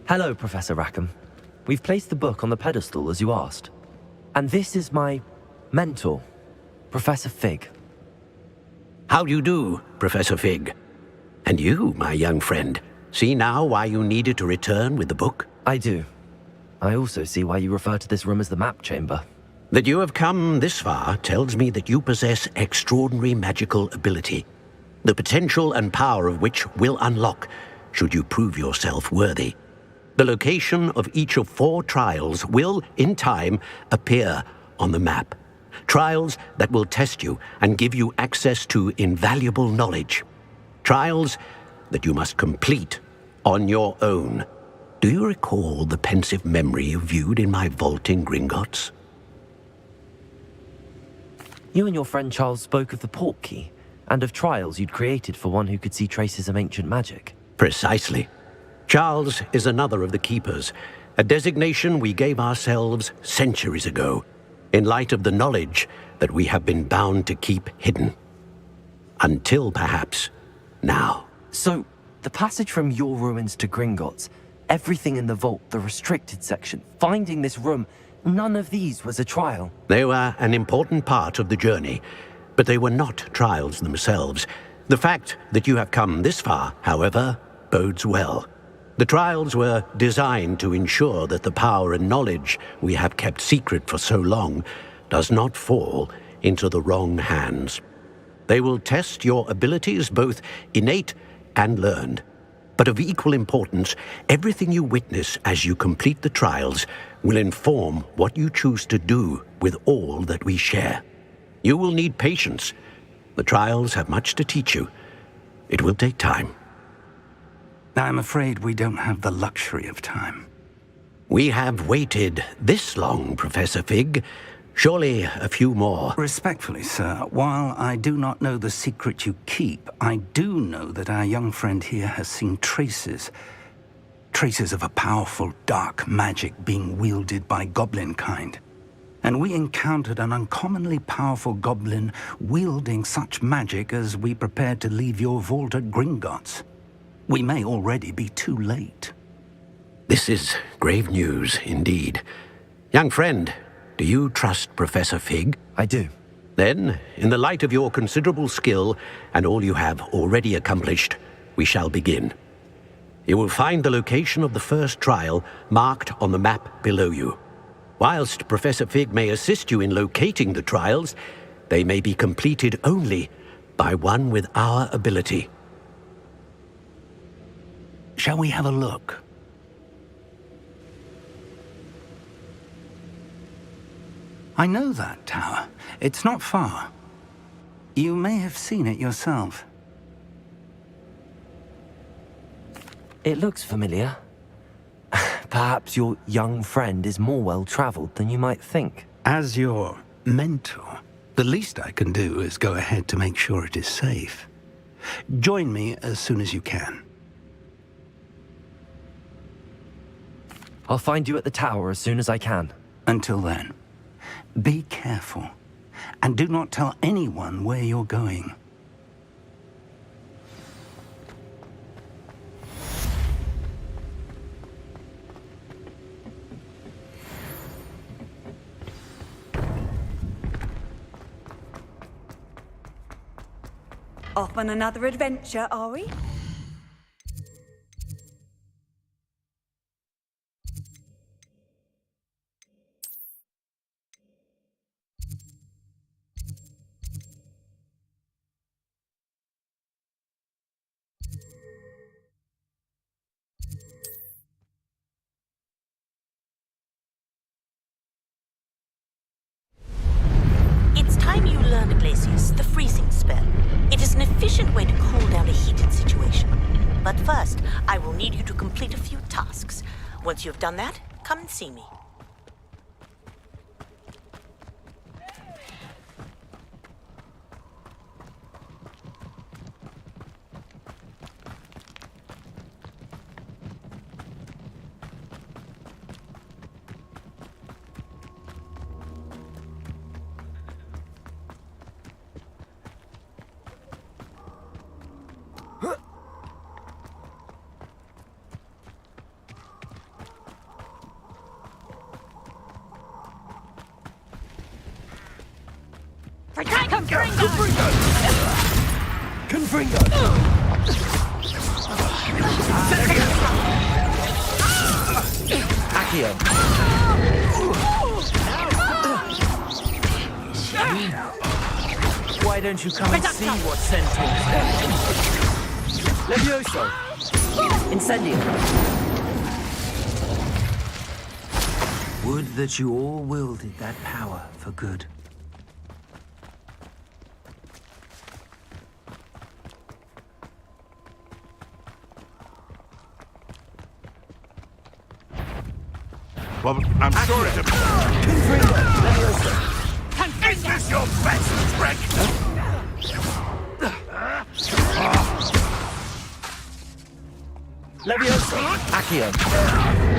Hello, Professor Rackham. We've placed the book on the pedestal as you asked. And this is my mentor, Professor Fig. How do you do, Professor Fig? And you, my young friend, see now why you needed to return with the book? I do. I also see why you refer to this room as the Map Chamber. That you have come this far tells me that you possess extraordinary magical ability, the potential and power of which will unlock should you prove yourself worthy. The location of each of 4 trials will, in time, appear on the map. Trials that will test you and give you access to invaluable knowledge. Trials that you must complete on your own. Do you recall the pensive memory you viewed in my vault in Gringotts? You and your friend Charles spoke of the Portkey, and of trials you'd created for one who could see traces of ancient magic. Precisely. Charles is another of the Keepers, a designation we gave ourselves centuries ago, in light of the knowledge that we have been bound to keep hidden. Until, perhaps, now. So, the passage from your ruins to Gringotts, everything in the vault, the restricted section, finding this room, none of these was a trial. They were an important part of the journey, but they were not trials themselves. The fact that you have come this far, however, bodes well. The trials were designed to ensure that the power and knowledge we have kept secret for so long does not fall into the wrong hands. They will test your abilities, both innate and learned. But of equal importance, everything you witness as you complete the trials will inform what you choose to do with all that we share. You will need patience. The trials have much to teach you. It will take time. I'm afraid we don't have the luxury of time. We have waited this long, Professor Fig. Surely a few more. Respectfully, sir, while I do not know the secret you keep, I do know that our young friend here has seen traces of a powerful dark magic being wielded by goblin kind. And we encountered an uncommonly powerful goblin wielding such magic as we prepared to leave your vault at Gringotts. We may already be too late. This is grave news indeed. Young friend, do you trust Professor Fig? I do. Then, in the light of your considerable skill and all you have already accomplished, we shall begin. You will find the location of the first trial marked on the map below you. Whilst Professor Fig may assist you in locating the trials, they may be completed only by one with our ability. Shall we have a look? I know that tower. It's not far. You may have seen it yourself. It looks familiar. Perhaps your young friend is more well-traveled than you might think. As your mentor, the least I can do is go ahead to make sure it is safe. Join me as soon as you can. I'll find you at the tower as soon as I can. Until then, be careful, and do not tell anyone where you're going. Off on another adventure, are we? It's time you learned, Glacius, the freezing spell. It is an efficient way to cool down a heated situation. But first, I will need you to complete a few tasks. Once you have done that, come and see me. Why don't you come and see what Centaurs are? Levioso! Incendio! Would that you all wielded that power for good. Well, I'm sorry to... Is this your best trick? Levioso! Accio!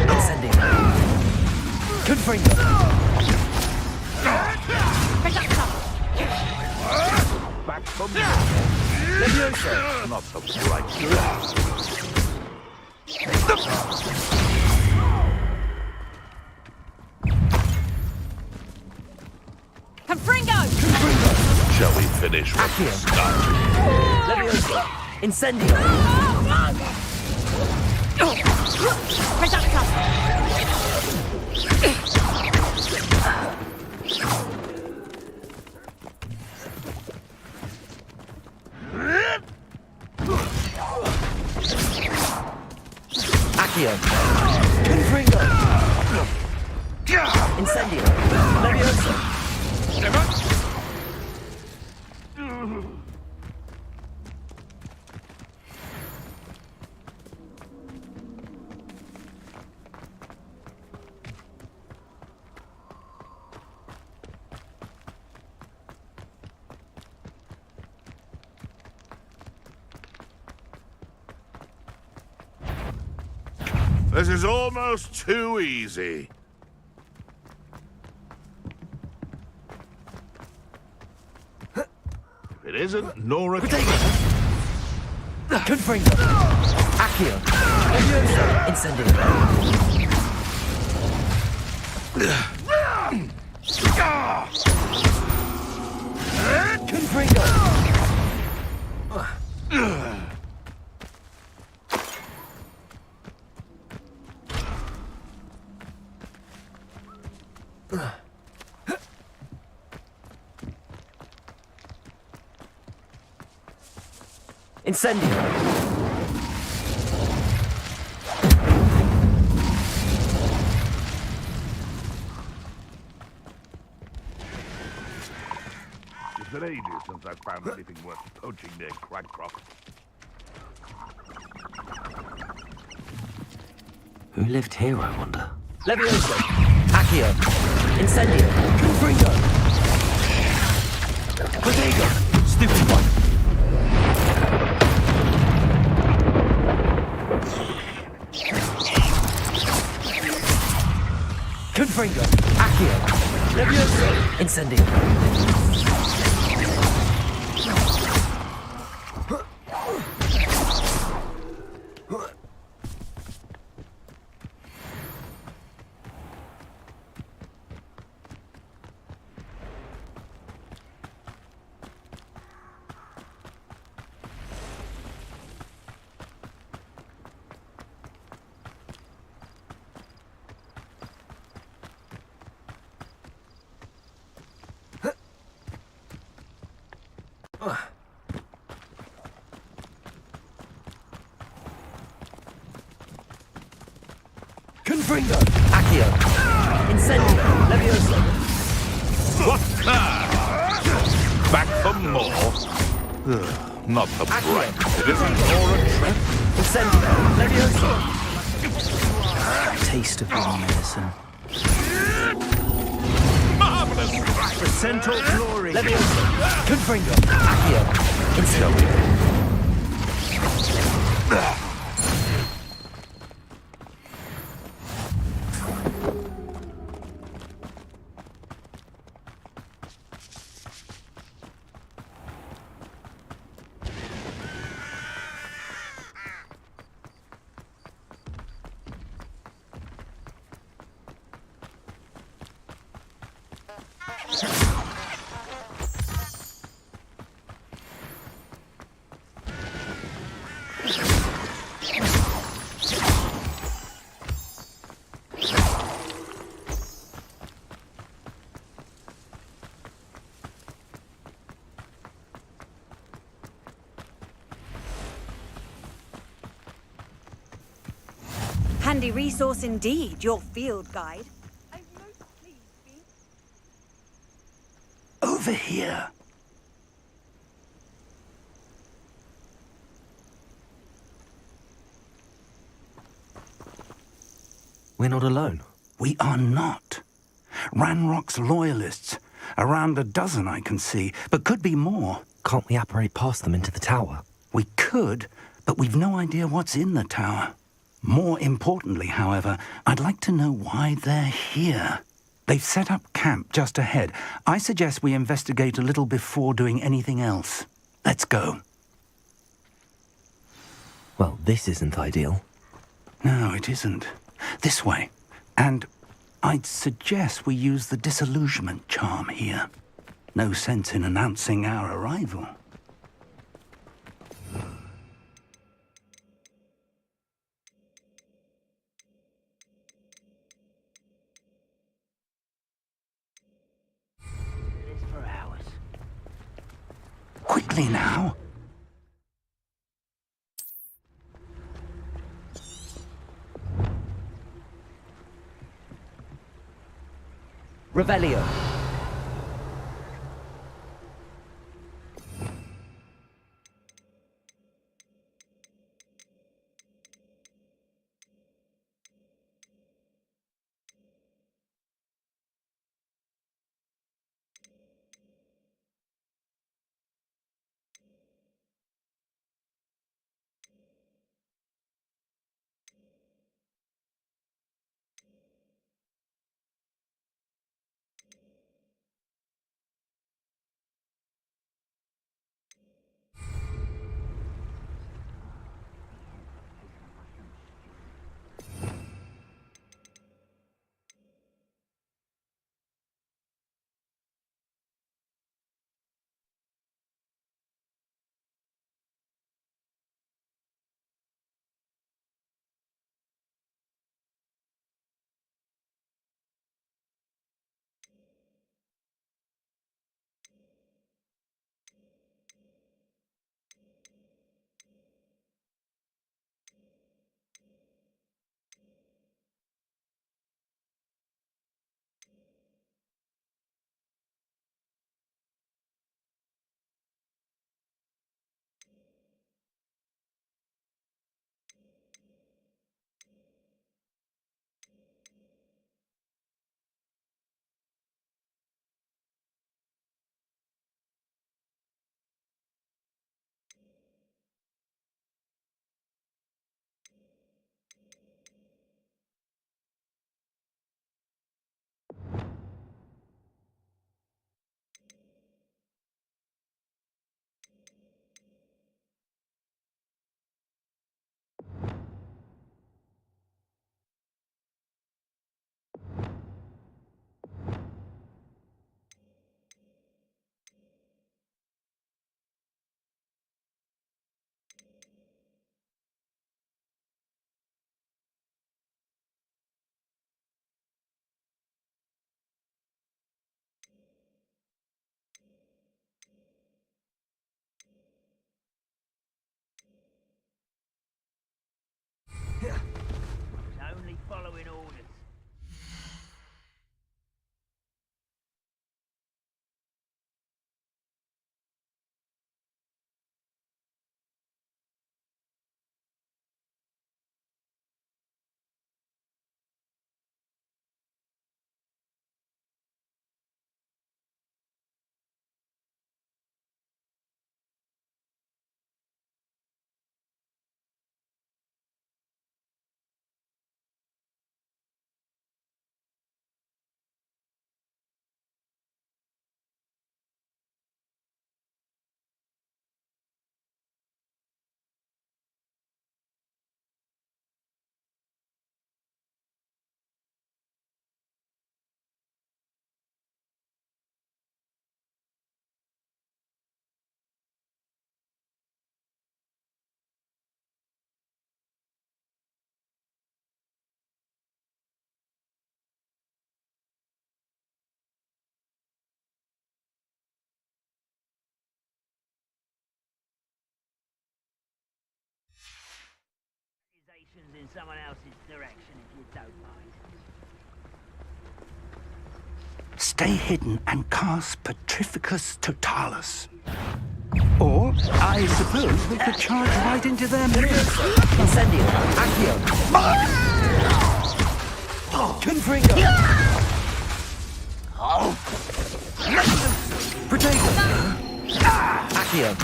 Incendio! Confringo! Back from me. Levioso! Not the right Confringo! Shall we finish what we started? Levioso! Incendio! Accio. Confringo. Incendio. Leviosa. This is almost too easy. If it isn't, Nora... Confringo. Accio. Leviosa. Incendio. Confringo. Incendio. It's been ages since I've found anything worth poaching near Cragcroft. Who lived here, I wonder? Leviosa. Accio. Incendio. Confringo. Bodega. Stupid one. Confringo. Accio. Leviosa. Incendio. Confringo. Accio. Incendio. Leviosa. What? Back for more? Not the bright. It isn't more a trap. Incendio. Leviosa. Taste of your medicine. Marvelous! The Centaur glory. Leviosa. Confringo. Accio. Incendio. Handy resource indeed, your field guide. Over here. We're not alone. We are not. Ranrock's loyalists. Around a dozen I can see, but could be more. Can't we apparate past them into the tower? We could, but we've no idea what's in the tower. More importantly, however, I'd like to know why they're here. They've set up camp just ahead. I suggest we investigate a little before doing anything else. Let's go. Well, this isn't ideal. No, it isn't. This way. And I'd suggest we use the disillusionment charm here. No sense in announcing our arrival. quickly now. Revelio. Only following orders. In someone else's direction, if you don't mind. Stay hidden and cast Petrificus Totalis. Or, I suppose we could charge right into their midst. Incendio. Accio. Confringo. Protego. Accio.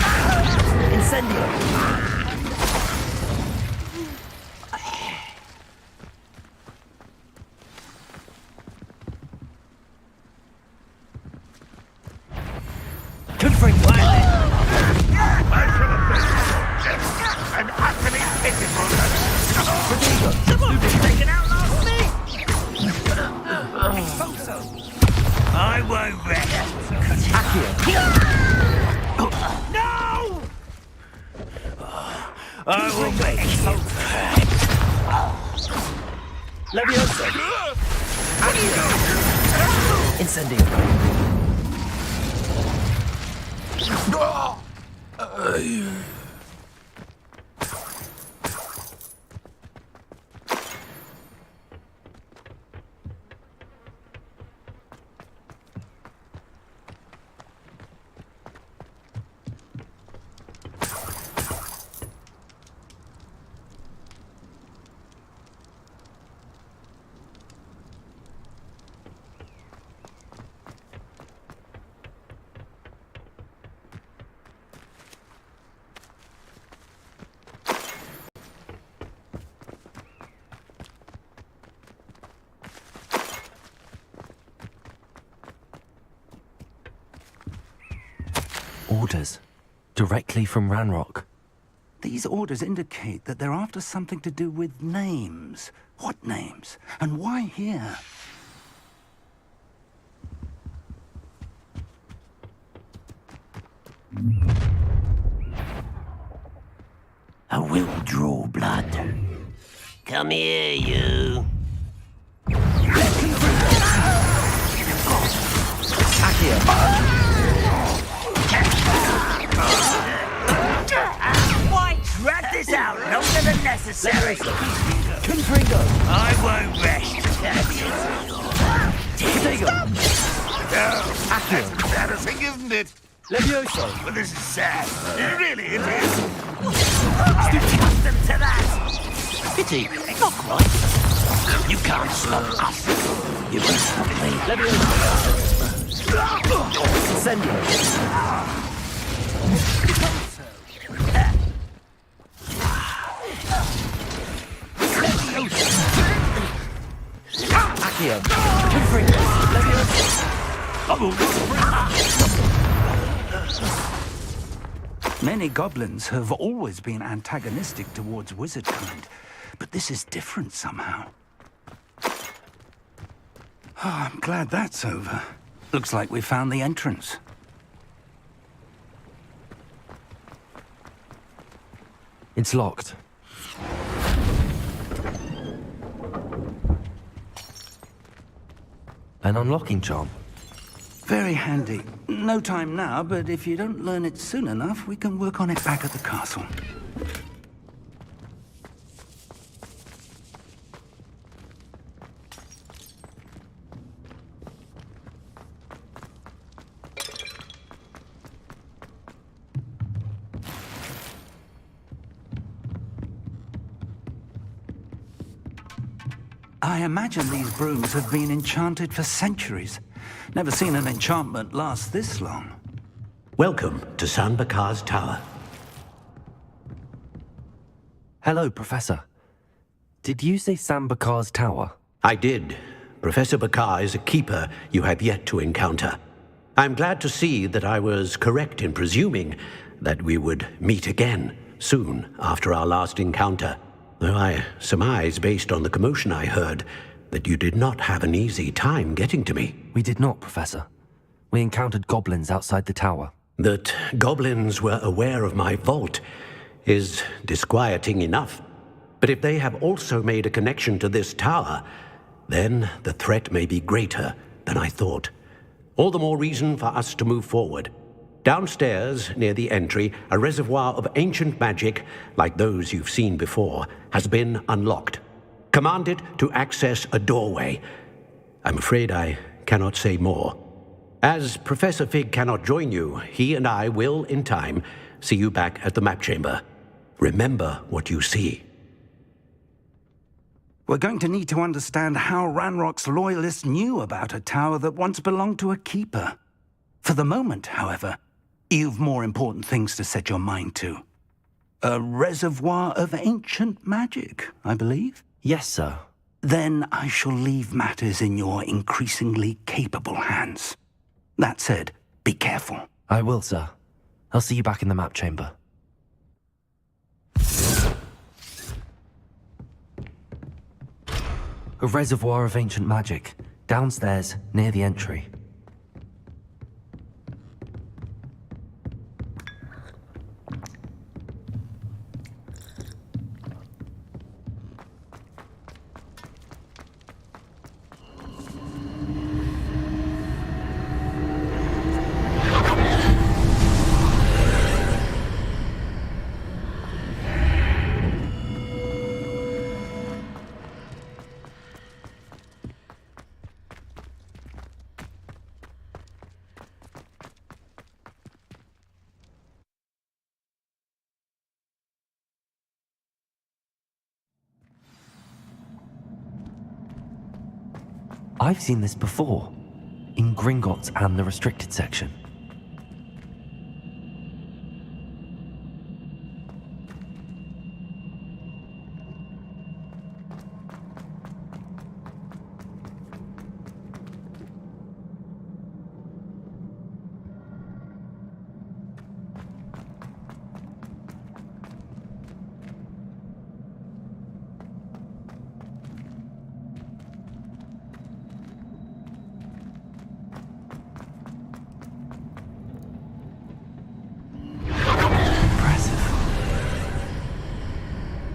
Incendio. I won't rest. No! I will make you. Leviosa. Incendio. Orders. Directly from Ranrock. These orders indicate that they're after something to do with names. What names? And why here? I will draw blood. Come here, you. Why drag this out longer than necessary? Confringo! I won't rest. That's embarrassing, isn't it? Levioso! Well, this is sad. Really, it is. Accustomed to that. Pity, not quite. You can't stop us. You will stop me. Levioso! Incendio! Accio! Confringo! Levioso! Many goblins have always been antagonistic towards wizard kind, but this is different somehow. Oh, I'm glad that's over. Looks like we found the entrance. It's locked. An unlocking charm. Very handy. No time now, but if you don't learn it soon enough, we can work on it back at the castle. I imagine these brooms have been enchanted for centuries. Never seen an enchantment last this long. Welcome to San Bakar's Tower. Hello, Professor. Did you say San Bakar's Tower? I did. Professor Bakar is a keeper you have yet to encounter. I'm glad to see that I was correct in presuming that we would meet again soon after our last encounter. Though I surmise, based on the commotion I heard, that you did not have an easy time getting to me. We did not, Professor. We encountered goblins outside the tower. That goblins were aware of my vault is disquieting enough. But if they have also made a connection to this tower, then the threat may be greater than I thought. All the more reason for us to move forward. Downstairs, near the entry, a reservoir of ancient magic, like those you've seen before, has been unlocked. Command it to access a doorway. I'm afraid I cannot say more. As Professor Fig cannot join you, he and I will, in time, see you back at the map chamber. Remember what you see. We're going to need to understand how Ranrock's loyalists knew about a tower that once belonged to a keeper. For the moment, however, you've more important things to set your mind to. A reservoir of ancient magic, I believe? Yes, sir. Then I shall leave matters in your increasingly capable hands. That said, be careful. I will, sir. I'll see you back in the map chamber. A reservoir of ancient magic, downstairs, near the entry. I've seen this before, in Gringotts and the restricted section.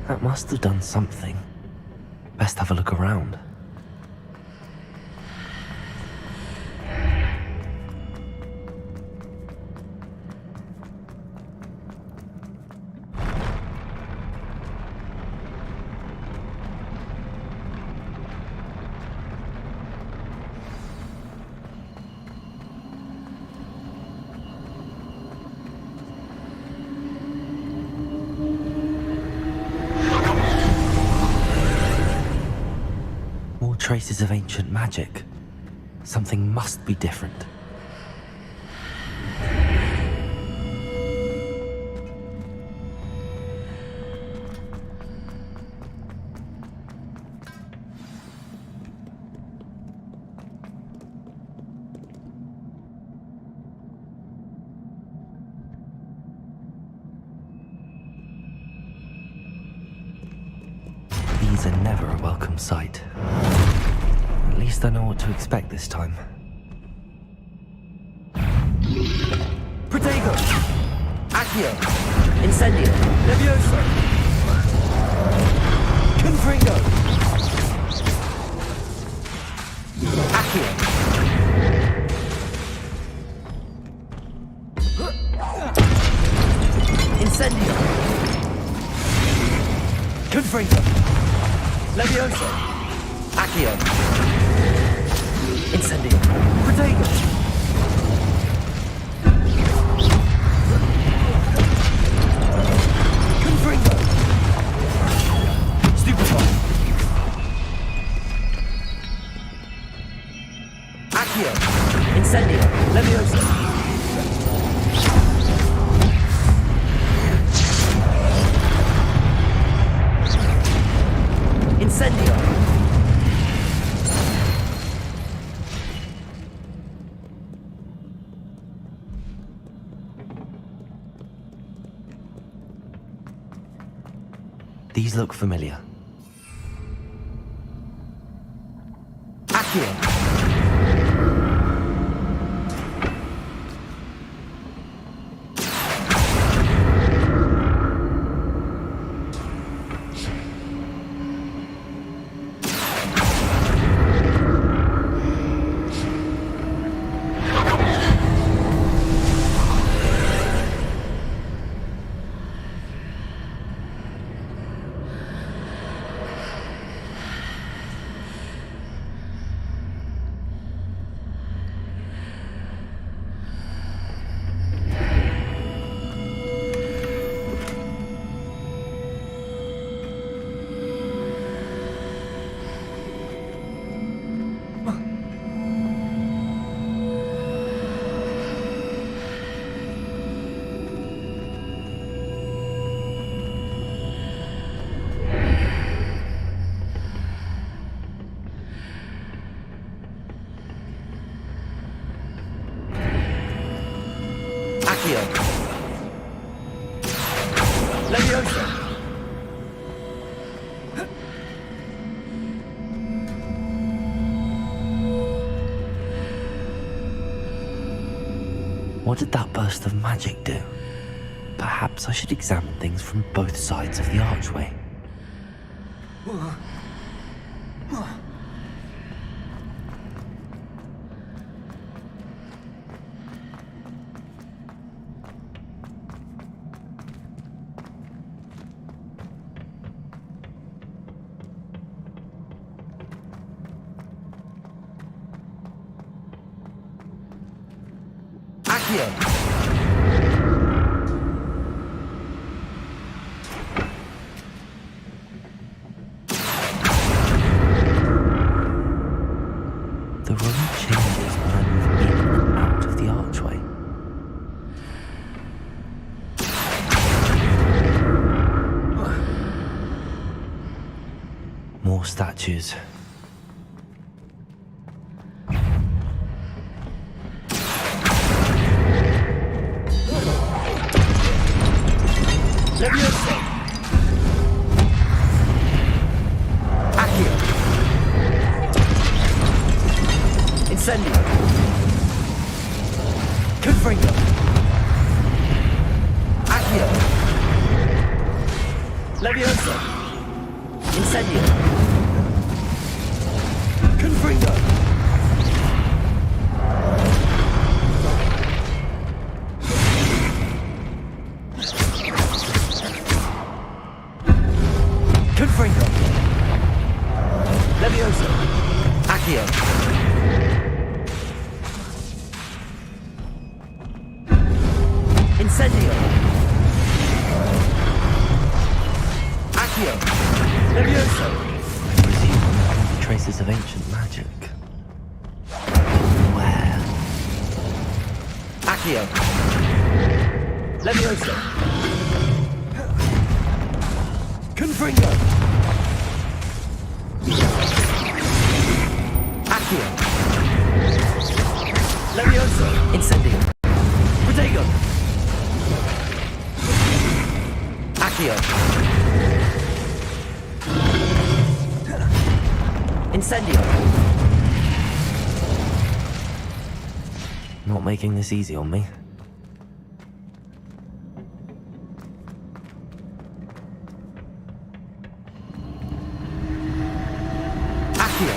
That must have done something. Best have a look around. Traces of ancient magic. Something must be different. These are never a welcome sight. At least I know what to expect this time. Protego! Accio! Incendio! Levioso! Confringo! Accio! Incendio! Confringo! Levioso! Accio! Incendio! Protego! Confringo! Stupefy! Accio! Incendio! Levioso! Incendio! These look familiar. Accio! Leviosa! What did that burst of magic do? Perhaps I should examine things from both sides of the archway. The room changes when I move in and out of the archway. More statues. Leviosa! Accio! Incendio! Confringo! Accio! Leviosa! Incendio! Confringo! Confringo! Leviosa! Accio! Incendio! Accio! Leviosa! I presume I'm under traces of ancient magic. Where? Accio! Leviosa! Confringo! Accio! Leviosa! Incendio! Protego! Accio! Incendio! Not making this easy on me. Accio!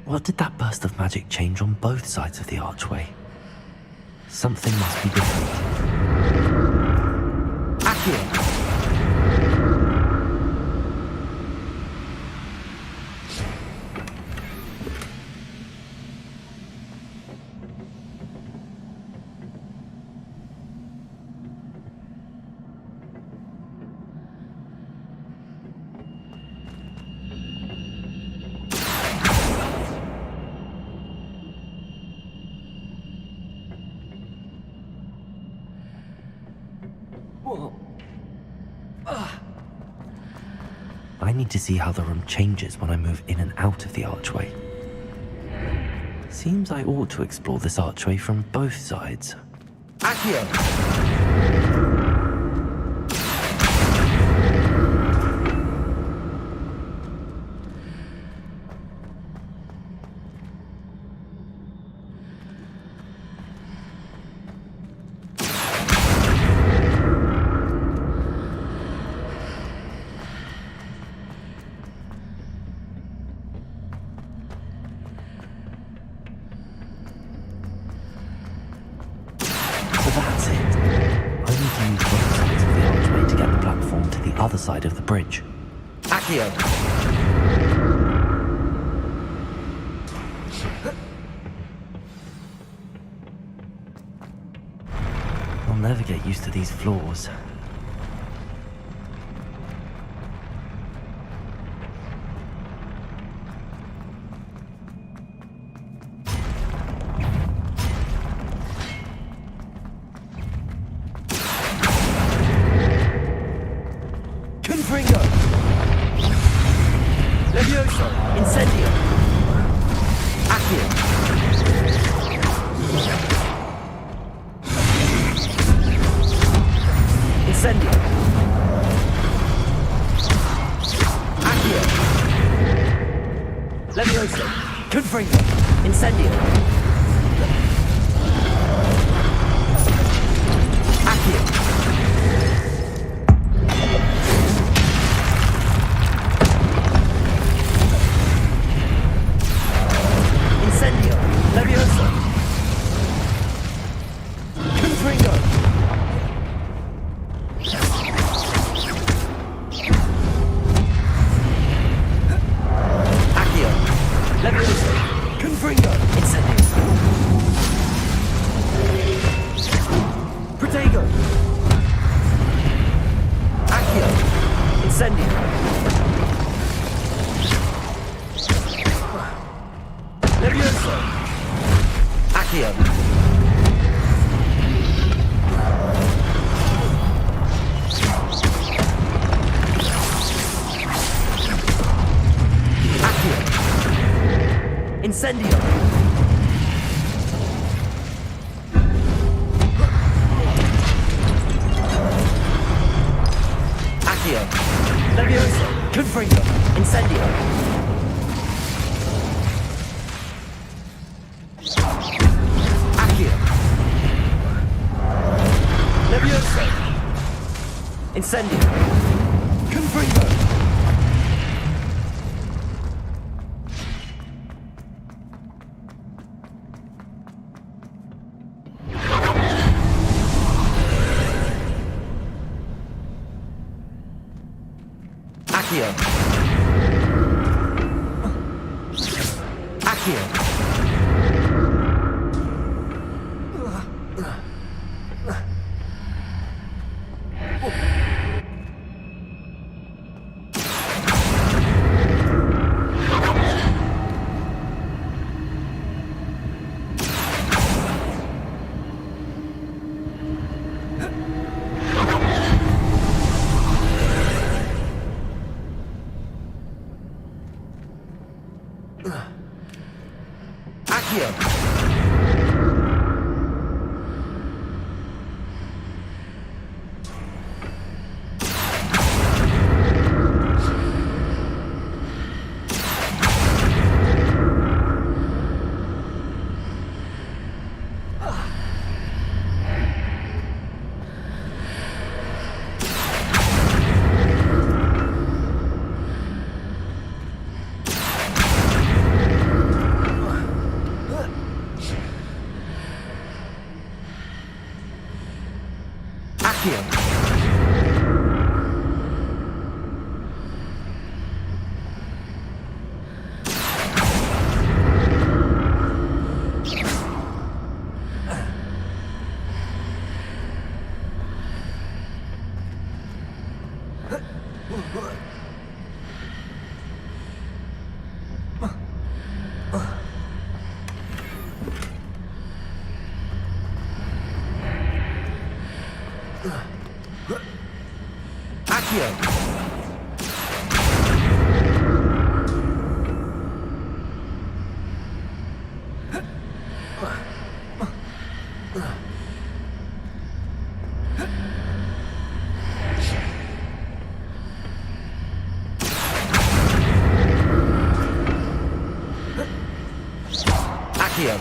What did that burst of magic change on both sides of the archway? Something must be different. Accio! I need to see how the room changes when I move in and out of the archway. Seems I ought to explore this archway from both sides. Accio! That's it. I need to use both sides of the archway to get the platform to the other side of the bridge. Accio! I'll never get used to these floors. Leviosa! Confringo! Incendio! Accio! Incendio! Leviosa! Confringo! Accio! Leviosa! Confringo! Incendio! Protego! Accio! Incendio! Leviosa! Accio! Accio! Incendio! Accio! Leviosa! Confringo! Incendio! Accio! Leviosa! Incendio! Confringo! Accio! Accio! Accio! Accio! Accio! Accio!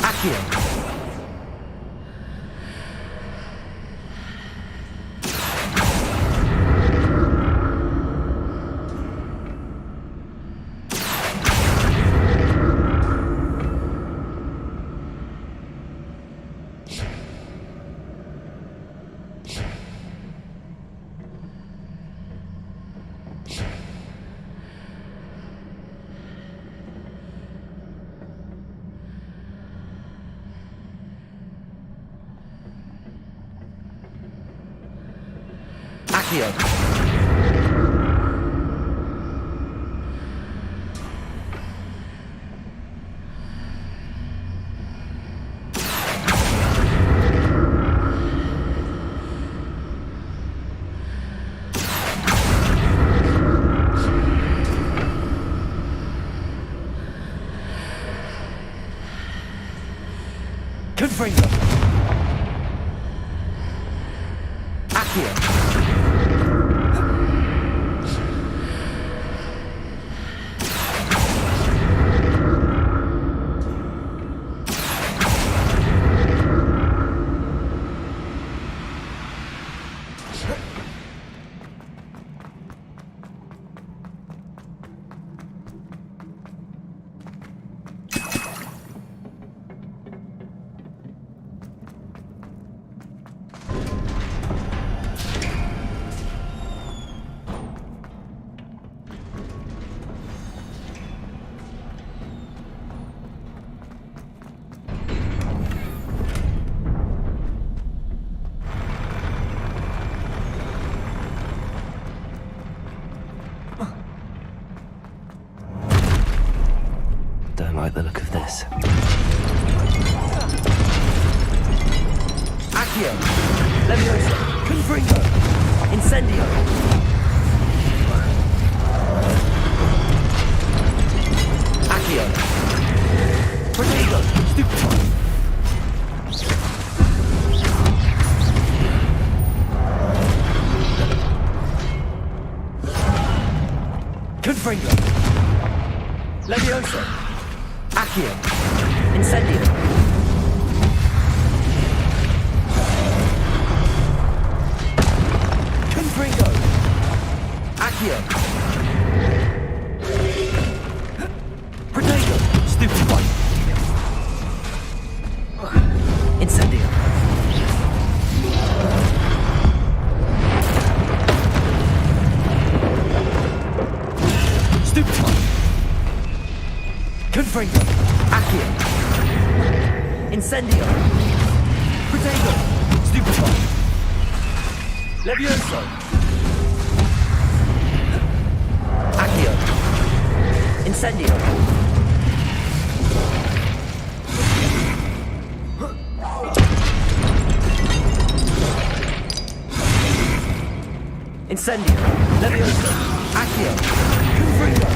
Accio! Accio. Confringo. Accio. Don't like the look of this. Accio. Leviosa. Confringo. Incendio. Accio. Protego. Stupefy. Confringo. Leviosa. Accio. Incendio. Confringo. Accio. Protego. Stupefy. Incendio. Stupefy. Confringo. Accio. Incendio. Protego. Stupefy. Levioso. Accio. Incendio. Incendio. Levioso. Accio. Confringo.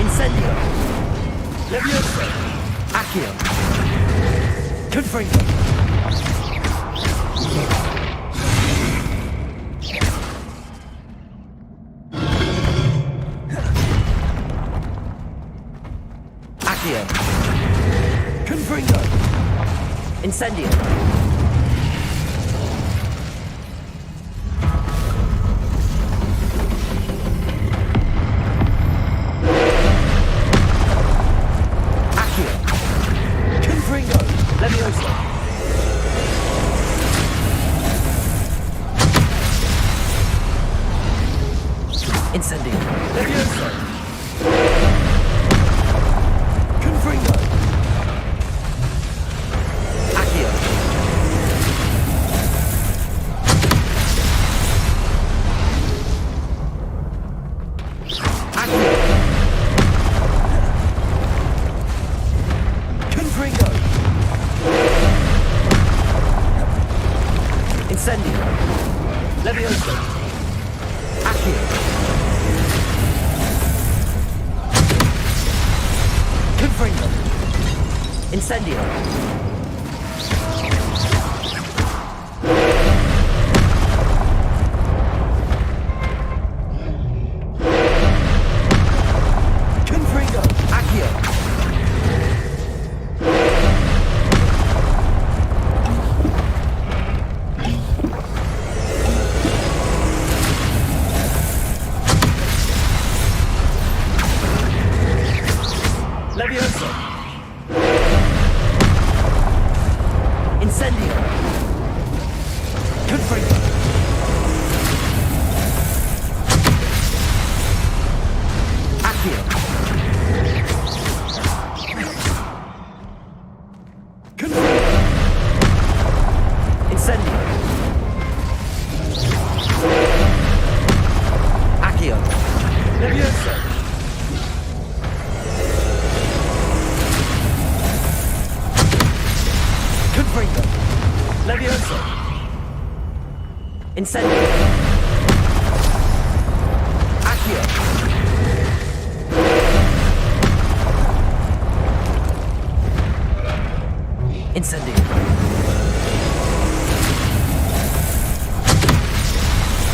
Incendio. Levioso. Accio. Confringo. Accio. Confringo. Incendio. Accio. Confringo. Leviosa. Incendio. Leviosa. Confringo. Accio. Accio. Confringo. Incendio. Leviosa. Accio. Confringo. Incendio. Confringo. Accio. Leviosa. Incendio. Confringo. Accio. Confringo. Levioso! Incendio! Accio! Incendio!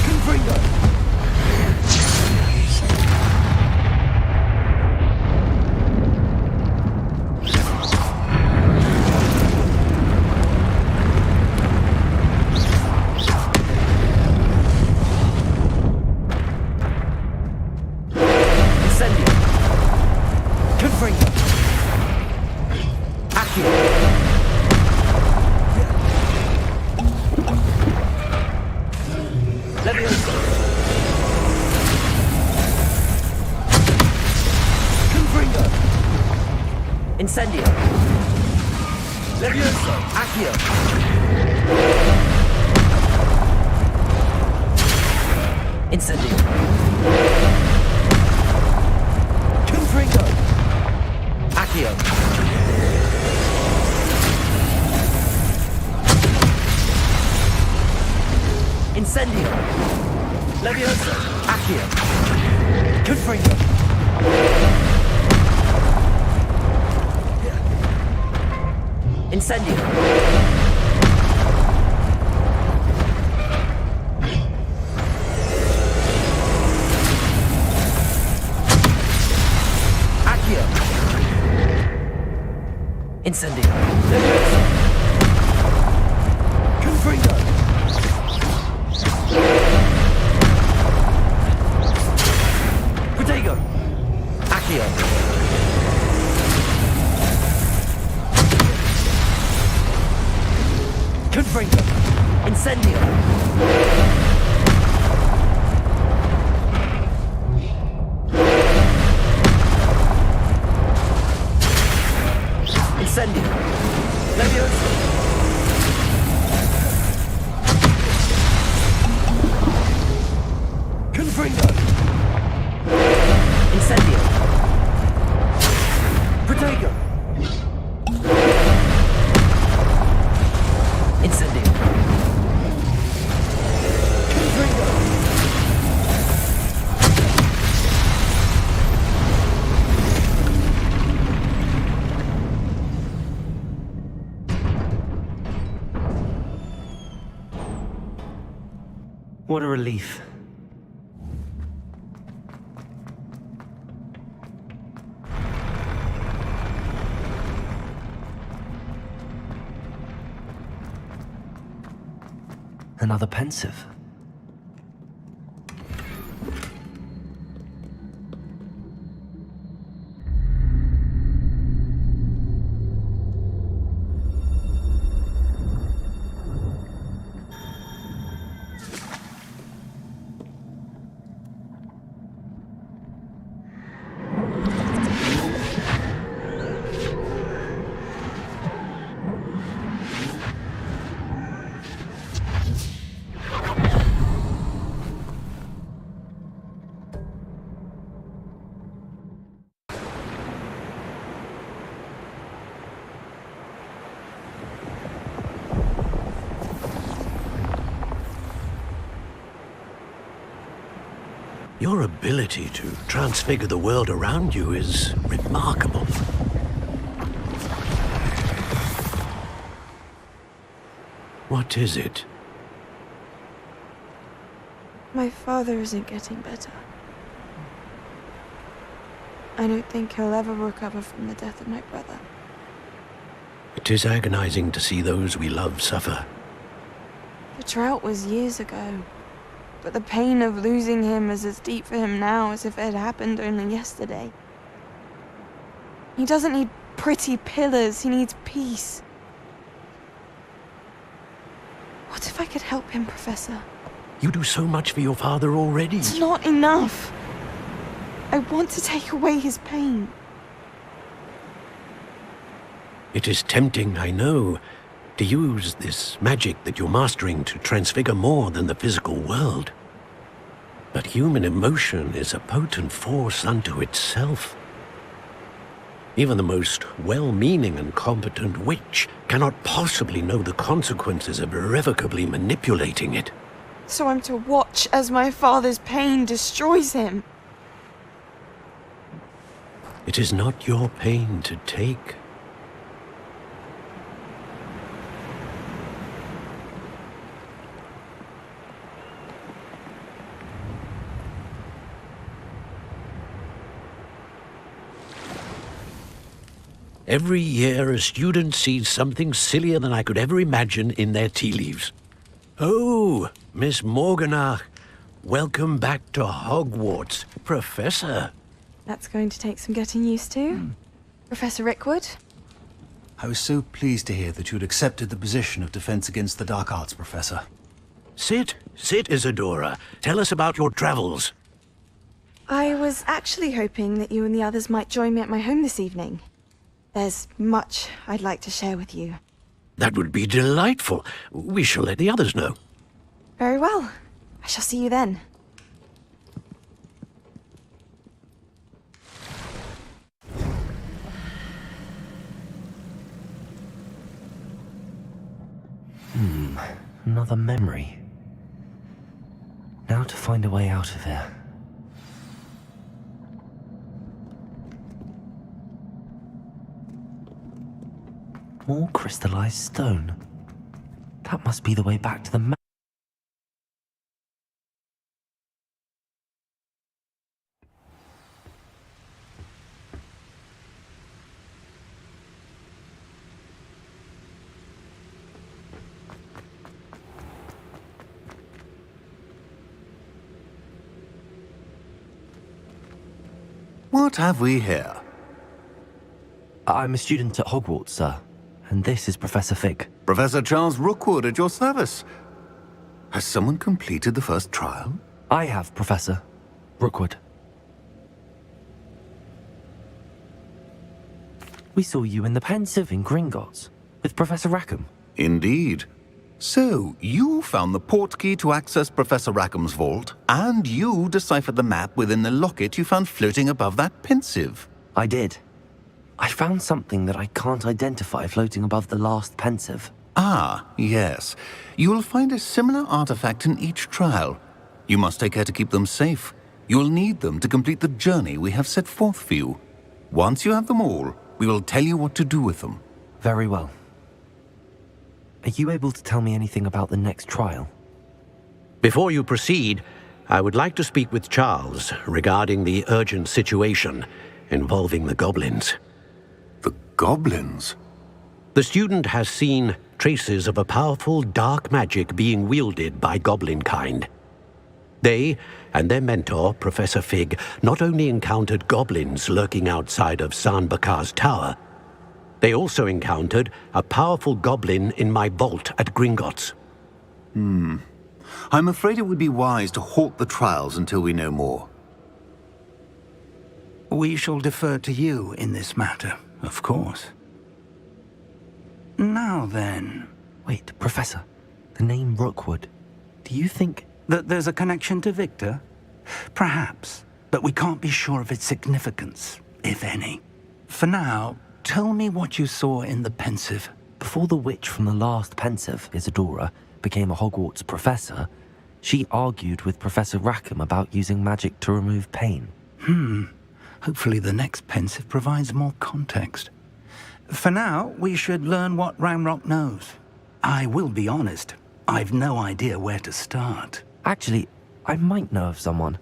Confringo! Incendio! Levioso! Accio! Incendio! Confringo! Accio! Incendio! Levioso! Accio! Confringo! Incendio! Accio! Incendio! Levioso! Confringo! Protego! Accio! Confringo! Incendio! Incendio! Levioso! Confringo! Incendio! Protego! Incendio! Confringo! What a relief. Another pensive. Your ability to transfigure the world around you is remarkable. What is it? My father isn't getting better. I don't think he'll ever recover from the death of my brother. It is agonizing to see those we love suffer. The drought was years ago. But the pain of losing him is as deep for him now as if it had happened only yesterday. He doesn't need pretty pillars, he needs peace. What if I could help him, Professor? You do so much for your father already. It's not enough. I want to take away his pain. It is tempting, I know, to use this magic that you're mastering to transfigure more than the physical world. But human emotion is a potent force unto itself. Even the most well-meaning and competent witch cannot possibly know the consequences of irrevocably manipulating it. So I'm to watch as my father's pain destroys him. It is not your pain to take. Every year, a student sees something sillier than I could ever imagine in their tea leaves. Oh, Miss Morganach, welcome back to Hogwarts, Professor. That's going to take some getting used to. Professor Rickwood? I was so pleased to hear that you'd accepted the position of Defense Against the Dark Arts, Professor. Sit, Isadora. Tell us about your travels. I was actually hoping that you and the others might join me at my home this evening. There's much I'd like to share with you. That would be delightful. We shall let the others know. Very well. I shall see you then. Another memory. Now to find a way out of here. More crystallized stone. That must be the way back to the map. What have we here? I'm a student at Hogwarts, sir. And this is Professor Fig. Professor Charles Rookwood at your service. Has someone completed the first trial? I have, Professor Rookwood. We saw you in the Pensive in Gringotts with Professor Rackham. Indeed. So, you found the portkey to access Professor Rackham's vault, and you deciphered the map within the locket you found floating above that Pensive. I did. I found something that I can't identify floating above the last Pensive. Ah, yes. You will find a similar artifact in each trial. You must take care to keep them safe. You'll need them to complete the journey we have set forth for you. Once you have them all, we will tell you what to do with them. Very well. Are you able to tell me anything about the next trial? Before you proceed, I would like to speak with Charles regarding the urgent situation involving the goblins. The goblins? The student has seen traces of a powerful dark magic being wielded by goblin kind. They and their mentor, Professor Fig, not only encountered goblins lurking outside of San Bakar's tower, they also encountered a powerful goblin in my vault at Gringotts. I'm afraid it would be wise to halt the trials until we know more. We shall defer to you in this matter, of course. Now then... Wait, Professor. The name Rookwood. Do you think... that there's a connection to Victor? Perhaps, but we can't be sure of its significance, if any. For now, tell me what you saw in the Pensive. Before the witch from the last Pensive, Isadora, became a Hogwarts professor, she argued with Professor Rackham about using magic to remove pain. Hopefully the next Pensive provides more context. For now, we should learn what Ranrock knows. I will be honest, I've no idea where to start. Actually, I might know of someone.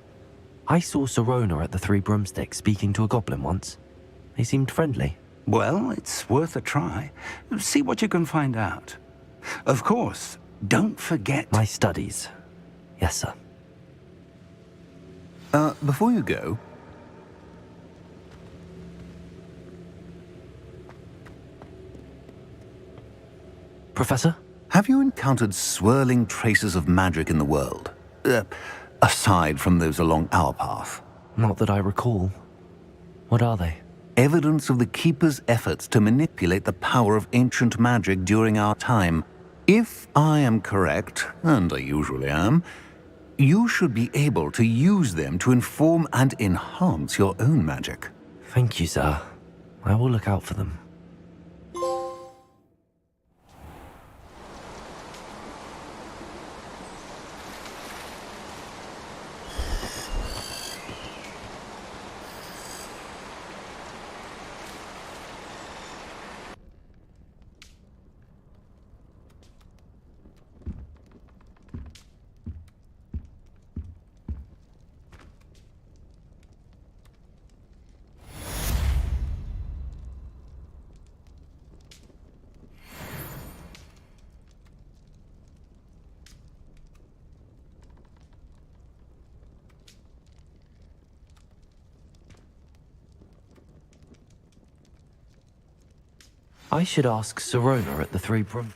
I saw Sirona at the Three Broomsticks speaking to a goblin once. They seemed friendly. Well, it's worth a try. See what you can find out. Of course, don't forget... my studies. Yes, sir. Before you go... Professor? Have you encountered swirling traces of magic in the world? Aside from those along our path? Not that I recall. What are they? Evidence of the Keeper's efforts to manipulate the power of ancient magic during our time. If I am correct, and I usually am, you should be able to use them to inform and enhance your own magic. Thank you, sir. I will look out for them. I should ask Sirona at the Three Broom.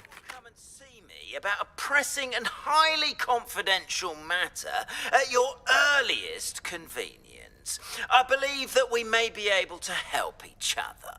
About a pressing and highly confidential matter at your earliest convenience. I believe that we may be able to help each other.